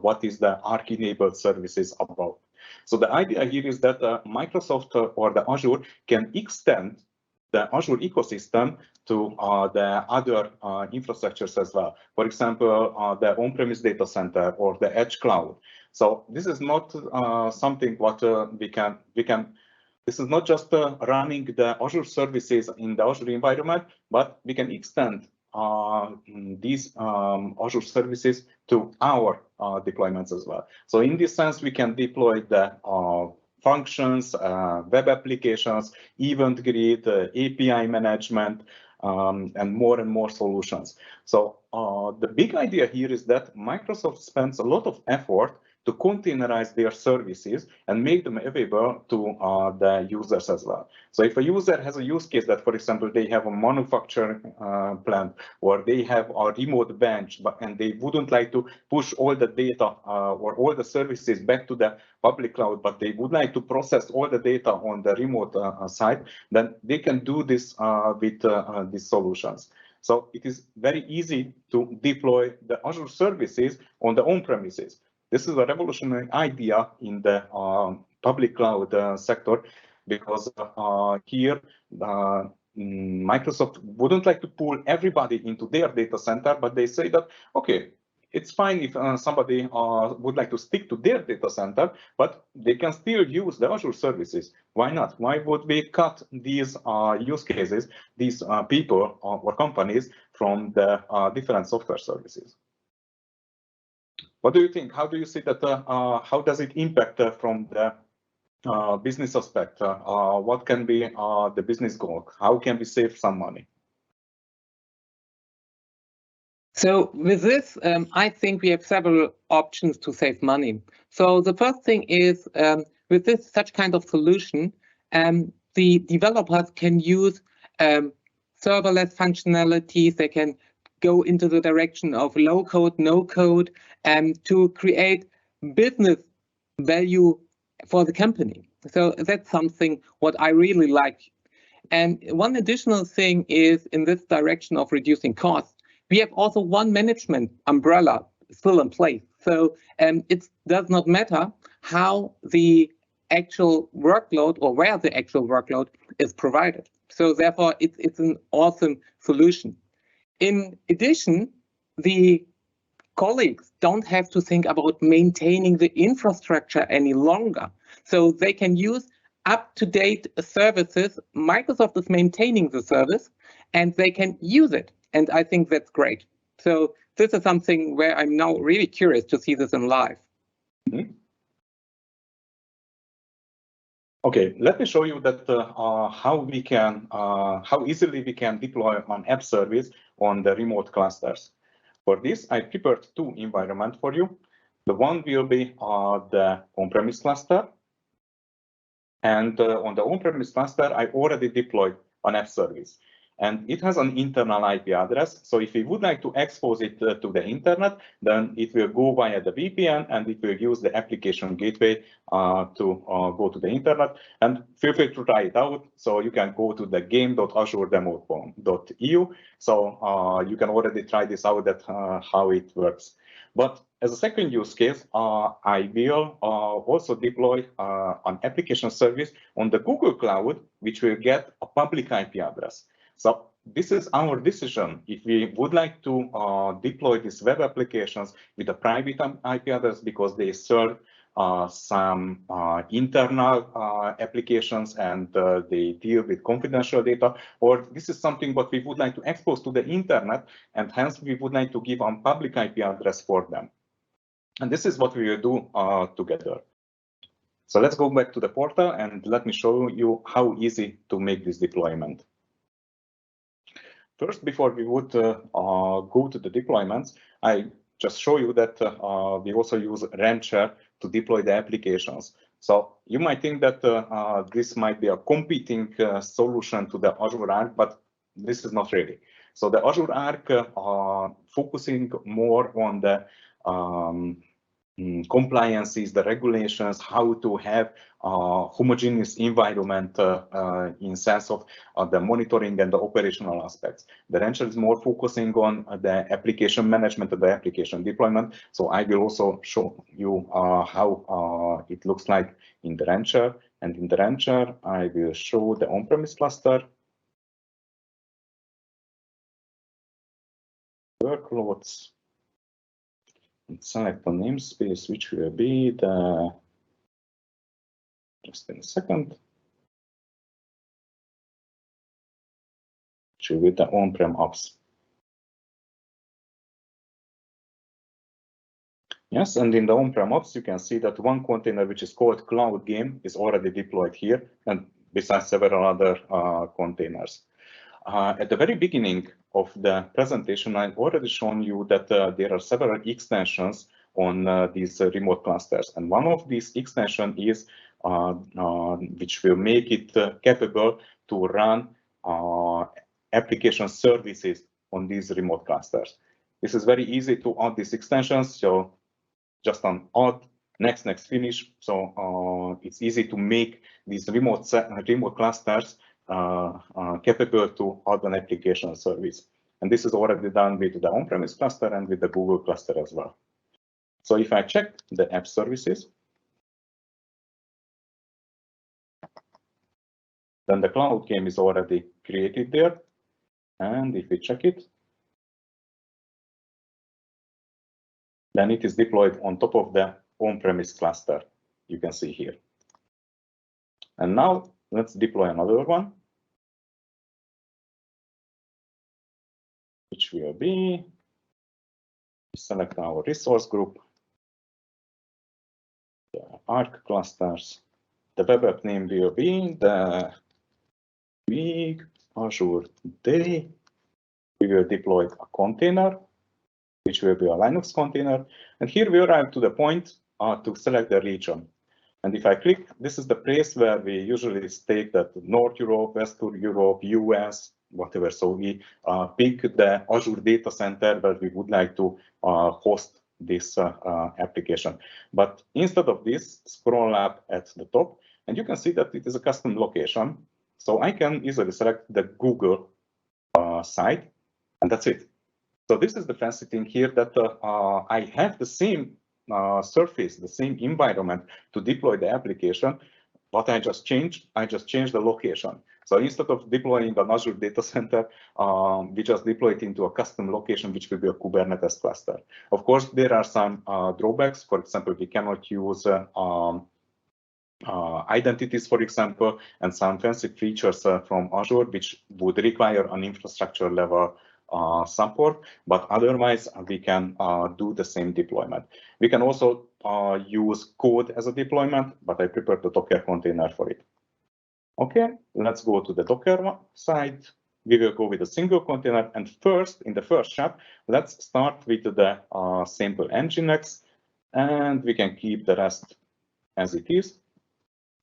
What is the Arc-enabled services about? So the idea here is that Microsoft or the Azure can extend the Azure ecosystem to the other infrastructures as well. For example, the on-premise data center or the edge cloud. So this is not something what we can. This is not just running the Azure services in the Azure environment, but we can extend these Azure services to our deployments as well. So in this sense, we can deploy the functions, web applications, event grid, API management, and more solutions. So the big idea here is that Microsoft spends a lot of effort to containerize their services and make them available to the users as well. So if a user has a use case that, for example, they have a manufacturing plant or they have a remote bench, and they wouldn't like to push all the data or all the services back to the public cloud, but they would like to process all the data on the remote side, then they can do this with these solutions. So it is very easy to deploy the Azure services on the on-premises. This is a revolutionary idea in the public cloud sector, because here Microsoft wouldn't like to pull everybody into their data center, but they say that, okay, it's fine if somebody would like to stick to their data center, but they can still use the Azure services. Why not? Why would we cut these use cases, these people or companies from the different software services? What do you think? How do you see that? How does it impact from the business aspect? What can be the business goal? How can we save some money? So with this, I think we have several options to save money. So the first thing is, with this such kind of solution, the developers can use serverless functionalities. They can go into the direction of low code, no code, to create business value for the company. So that's something what I really like. And one additional thing is in this direction of reducing costs, we have also one management umbrella still in place. So it does not matter how the actual workload or where the actual workload is provided. So therefore, it's an awesome solution. In addition, the colleagues don't have to think about maintaining the infrastructure any longer. So they can use up-to-date services. Microsoft is maintaining the service and they can use it. And I think that's great. So this is something where I'm now really curious to see this in live. Mm-hmm. Okay, let me show you that how easily we can deploy an app service on the remote clusters. For this, I prepared two environments for you. The one will be the on-premise cluster. And on the on-premise cluster, I already deployed an app service. And it has an internal IP address. So if we would like to expose it to the internet, then it will go via the VPN and it will use the application gateway to go to the internet. And feel free to try it out. So you can go to the game.azure.demo.eu. So you can already try this out, that how it works. But as a second use case, I will also deploy an application service on the Google Cloud, which will get a public IP address. So this is our decision. If we would like to deploy these web applications with a private IP address because they serve some internal applications and they deal with confidential data, or this is something what we would like to expose to the internet, and hence we would like to give a public IP address for them. And this is what we will do together. So let's go back to the portal and let me show you how easy to make this deployment. First, before we would go to the deployments, I just show you that we also use Rancher to deploy the applications. So you might think that this might be a competing solution to the Azure Arc, but this is not really. So the Azure Arc focusing more on the compliances, the regulations, how to have a homogeneous environment in sense of the monitoring and the operational aspects. The Rancher is more focusing on the application management and the application deployment. So I will also show you how it looks like in the Rancher. And in the Rancher, I will show the on-premise cluster, workloads, and select the namespace, which will be the, just in a second, which will be the on-prem apps. Yes, and in the on-prem apps, you can see that one container, which is called Cloud Game, is already deployed here, and besides several other containers. At the very beginning of the presentation, I've already shown you that there are several extensions on these remote clusters. And one of these extensions is which will make it capable to run application services on these remote clusters. This is very easy to add these extensions. So just on add, next, finish. So it's easy to make these remote clusters capable to add an application service. And this is already done with the on-premise cluster and with the Google cluster as well. So if I check the app services, then the Cloud Game is already created there. And if we check it, then it is deployed on top of the on-premise cluster, you can see here. And now let's deploy another one, which will be, select our resource group, the Arc clusters. The web app name will be the big Azure Day. We will deploy a container, which will be a Linux container. And here we arrive to the point to select the region. And if I click, this is the place where we usually state that North Europe, Western Europe, US, whatever. So we pick the Azure data center where we would like to host this application. But instead of this, scroll up at the top, and you can see that it is a custom location. So I can easily select the Google site, and that's it. So this is the fancy thing here, that I have the same surface, the same environment to deploy the application. What I just changed the location. So instead of deploying an Azure data center, we just deploy it into a custom location, which will be a Kubernetes cluster. Of course, there are some drawbacks. For example, we cannot use identities, for example, and some fancy features from Azure, which would require an infrastructure level support, but otherwise we can do the same deployment. We can also use code as a deployment, but I prefer the Docker container for it. Okay, let's go to the Docker side. We will go with a single container, and first, in the first step, let's start with the simple Nginx, and we can keep the rest as it is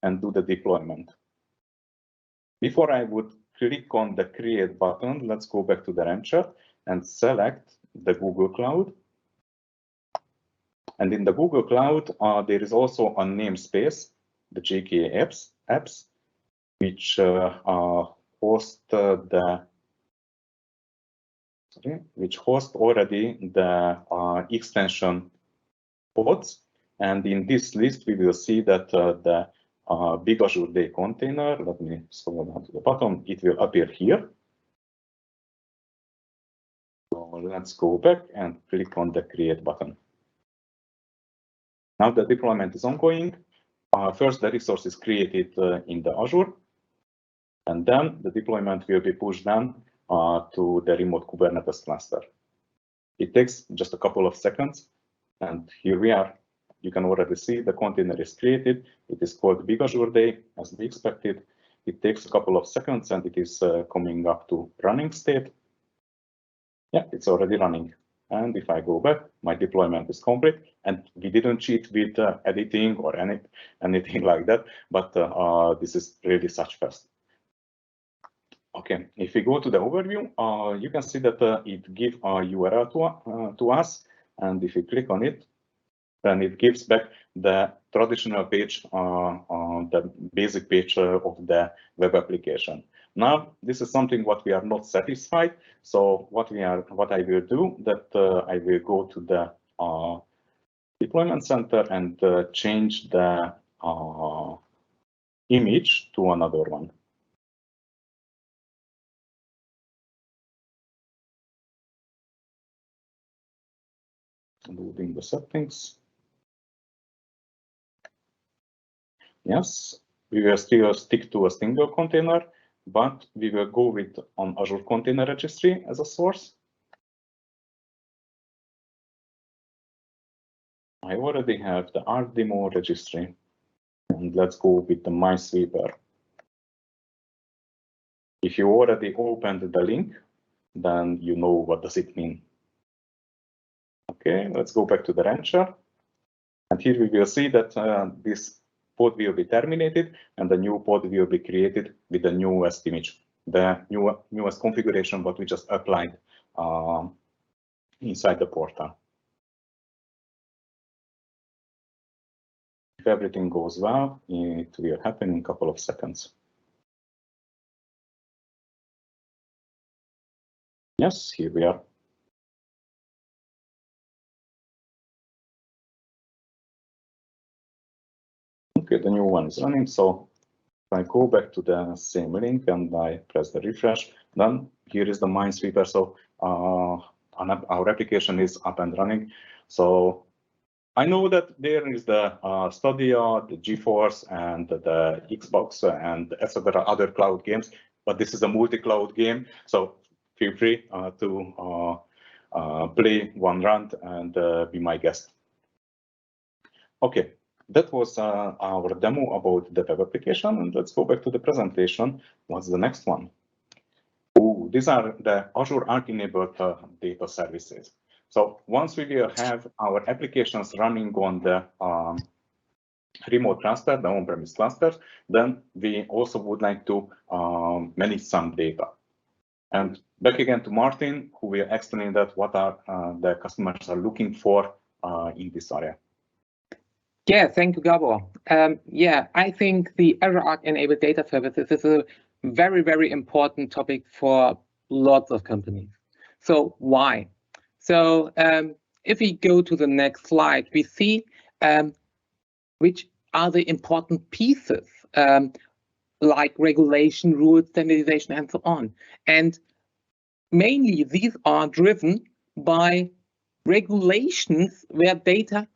and do the deployment. Before I would click on the Create button, let's go back to the Rancher and select the Google Cloud. And in the Google Cloud, there is also a namespace, the JKA apps, which host already the extension pods. And in this list, we will see that the big Azure Day container, let me scroll down to the bottom, it will appear here. So let's go back and click on the Create button. Now the deployment is ongoing. First, the resource is created in the Azure, and then the deployment will be pushed down to the remote Kubernetes cluster. It takes just a couple of seconds, and here we are. You can already see the container is created. It is called Big Azure Day, as we expected. It takes a couple of seconds, and it is coming up to running state. Yeah, it's already running. And if I go back, my deployment is complete. And we didn't cheat with editing or anything like that, but this is really such fast. Okay, if we go to the overview, you can see that it gives a URL to us. And if you click on it, then it gives back the traditional page, the basic page of the web application. Now, this is something what we are not satisfied. So what I will do, that I will go to the deployment center and change the image to another one. Loading the settings. Yes, we will still stick to a single container, but we will go with an Azure Container Registry as a source. I already have the ArcDemo registry, and let's go with the Minesweeper. If you already opened the link, then you know what does it mean. Okay, let's go back to the Rancher. And here we will see that this pod will be terminated and the new pod will be created with the newest image, the newest configuration what we just applied inside the portal. If everything goes well, it will happen in a couple of seconds. Yes, here we are. Okay, the new one is running. So if I go back to the same link and I press the refresh, then here is the Minesweeper. So our application is up and running. So I know that there is the Stadia, the GeForce, and the Xbox, and etc. other cloud games, but this is a multi-cloud game. So feel free to play one round and be my guest. Okay. That was our demo about the web application, and let's go back to the presentation. What's the next one? Oh, these are the Azure Arc-enabled data services. So once we will have our applications running on the remote cluster, the on-premise clusters, then we also would like to manage some data. And back again to Martin, who will explain that what are the customers are looking for in this area. Yeah, thank you, Gabor. Yeah, I think the Azure Arc-enabled data services is a very, very important topic for lots of companies. So why? So if we go to the next slide, we see which are the important pieces like regulation, rules, standardization, and so on. And mainly these are driven by regulations where data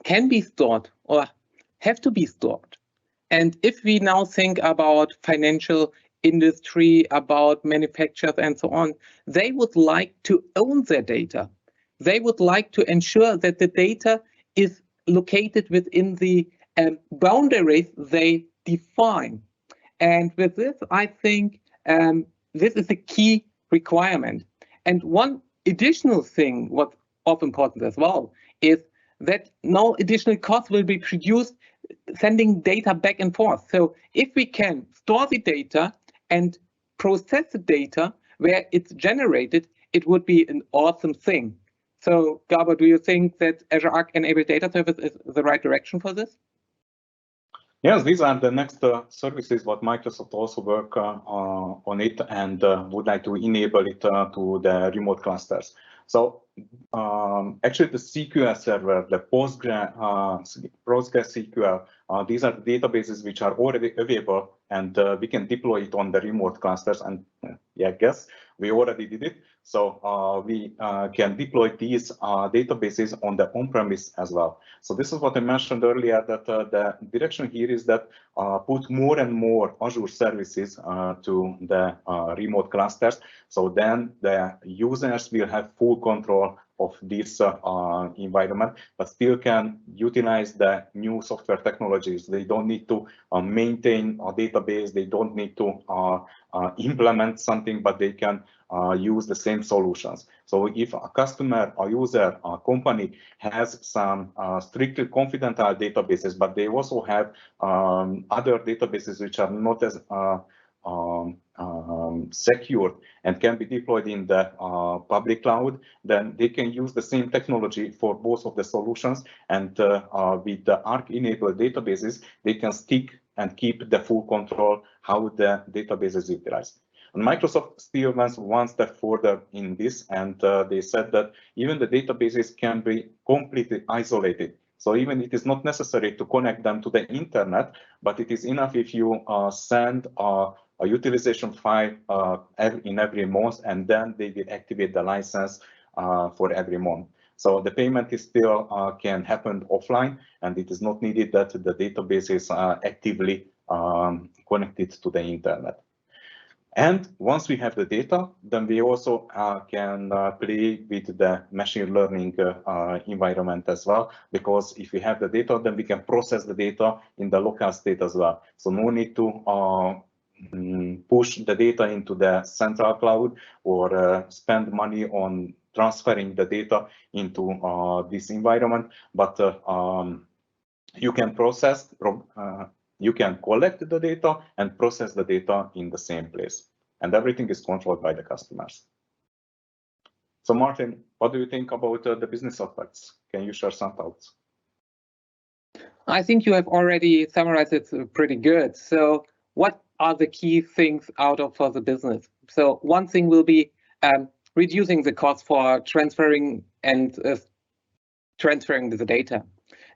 can be stored or have to be stored. And if we now think about financial industry, about manufacturers and so on, they would like to own their data. They would like to ensure that the data is located within the boundaries they define. And with this, I think this is a key requirement. And one additional thing, what's of importance as well, is that no additional cost will be produced sending data back and forth. So if we can store the data and process the data where it's generated, it would be an awesome thing. So Gabor, do you think that Azure Arc-enabled data service is the right direction for this? Yes, these are the next services what Microsoft also work on it and would like to enable it to the remote clusters. So actually the SQL server, the PostgreSQL, these are databases which are already available and we can deploy it on the remote clusters. And yeah, I guess we already did it. So we can deploy these databases on the on-premise as well. So this is what I mentioned earlier, that the direction here is that put more and more Azure services to the remote clusters. So then the users will have full control of this environment, but still can utilize the new software technologies. They don't need to maintain a database. They don't need to implement something, but they can use the same solutions. So if a customer, a user, a company has some strictly confidential databases, but they also have other databases which are not as secured and can be deployed in the public cloud, then they can use the same technology for both of the solutions. And with the Arc-enabled databases, they can stick and keep the full control how the database is utilized. And Microsoft still went one step further in this, and they said that even the databases can be completely isolated. So even it is not necessary to connect them to the internet, but it is enough if you send a utilization file in every month, and then they will activate the license for every month. So the payment is still can happen offline, and it is not needed that the database is actively connected to the internet. And once we have the data, then we also can play with the machine learning environment as well, because if we have the data, then we can process the data in the local state as well. So no need to push the data into the central cloud or spend money on transferring the data into this environment, but you can process you can collect the data and process the data in the same place, and everything is controlled by the customers. So Martin, what do you think about the business aspects? Can you share some thoughts? I think you have already summarized it pretty good. So what are the key things out of for the business? So one thing will be reducing the cost for transferring the data.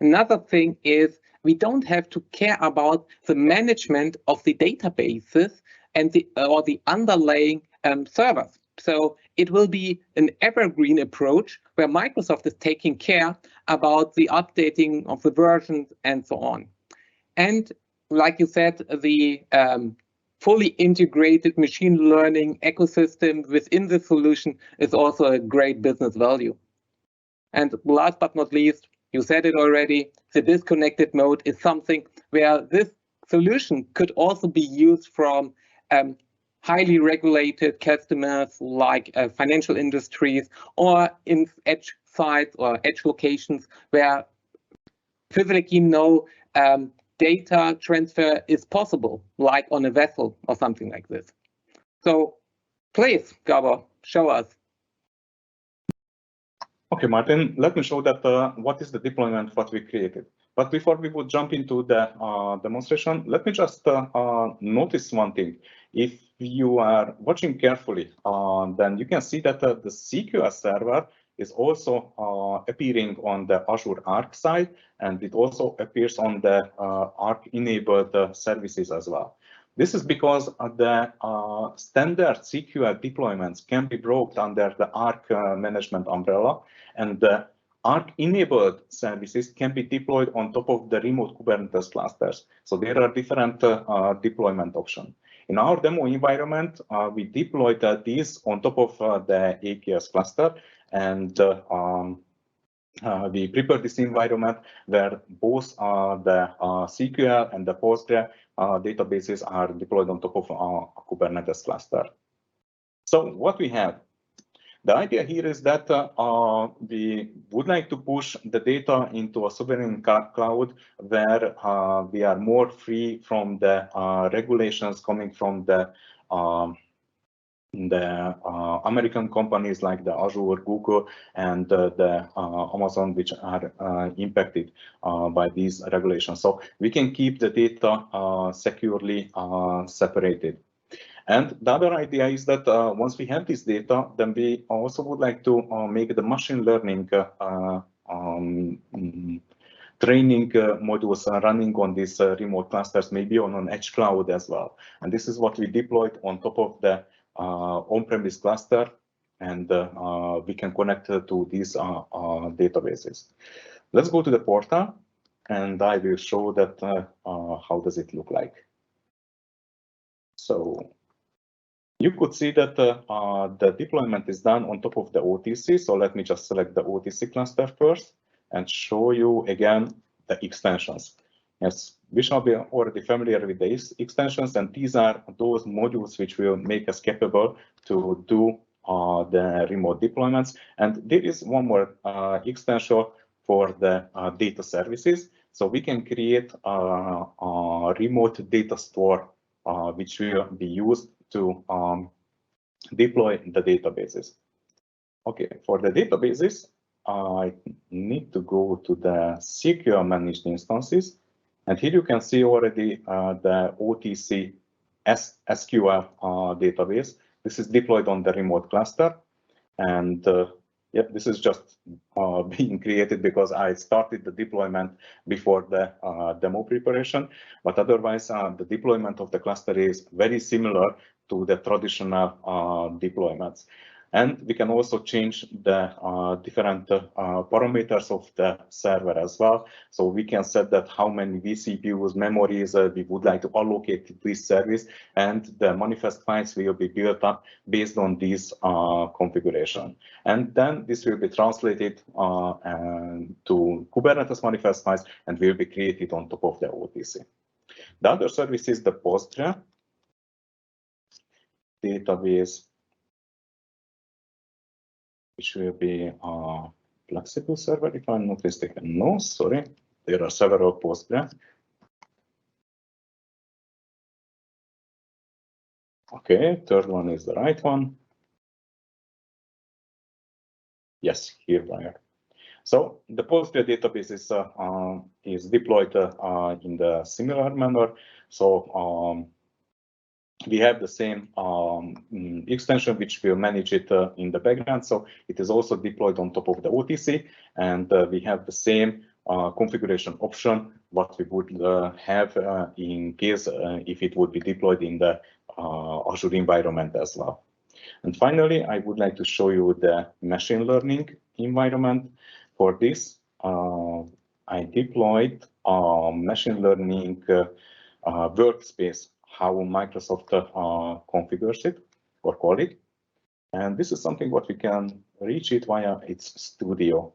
Another thing is we don't have to care about the management of the databases and or the underlying servers. So it will be an evergreen approach where Microsoft is taking care about the updating of the versions and so on. And like you said, the fully integrated machine learning ecosystem within the solution is also a great business value. And last but not least, you said it already, the disconnected mode is something where this solution could also be used from highly regulated customers like financial industries or in edge sites or edge locations where physically no data transfer is possible, like on a vessel or something like this. So please, Gabor, show us. Okay, Martin, let me show that what is the deployment what we created. But before we would jump into the demonstration, let me just notice one thing. If you are watching carefully, then you can see that the SQL server is also appearing on the Azure Arc side, and it also appears on the Arc-enabled services as well. This is because the standard SQL deployments can be brought under the Arc management umbrella, and the Arc-enabled services can be deployed on top of the remote Kubernetes clusters. So there are different deployment options. In our demo environment, we deployed these on top of the AKS cluster, and we prepared this environment where both the SQL and the Postgre databases are deployed on top of a Kubernetes cluster. So what we have, the idea here is that we would like to push the data into a sovereign cloud where we are more free from the regulations coming from the American companies like the Azure, Google, and the Amazon, which are impacted by these regulations. So we can keep the data securely separated. And the other idea is that once we have this data, then we also would like to make the machine learning training modules running on these remote clusters, maybe on an edge cloud as well. And this is what we deployed on top of the on-premise cluster, and we can connect to these databases. Let's go to the portal, and I will show that how does it look like. So you could see that the deployment is done on top of the OTC. So let me just select the OTC cluster first and show you again the extensions. Yes, we shall be already familiar with these extensions, and these are those modules which will make us capable to do the remote deployments. And there is one more extension for the data services. So we can create a remote data store which will be used to deploy the databases. Okay, for the databases, I need to go to the secure managed instances. And here you can see already the OTC SQL database. This is deployed on the remote cluster. And yeah, this is just being created because I started the deployment before the demo preparation. But otherwise, the deployment of the cluster is very similar to the traditional deployments. And we can also change the different parameters of the server as well. So we can set that how many vCPUs, memories we would like to allocate to this service, and the manifest files will be built up based on this configuration. And then this will be translated to Kubernetes manifest files and will be created on top of the OTC. The other service is the Postgre database, which will be a flexible server, if I'm not mistaken. No, sorry, there are several Postgre. Okay, third one is the right one. Yes, here we are. So the Postgre database is deployed in the similar manner. So we have the same extension which will manage it in the background. So it is also deployed on top of the OTC, and we have the same configuration option what we would have in case if it would be deployed in the Azure environment as well. And finally, I would like to show you the machine learning environment. For this, I deployed a machine learning workspace, how Microsoft configures it or call it. And this is something what we can reach it via its studio.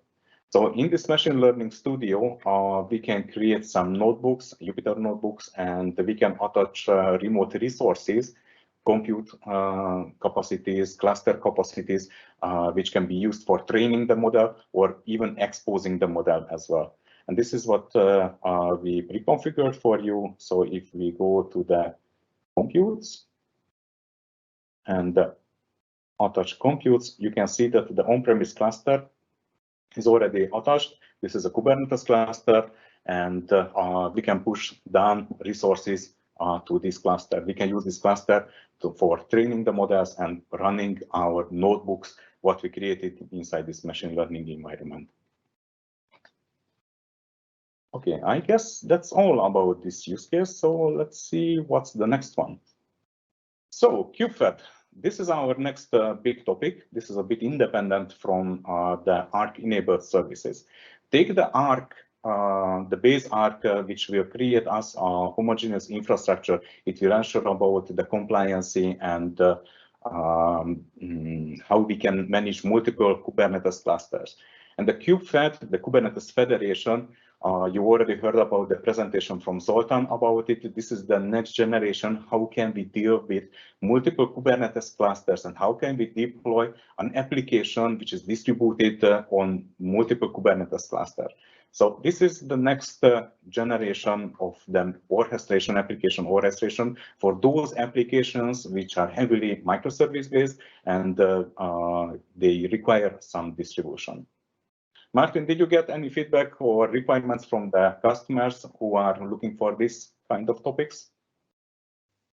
So in this machine learning studio, we can create some notebooks, Jupyter notebooks, and we can attach remote resources, compute capacities, cluster capacities, which can be used for training the model or even exposing the model as well. And this is what we pre-configured for you. So if we go to the computes and attach computes, you can see that the on-premise cluster is already attached. This is a Kubernetes cluster, and we can push down resources to this cluster. We can use this cluster for training the models and running our notebooks, what we created inside this machine learning environment. Okay, I guess that's all about this use case. So let's see what's the next one. So KubeFed, this is our next big topic. This is a bit independent from the Arc-enabled services. Take the Arc, the base Arc, which will create us a homogeneous infrastructure. It will ensure about the compliancy and how we can manage multiple Kubernetes clusters. And the KubeFed, the Kubernetes Federation, you already heard about the presentation from Zoltan about it. This is the next generation. How can we deal with multiple Kubernetes clusters, and how can we deploy an application which is distributed on multiple Kubernetes clusters? So this is the next generation of the orchestration application, orchestration for those applications which are heavily microservice based and they require some distribution. Martin, did you get any feedback or requirements from the customers who are looking for this kind of topics?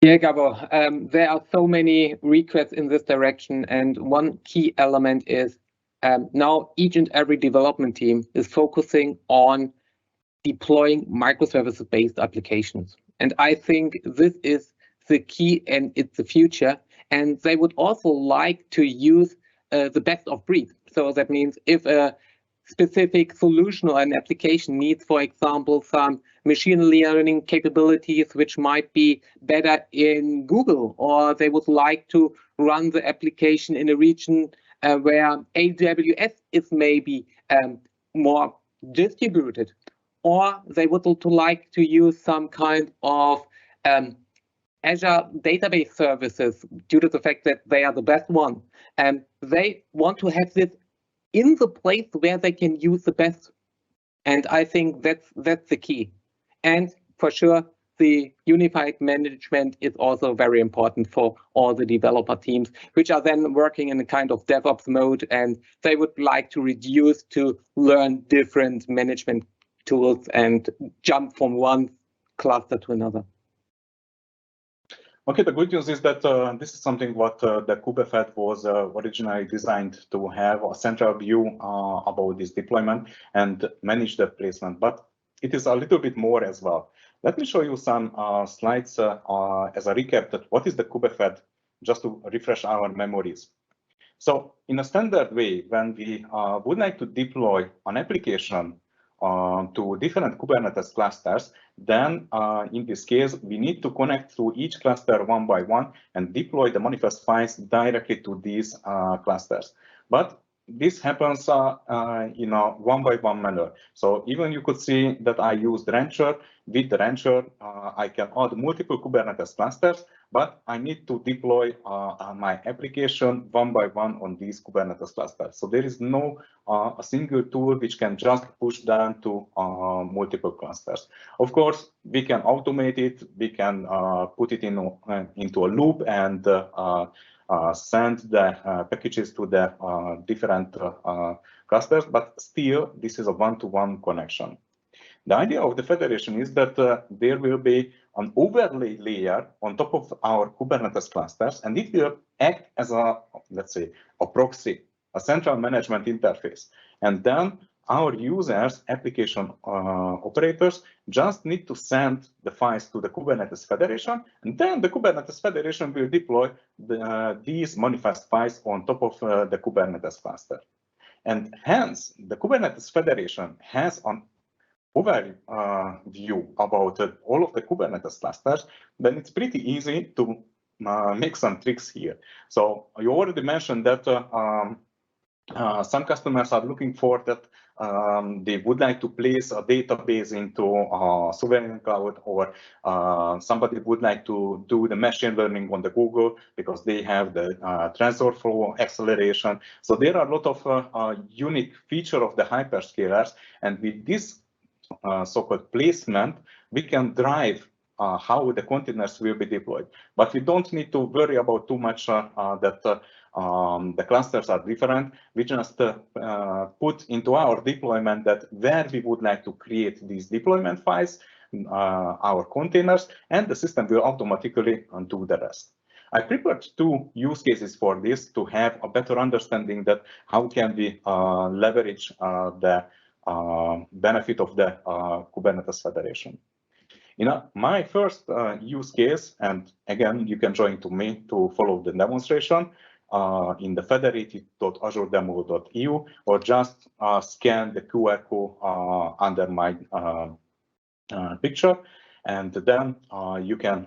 Yeah, Gabor, there are so many requests in this direction, and one key element is now each and every development team is focusing on deploying microservices-based applications. And I think this is the key and it's the future. And they would also like to use the best of breed. So that means if a specific solution or an application needs, for example, some machine learning capabilities which might be better in Google, or they would like to run the application in a region where AWS is maybe more distributed, or they would like to use some kind of Azure database services due to the fact that they are the best one. And they want to have this in the place where they can use the best. And I think that's the key. And for sure, the unified management is also very important for all the developer teams, which are then working in a kind of DevOps mode, and they would like to reduce to learn different management tools and jump from one cluster to another. Okay, the good news is that this is something what the KubeFed was originally designed to have a central view about this deployment and manage the placement, but it is a little bit more as well. Let me show you some slides as a recap that what is the KubeFed, just to refresh our memories. So in a standard way, when we would like to deploy an application to different Kubernetes clusters, then in this case, we need to connect to each cluster one by one and deploy the manifest files directly to these clusters. But this happens in a one by one manner. So even you could see that I used Rancher. With the Rancher, I can add multiple Kubernetes clusters, but I need to deploy my application one by one on these Kubernetes clusters. So there is no a single tool which can just push down to multiple clusters. Of course, we can automate it. We can put it into a loop and send the packages to the different clusters, but still, this is a one-to-one connection. The idea of the federation is that there will be an overlay layer on top of our Kubernetes clusters, and it will act as a, let's say, a proxy, a central management interface. And then our users, application operators, just need to send the files to the Kubernetes Federation, and then the Kubernetes Federation will deploy these manifest files on top of the Kubernetes cluster. And hence, the Kubernetes Federation has an overview about all of the Kubernetes clusters. Then it's pretty easy to make some tricks here. So you already mentioned that some customers are looking for that they would like to place a database into sovereign cloud, or somebody would like to do the machine learning on the Google because they have the TensorFlow acceleration. So there are a lot of unique features of the hyperscalers, and with this so-called placement, we can drive how the containers will be deployed. But we don't need to worry about too much that the clusters are different. We just put into our deployment that where we would like to create these deployment files, our containers, and the system will automatically do the rest. I prepared two use cases for this to have a better understanding that how can we leverage the benefit of the Kubernetes Federation. My first use case, and again, you can join to me to follow the demonstration in the federated.azuredemo.eu, or just scan the QR code under my picture, and then you can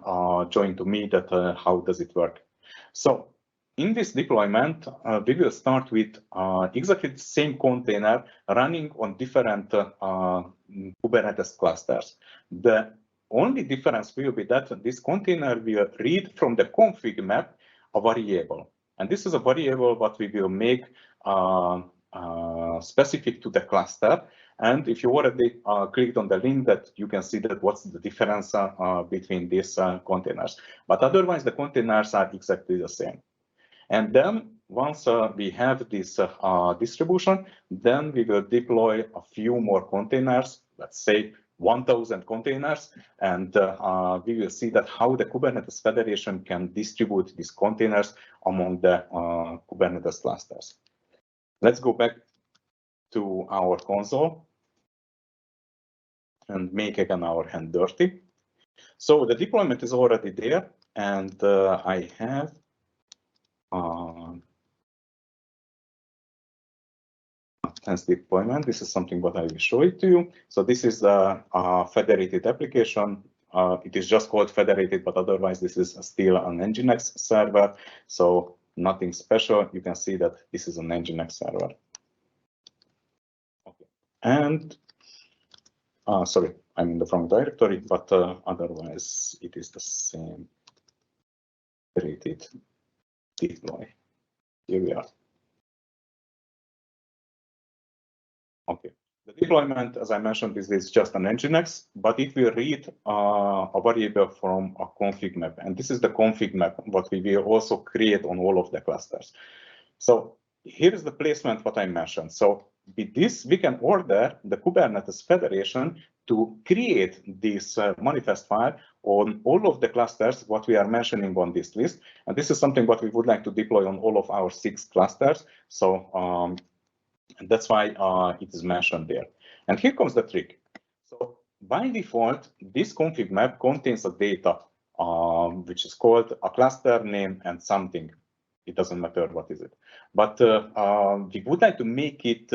join to me that how does it work. So in this deployment, we will start with exactly the same container running on different Kubernetes clusters. The only difference will be that this container will read from the config map a variable. And this is a variable what we will make specific to the cluster. And if you already clicked on the link, that you can see that what's the difference between these containers. But otherwise, the containers are exactly the same. And then once we have this distribution, then we will deploy a few more containers, let's say 1,000 containers, and we will see that how the Kubernetes Federation can distribute these containers among the Kubernetes clusters. Let's go back to our console and make again our hand dirty. So the deployment is already there, and I have advanced deployment. This is something what I will show it to you. So this is the federated application. It is just called federated, but otherwise this is still an Nginx server. So nothing special. You can see that this is an Nginx server. Okay. And sorry, I'm in the wrong directory, but otherwise it is the same federated deploy. Here we are. Okay, The deployment, as I mentioned, is just an Nginx, but it will read a variable from a config map. And this is the config map, what we will also create on all of the clusters. So here is the placement what I mentioned. So with this, we can order the Kubernetes Federation to create this manifest file on all of the clusters what we are mentioning on this list. And this is something what we would like to deploy on all of our 6 clusters. So and that's why it is mentioned there. And here comes the trick. So by default, this config map contains a data which is called a cluster name and something. It doesn't matter what is it. But we would like to make it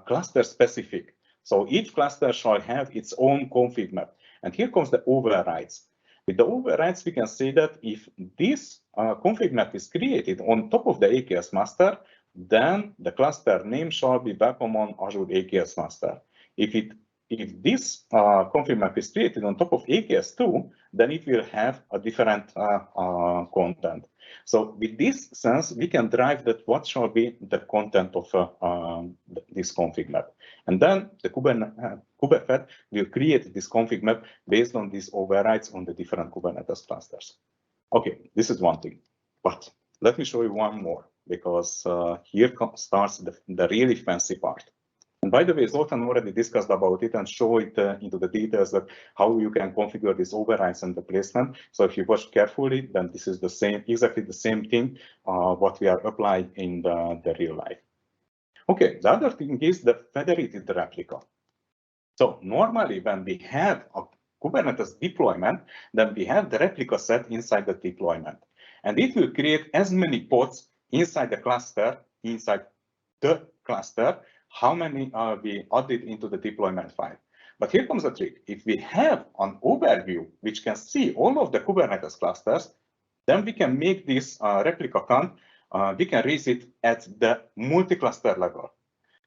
cluster specific. So each cluster shall have its own config map. And here comes the overrides. With the overrides, we can say that if this config map is created on top of the AKS master, then the cluster name shall be welcome on Azure AKS master. If this config map is created on top of AKS2, then it will have a different content. So with this sense, we can drive that what shall be the content of this config map. And then the KubeFed will create this config map based on these overrides on the different Kubernetes clusters. Okay, this is one thing, but let me show you one more, because here starts the really fancy part. And by the way, Zoltan already discussed about it and show it into the details that how you can configure these overrides and the placement. So if you watch carefully, then this is the same, exactly the same thing what we are applying in the real life. Okay, the other thing is the federated replica. So normally when we have a Kubernetes deployment, then we have the replica set inside the deployment. And it will create as many pods inside the cluster, how many we added into the deployment file. But here comes the trick. If we have an overview which can see all of the Kubernetes clusters, then we can make this replica count, we can raise it at the multi-cluster level.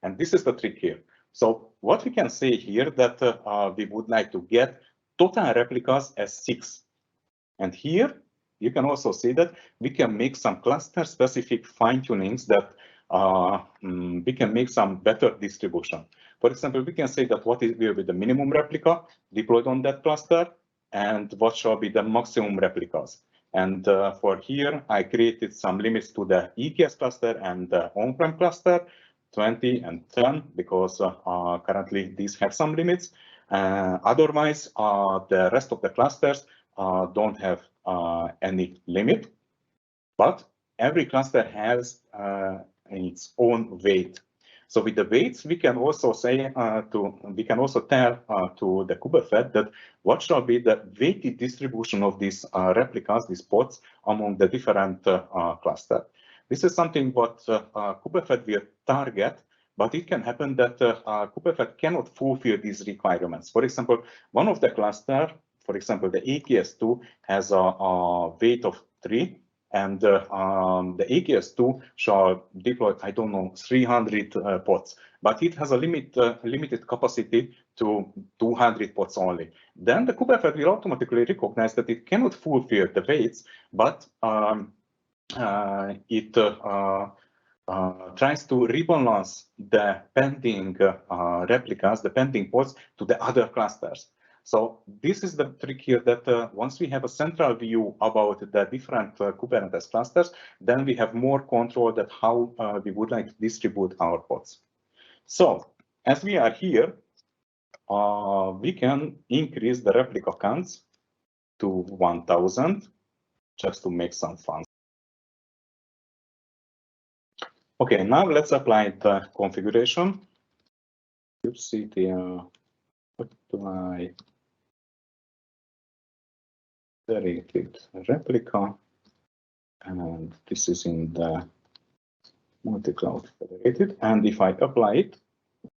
And this is the trick here. So what we can say here that we would like to get total replicas as 6. And here you can also see that we can make some cluster specific fine tunings that we can make some better distribution. For example, we can say that what will be the minimum replica deployed on that cluster and what shall be the maximum replicas. And for here, I created some limits to the EKS cluster and the on-prem cluster, 20 and 10, because currently these have some limits. Otherwise, the rest of the clusters don't have any limit, but every cluster has its own weight. So with the weights, we can also say we can also tell to the KubeFed that what shall be the weighted distribution of these replicas, these pods, among the different clusters. This is something what KubeFed will target, but it can happen that KubeFed cannot fulfill these requirements. For example, one of the cluster, for example, the AKS2 has a weight of 3. And the AKS2 shall deploy, I don't know, 300 pods, but it has a limited capacity to 200 pods only. Then the KubeFed will automatically recognize that it cannot fulfill the weights, but it tries to rebalance the pending replicas, the pending pods, to the other clusters. So this is the trick here that once we have a central view about the different Kubernetes clusters, then we have more control that how we would like to distribute our pods. So as we are here, we can increase the replica counts to 1000 just to make some fun. Okay, now let's apply the configuration. You see the apply federated replica, and this is in the multi-cloud federated. And if I apply it,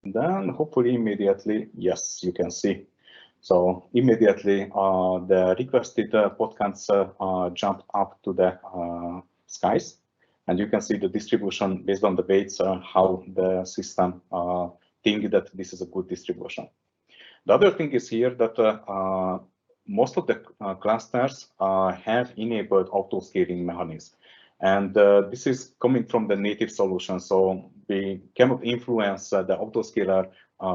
then hopefully immediately, yes, you can see. So immediately the requested pod counts jumped up to the skies, and you can see the distribution based on the weights, how the system think that this is a good distribution. The other thing is here that most of the clusters have enabled auto-scaling mechanisms. And this is coming from the native solution. So we cannot influence the autoscaler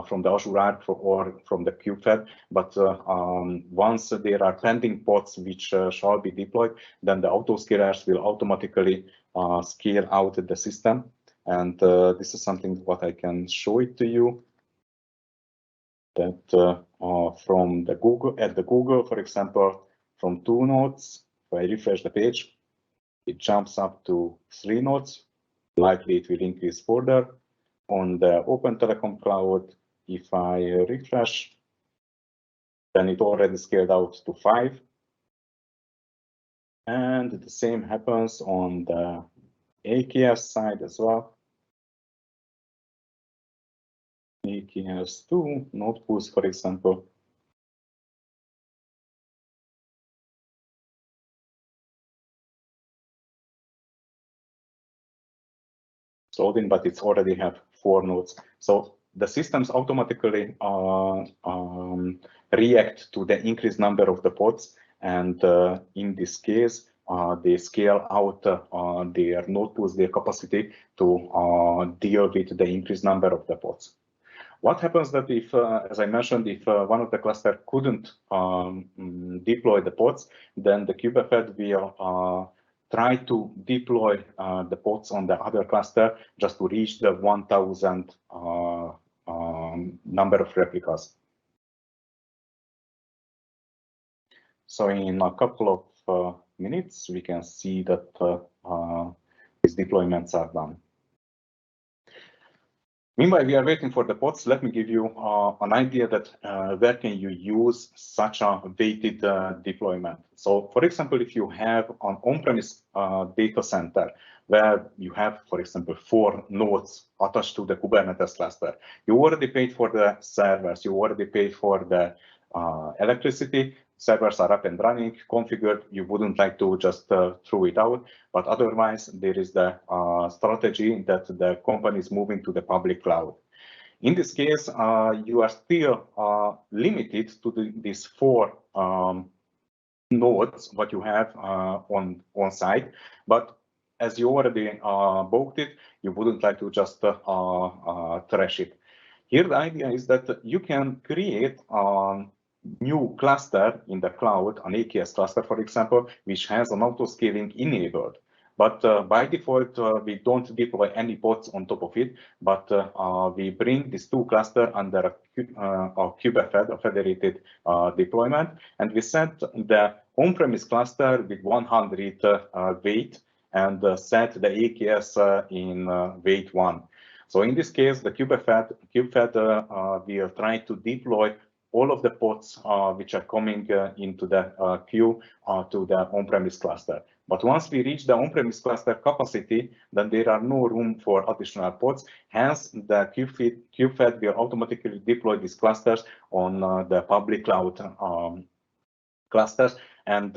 from the Azure Arc or from the KubeFed, but once there are pending pods which shall be deployed, then the autoscalers will automatically scale out the system. And this is something what I can show it to you. That from the Google, for example, from 2 nodes, if I refresh the page, it jumps up to 3 nodes. Likely it will increase further. On the Open Telecom Cloud, if I refresh, then it already scaled out to 5. And the same happens on the AKS side as well. AKS2 node pools, for example. Loading, but it's already have 4 nodes. So the systems automatically react to the increased number of the pods, and in this case, they scale out their node pools, their capacity to deal with the increased number of the pods. What happens that if, as I mentioned, if one of the cluster couldn't deploy the pods, then the KubeFed will try to deploy the pods on the other cluster just to reach the 1,000 number of replicas. So in a couple of minutes, we can see that these deployments are done. Meanwhile, we are waiting for the pods. Let me give you an idea that where can you use such a weighted deployment. So, for example, if you have an on-premise data center where you have, for example, 4 nodes attached to the Kubernetes cluster, you already paid for the servers, you already paid for the electricity, servers are up and running, configured, you wouldn't like to just throw it out, but otherwise there is the strategy that the company is moving to the public cloud. In this case, you are still limited to these 4 nodes what you have on site, but as you already bought it, you wouldn't like to just trash it. Here the idea is that you can create new cluster in the cloud, an AKS cluster, for example, which has an auto-scaling enabled. But by default, we don't deploy any pods on top of it, but we bring these 2 clusters under a KubeFed, a federated deployment, and we set the on-premise cluster with 100 weight and set the AKS in weight 1. So in this case, the KubeFed will try to deploy all of the pods which are coming into the queue to the on-premise cluster. But once we reach the on-premise cluster capacity, then there are no room for additional pods. Hence, the KubeFed will automatically deploy these clusters on the public cloud clusters and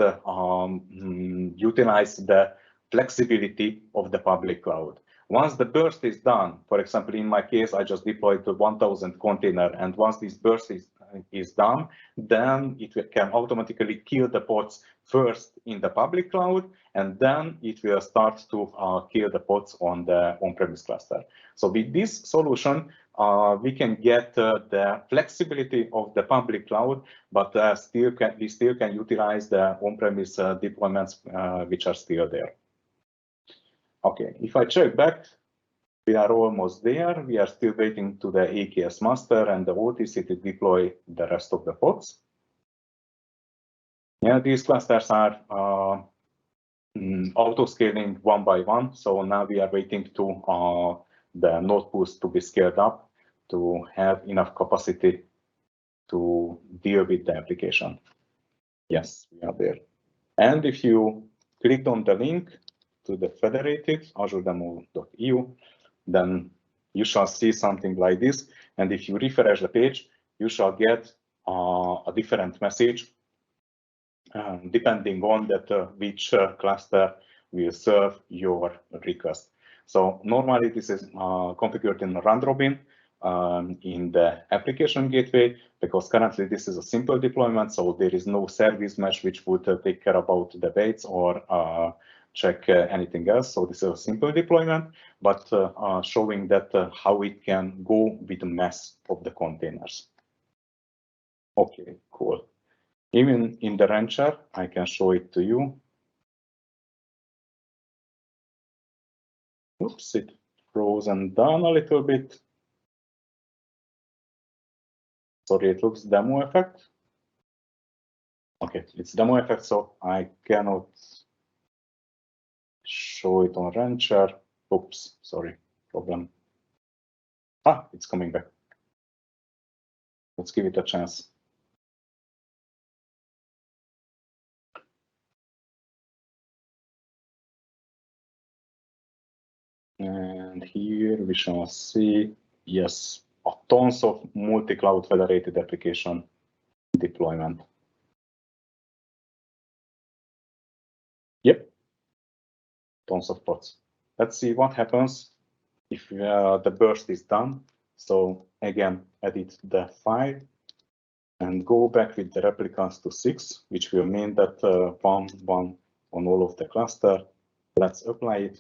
utilize the flexibility of the public cloud. Once the burst is done, for example, in my case, I just deployed the 1,000 container, and once this burst is done, then it can automatically kill the pods first in the public cloud, and then it will start to kill the pods on the on-premise cluster. So with this solution, we can get the flexibility of the public cloud, but we still can utilize the on-premise deployments which are still there. Okay, if I check back, we are almost there. We are still waiting to the AKS master and the OTC to deploy the rest of the pods. Yeah, these clusters are auto-scaling one by one. So now we are waiting to the node pools to be scaled up to have enough capacity to deal with the application. Yes, we are there. And if you clicked on the link to the federated azuredemo.eu, then you shall see something like this. And if you refresh the page, you shall get a different message depending on that which cluster will serve your request. So normally this is configured in round robin in the application gateway, because currently this is a simple deployment, so there is no service mesh which would take care about the waits or check anything else. So this is a simple deployment, but showing that how it can go with the mass of the containers. Okay, cool. Even in the rancher, I can show it to you. Oops, it frozen down a little bit. Sorry, it looks demo effect. Okay, it's demo effect, so I cannot show it on rancher. Oops, sorry, problem. Ah, it's coming back. Let's give it a chance. And here we shall see, yes, a tons of multi-cloud federated application deployment. Yep, tons of pods. Let's see what happens if the burst is done. So again, edit the file and go back with the replicas to 6, which will mean that 1 on all of the cluster. Let's apply it.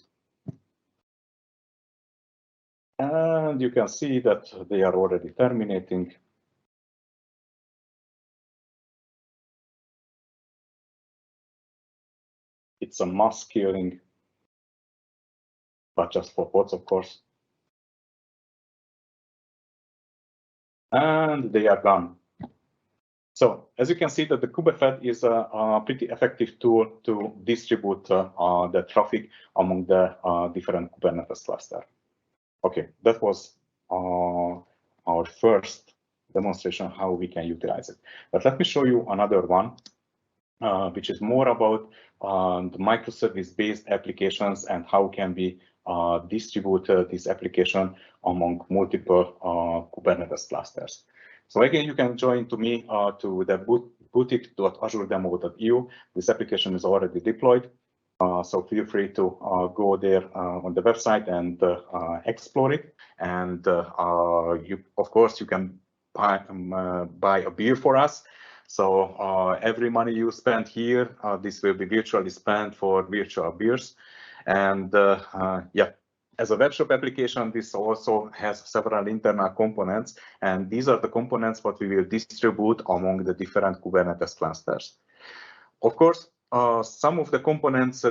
And you can see that they are already terminating. It's a mass scaling, but just for pods, of course. And they are gone. So as you can see that the kubefed is a pretty effective tool to distribute the traffic among the different Kubernetes cluster. Okay, that was our first demonstration how we can utilize it. But let me show you another one, which is more about the microservice-based applications and how can we distribute this application among multiple Kubernetes clusters. So again, you can join to me to the boutique.azuredemo.eu. This application is already deployed. So feel free to go there on the website and explore it. And you, of course, you can buy a beer for us. So every money you spend here, this will be virtually spent for virtual beers. And yeah, as a webshop application, this also has several internal components. And these are the components what we will distribute among the different Kubernetes clusters. Of course, some of the components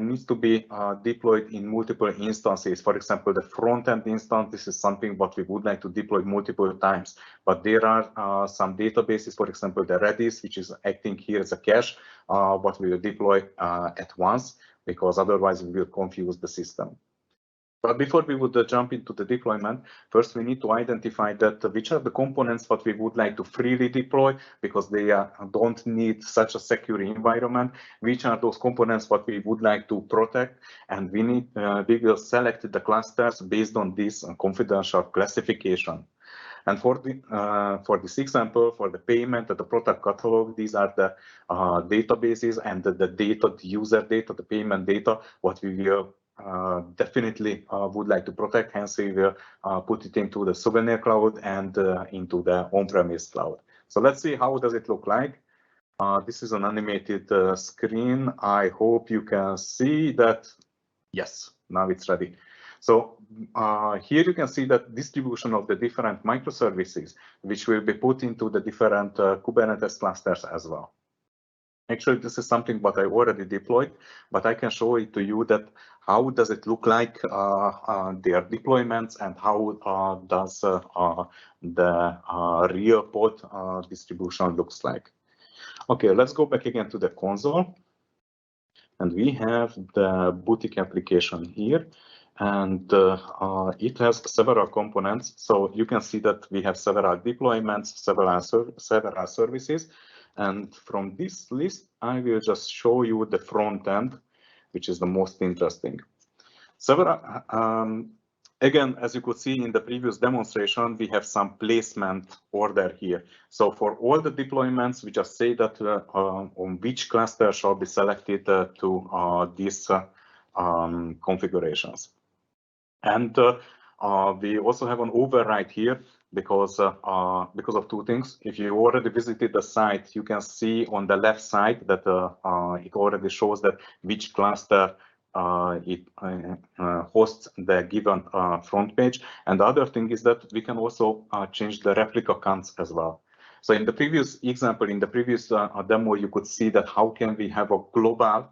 needs to be deployed in multiple instances. For example, the front-end instance, this is something what we would like to deploy multiple times. But there are some databases, for example, the Redis, which is acting here as a cache, what we will deploy at once, because otherwise we will confuse the system. But before we would jump into the deployment, first we need to identify that which are the components what we would like to freely deploy because they don't need such a secure environment. Which are those components what we would like to protect, and we will select the clusters based on this confidential classification. And for this example, for the payment and the product catalog, these are the databases and the data, the user data, the payment data, what we will definitely would like to protect. Hence, we will put it into the Souvenir cloud and into the on-premise cloud. So let's see how does it look like. This is an animated screen. I hope you can see that. Yes, now it's ready. So here you can see that distribution of the different microservices, which will be put into the different Kubernetes clusters as well. Actually, this is something what I already deployed, but I can show it to you that how does it look like their deployments and how does the real pod distribution looks like. Okay, let's go back again to the console. And we have the boutique application here, and it has several components. So you can see that we have several deployments, several services. And from this list, I will just show you the front end, which is the most interesting. Again, as you could see in the previous demonstration, we have some placement order here. So for all the deployments, we just say that on which cluster shall be selected to these configurations. And we also have an override here because of two things. If you already visited the site, you can see on the left side that it already shows that which cluster it hosts the given front page. And the other thing is that we can also change the replica counts as well. So in the previous example, in the previous demo, you could see that how can we have a global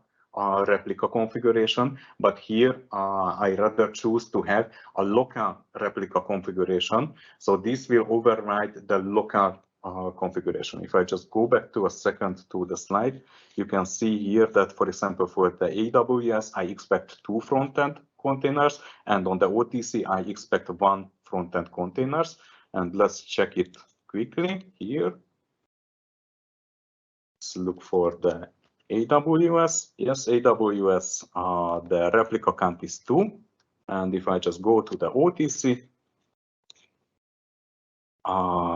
replica configuration, but here I rather choose to have a local replica configuration. So this will override the local configuration. If I just go back to a second to the slide, you can see here that, for example, for the AWS, I expect 2 front-end containers, and on the OTC, I expect 1 front-end containers. And let's check it quickly here. Let's look for the AWS. Yes, AWS, the replica count is 2. And if I just go to the OTC,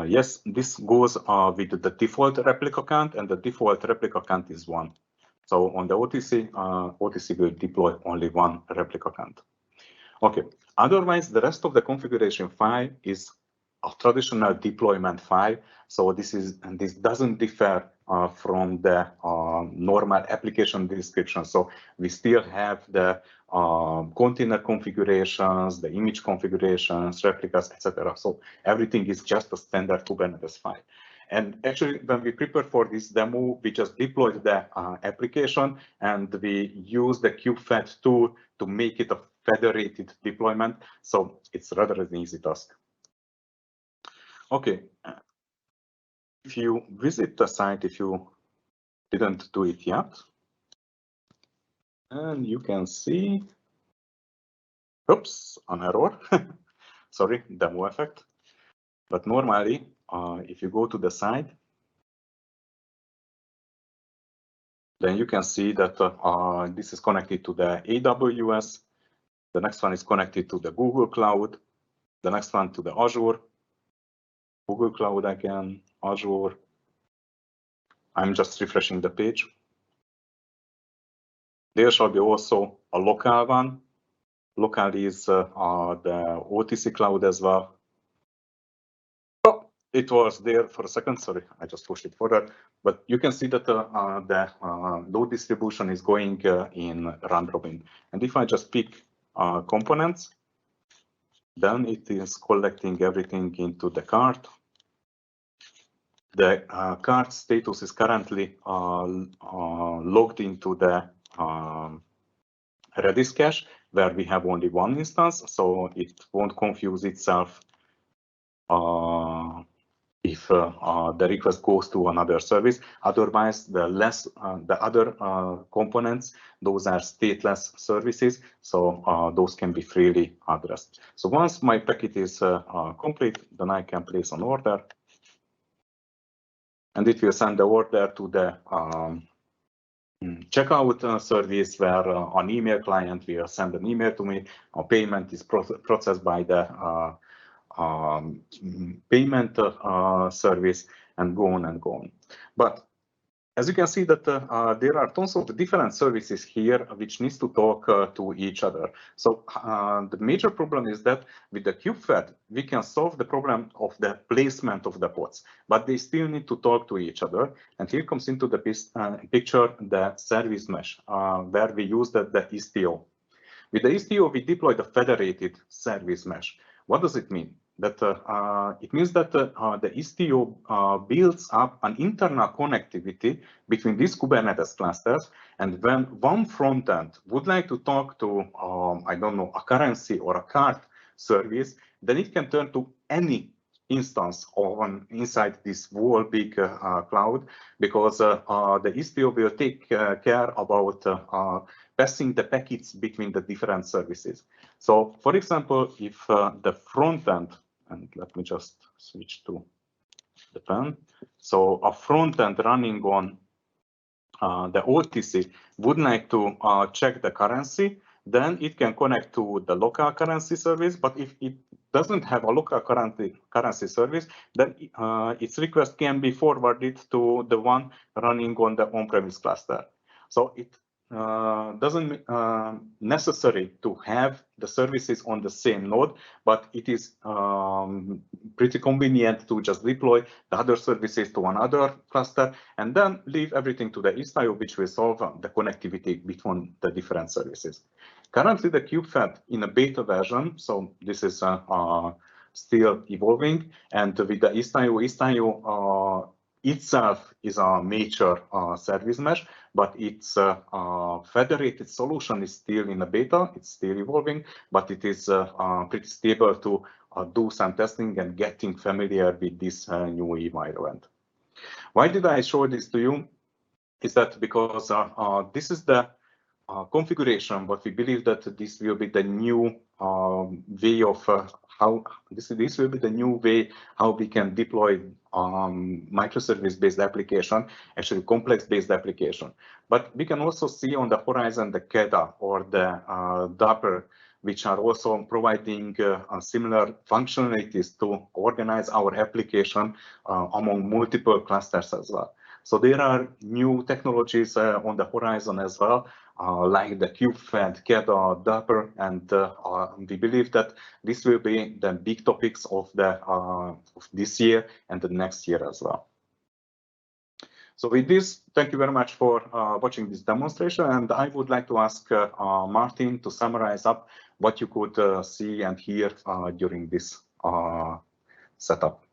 yes, this goes with the default replica count, and the default replica count is 1. So on the OTC, OTC will deploy only 1 replica count. Okay, otherwise, the rest of the configuration file is a traditional deployment file. So this doesn't differ from the normal application description. So we still have the container configurations, the image configurations, replicas, etc. So everything is just a standard Kubernetes file. And actually, when we prepared for this demo, we just deployed the application, and we used the kubefed tool to make it a federated deployment. So it's rather an easy task. Okay, if you visit the site, if you didn't do it yet, and you can see, oops, an error. Sorry, demo effect. But normally, if you go to the site, then you can see that this is connected to the AWS. The next one is connected to the Google Cloud. The next one to the Azure. Google Cloud again, Azure. I'm just refreshing the page. There shall be also a local one. Local is the OTC cloud as well. Oh, it was there for a second. Sorry, I just pushed it further. But you can see that the load distribution is going in round robin. And if I just pick components, then it is collecting everything into the cart. The cart status is currently logged into the Redis cache, where we have only 1 instance, so it won't confuse itself if the request goes to another service. Otherwise, the other components, those are stateless services, so those can be freely addressed. So once my packet is complete, then I can place an order. And it will send the order to the checkout service, where an email client will send an email to me. A payment is processed by the payment service, and go on and go on. But as you can see that there are tons of different services here which needs to talk to each other. So the major problem is that with the kubefed, we can solve the problem of the placement of the pods, but they still need to talk to each other. And here comes into the picture the service mesh, where we use the Istio. With the Istio, we deploy the federated service mesh. What does it mean? That it means that the Istio builds up an internal connectivity between these Kubernetes clusters. And when one front end would like to talk to, I don't know, a currency or a card service, then it can turn to any instance inside this whole big cloud, because the Istio will take care about passing the packets between the different services. So, for example, if the front end, and let me just switch to the pen. So a front end running on the OTC would like to check the currency, then it can connect to the local currency service. But if it doesn't have a local currency service, then its request can be forwarded to the one running on the on-premise cluster. So it doesn't necessary to have the services on the same node, but it is pretty convenient to just deploy the other services to another cluster and then leave everything to the Istio, which will solve the connectivity between the different services. Currently, the KubeFed in a beta version, so this is still evolving, and with the Istio itself is a major service mesh, but its federated solution is still in a beta. It's still evolving, but it is pretty stable to do some testing and getting familiar with this new environment. Why did I show this to you? Is that because this is the configuration, but we believe that this will be the new way of how this will be the new way how we can deploy microservice-based application, actually complex-based application. But we can also see on the horizon the CADA or the Dapper, which are also providing similar functionalities to organize our application among multiple clusters as well. So there are new technologies on the horizon as well, like the KubeFed, CADA, Dapper, and we believe that this will be the big topics of this year and the next year as well. So with this, thank you very much for watching this demonstration, and I would like to ask Martin to summarize up what you could see and hear during this setup.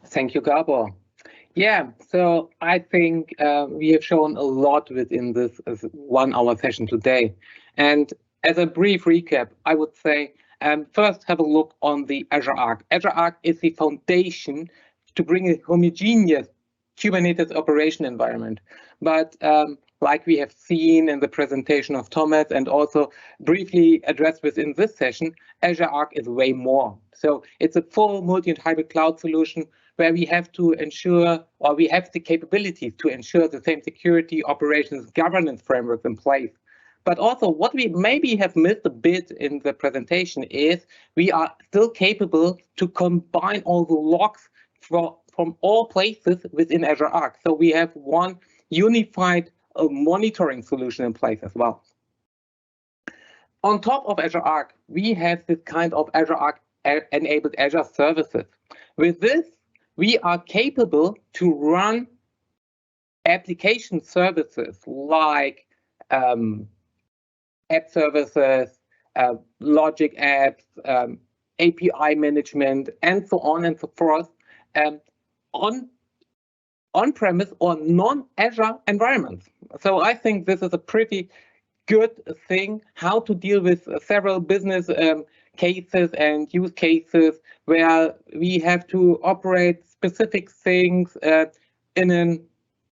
Thank you, Gabor. Yeah, so I think we have shown a lot within this 1 hour session today. And as a brief recap, I would say first have a look on the Azure Arc. Azure Arc is the foundation to bring a homogeneous Kubernetes operation environment. But like we have seen in the presentation of Thomas and also briefly addressed within this session, Azure Arc is way more. So it's a full multi and hybrid cloud solution where we have to ensure, or we have the capabilities to ensure the same security, operations, governance frameworks in place. But also what we maybe have missed a bit in the presentation is we are still capable to combine all the logs from all places within Azure Arc. So we have one unified monitoring solution in place as well. On top of Azure Arc, we have this kind of Azure Arc enabled Azure services. With this, we are capable to run application services like app services, logic apps, API management, and so on and so forth on-premise or non-Azure environments. So I think this is a pretty good thing how to deal with several business cases and use cases where we have to operate specific things in an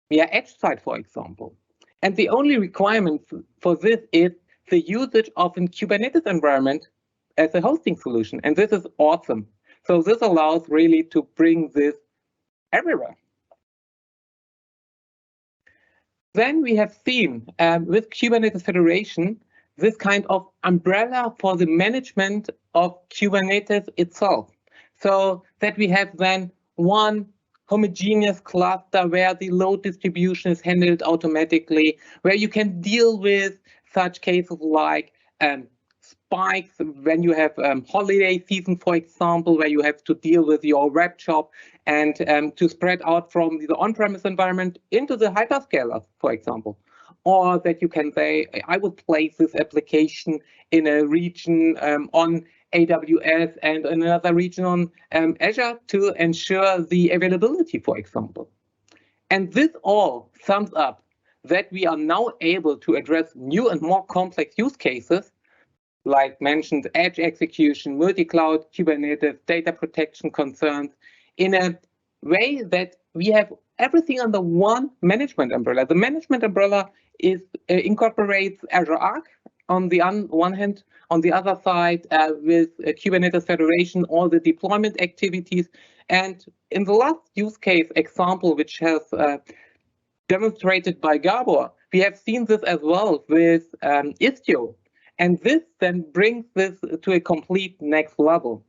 edge site, for example. And the only requirement for this is the usage of a Kubernetes environment as a hosting solution. And this is awesome. So this allows really to bring this everywhere. Then we have seen with Kubernetes Federation, this kind of umbrella for the management of Kubernetes itself. So that we have then one homogeneous cluster where the load distribution is handled automatically, where you can deal with such cases like spikes when you have holiday season, for example, where you have to deal with your web shop and to spread out from the on-premise environment into the hyperscaler, for example. Or that you can say, I would place this application in a region on AWS and in another region on Azure to ensure the availability, for example. And this all sums up that we are now able to address new and more complex use cases, like mentioned edge execution, multi-cloud, Kubernetes, data protection concerns, in a way that we have everything under one management umbrella. The management umbrella incorporates Azure Arc on the one hand, on the other side with Kubernetes Federation, all the deployment activities. And in the last use case example, which has demonstrated by Gabor, we have seen this as well with Istio. And this then brings this to a complete next level.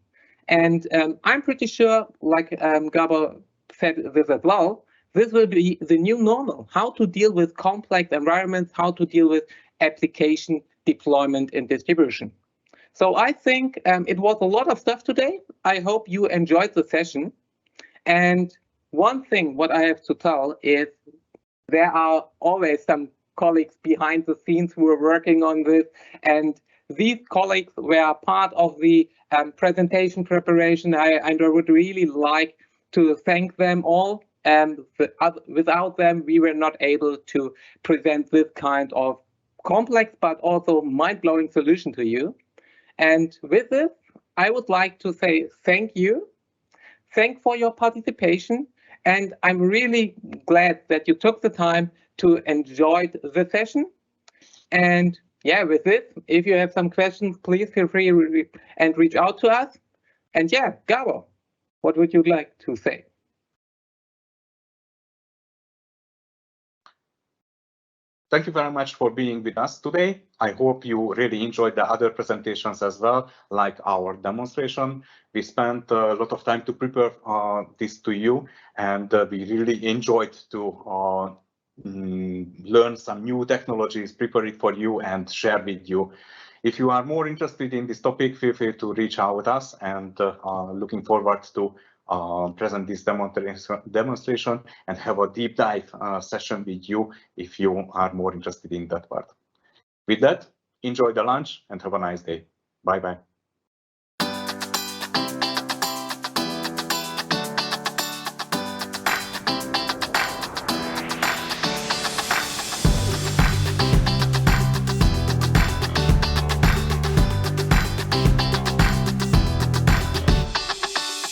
And I'm pretty sure, like Gabor said this as well, this will be the new normal, how to deal with complex environments, how to deal with application deployment and distribution. So I think it was a lot of stuff today. I hope you enjoyed the session. And one thing what I have to tell is there are always some colleagues behind the scenes who are working on this. And these colleagues were part of the presentation preparation. I would really like to thank them all. Without them, we were not able to present this kind of complex but also mind-blowing solution to you. And with this, I would like to say thank you. Thank for your participation. And I'm really glad that you took the time to enjoy the session. And yeah, with this, if you have some questions, please feel free and reach out to us. And yeah, Gabor, what would you like to say? Thank you very much for being with us today. I hope you really enjoyed the other presentations as well, like our demonstration. We spent a lot of time to prepare this to you, and we really enjoyed to learn some new technologies, prepare it for you, and share with you. If you are more interested in this topic, feel free to reach out to us, and looking forward to present this demonstration and have a deep dive session with you if you are more interested in that part. With that, enjoy the lunch and have a nice day. Bye-bye.